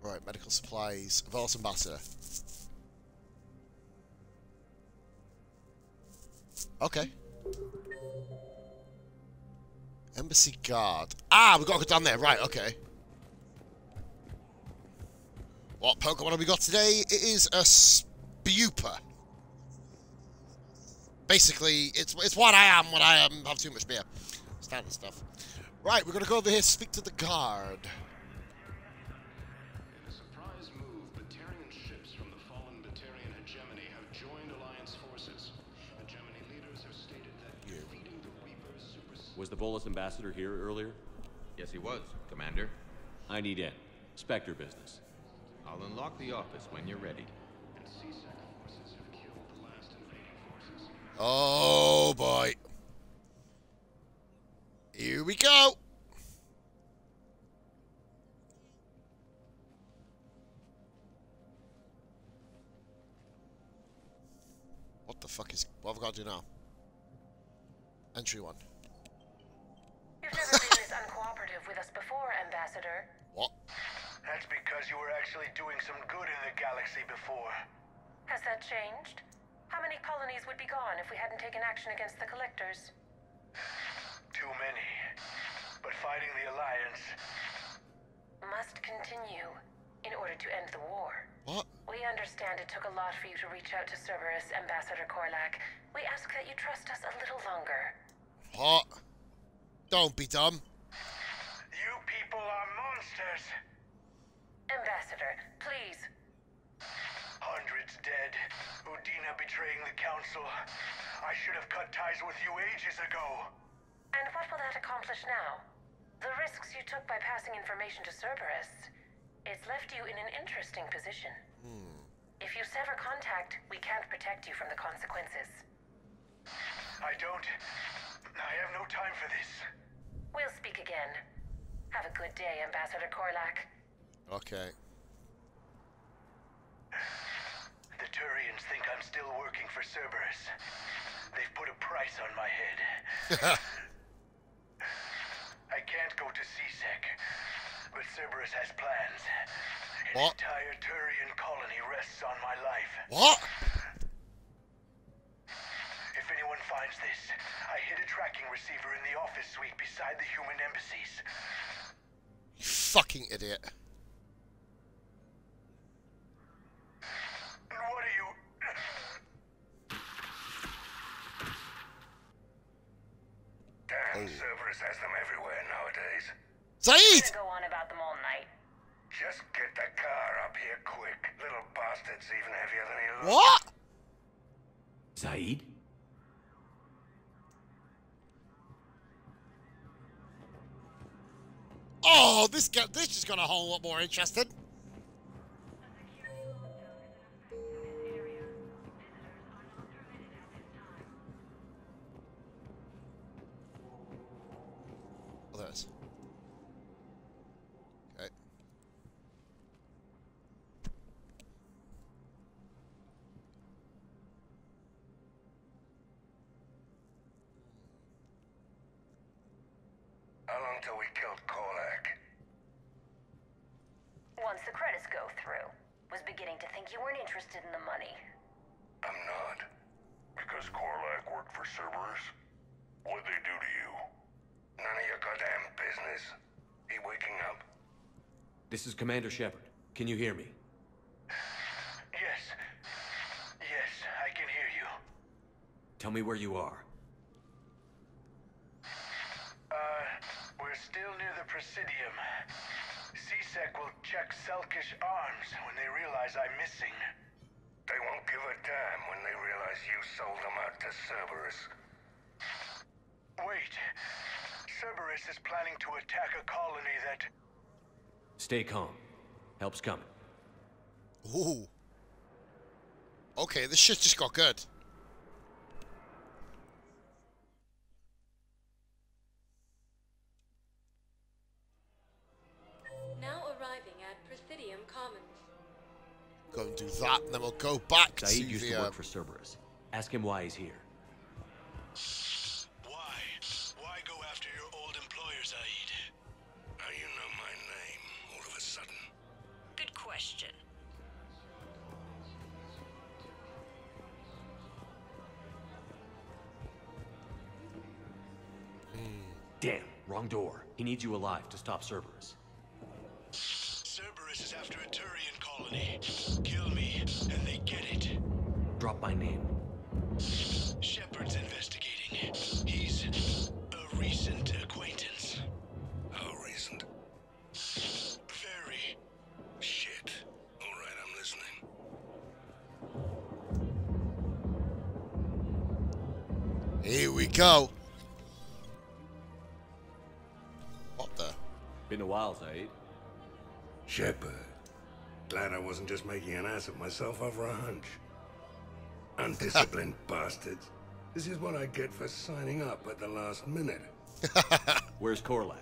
Right, medical supplies. Vault ambassador. Okay. Embassy guard. Ah, we've got to go down there. Right, okay. What Pokemon have we got today? It is a Spupa. Basically, it's what I am when I have too much beer. Standard stuff. Right, we're going to go over here, speak to the guard. In a surprise move, Batarian ships from the fallen Batarian hegemony have joined Alliance forces. Hegemony leaders have stated that defeating the Reapers supersedes... Was the Bolus ambassador here earlier? Yes, he was, Commander. I need in. Spectre business. I'll unlock the office when you're ready. And CSEC forces have killed the last invading forces. Oh boy. Here we go. What the fuck is... What have I got to do now? Entry one. You've never been this uncooperative with us before, Ambassador. What? That's because you were actually doing some good in the galaxy before. Has that changed? How many colonies would be gone if we hadn't taken action against the Collectors? Too many. But fighting the Alliance... must continue in order to end the war. What? We understand it took a lot for you to reach out to Cerberus, Ambassador Korlak. We ask that you trust us a little longer. What? Don't be dumb. You people are monsters. Ambassador, please. Hundreds dead. Udina betraying the Council. I should have cut ties with you ages ago. And what will that accomplish now? The risks you took by passing information to Cerberus. It's left you in an interesting position. If you sever contact, we can't protect you from the consequences. I have no time for this. We'll speak again. Have a good day, Ambassador Korlak. Okay. The Turians think I'm still working for Cerberus. They've put a price on my head. I can't go to CSEC, but Cerberus has plans. An entire Turian colony rests on my life. What? If anyone finds this, I hid a tracking receiver in the office suite beside the human embassies. You fucking idiot. What are you... Damn, Cerberus has them everywhere nowadays. Saeed! Go on about them all night. Just get the car up here quick. Little bastard's even heavier than he looks. What? Saeed? Oh, this just got a whole lot more interesting. Oh, there it is. Okay. How long till we killed Korlak? Once the credits go through. Was beginning to think you weren't interested in the money. I'm not. Because Korlak worked for Cerberus? What'd they do to you? None of your goddamn business. He waking up? This is Commander Shepard. Can you hear me? Yes. Yes, I can hear you. Tell me where you are. We're still near the Presidium. CSEC will check Selkish arms when they realize I'm missing. They won't give a damn when they realize you sold them out to Cerberus. Wait. Cerberus Cerberus is planning to attack a colony that... Stay calm. Help's coming. Ooh. Okay, this shit just got good. Now arriving at Presidium Commons. Go and do that, and then we'll go back Saeed to used the... to work for Cerberus. Ask him why he's here. Why? Why go after your old employer, Saeed? How you know my name all of a sudden? Good question. Damn, wrong door. He needs you alive to stop Cerberus. Cerberus is after a Turian colony. Kill me, and they get it. Drop my name. Shepard's investigating. He's a recent acquaintance. How recent? Very. Shit. All right, I'm listening. Here we go. What the? Been a while, Saeed. Shepard. Glad I wasn't just making an ass of myself over a hunch. Undisciplined bastards. This is what I get for signing up at the last minute. Where's Korlak?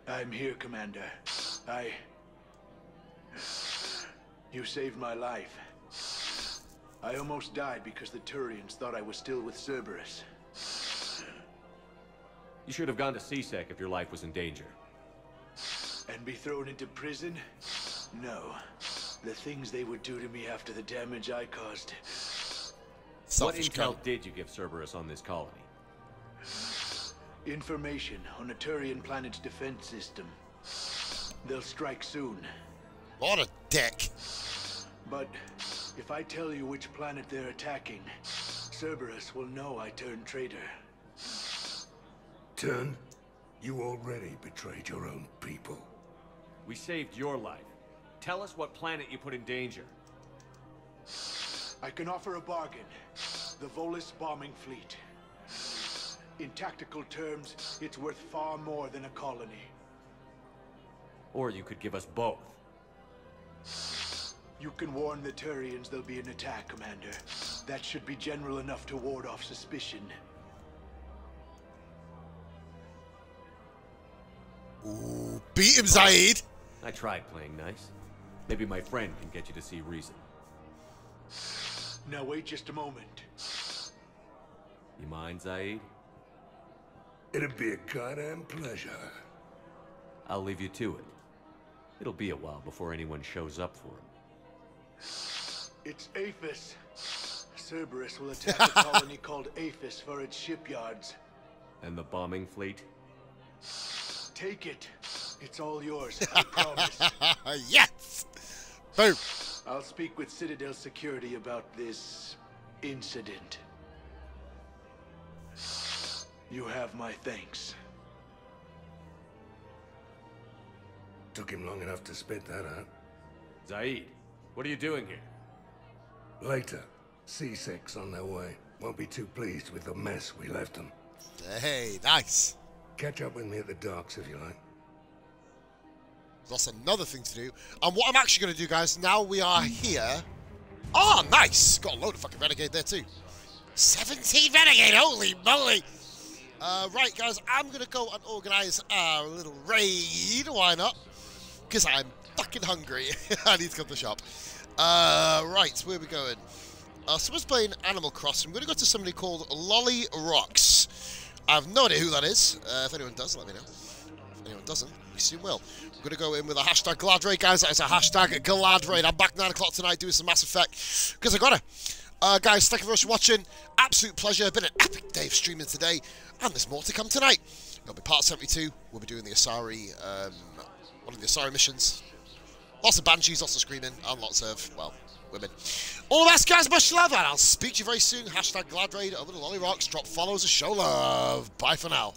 I'm here, Commander. You saved my life. I almost died because the Turians thought I was still with Cerberus. You should have gone to CSEC if your life was in danger. And be thrown into prison? No. The things they would do to me after the damage I caused. What intel did you give Cerberus on this colony? Information on a Turian planet's defense system. They'll strike soon. What a dick. But if I tell you which planet they're attacking, Cerberus will know I turned traitor. Turn? You already betrayed your own people. We saved your life. Tell us what planet you put in danger. I can offer a bargain. The Volus bombing fleet. In tactical terms, it's worth far more than a colony. Or you could give us both. You can warn the Turians there'll be an attack, Commander. That should be general enough to ward off suspicion. Ooh, beat him, Saeed! I tried playing nice. Maybe my friend can get you to see reason. Now wait just a moment. You mind, Saeed? It'd be a goddamn pleasure. I'll leave you to it. It'll be a while before anyone shows up for him. It's Aphis. Cerberus will attack a colony called Aphis for its shipyards. And the bombing fleet? Take it. It's all yours, I promise. Yes! Boom. I'll speak with Citadel Security about this incident. You have my thanks. Took him long enough to spit that out. Saeed, what are you doing here? Later. C6 on their way. Won't be too pleased with the mess we left them. Hey, nice. Catch up with me at the docks if you like. That's another thing to do. And what I'm actually going to do, guys, now we are here. Oh, nice. Got a load of fucking Renegade there, too. 17 Renegade, holy moly. Right, guys, I'm going to go and organise a little raid. Why not? Because I'm fucking hungry. I need to go to the shop. Right, where are we going? Someone's playing Animal Crossing. I'm going to go to somebody called Lolly Rocks. I have no idea who that is. If anyone does, let me know. If anyone doesn't, we soon will. I'm going to go in with a hashtag Glad Raid, guys. That is a hashtag Glad Raid. I'm back 9 o'clock tonight doing some Mass Effect because I got to. Guys, thank you very much for watching. Absolute pleasure. Been an epic day of streaming today. And there's more to come tonight. It'll be part 72. We'll be doing the Asari, one of the Asari missions. Lots of banshees, lots of screaming, and lots of, well, women. All the best, guys. Much love, and I'll speak to you very soon. Hashtag Glad Raid over the Lolly Rocks. Drop follows and show love. Bye for now.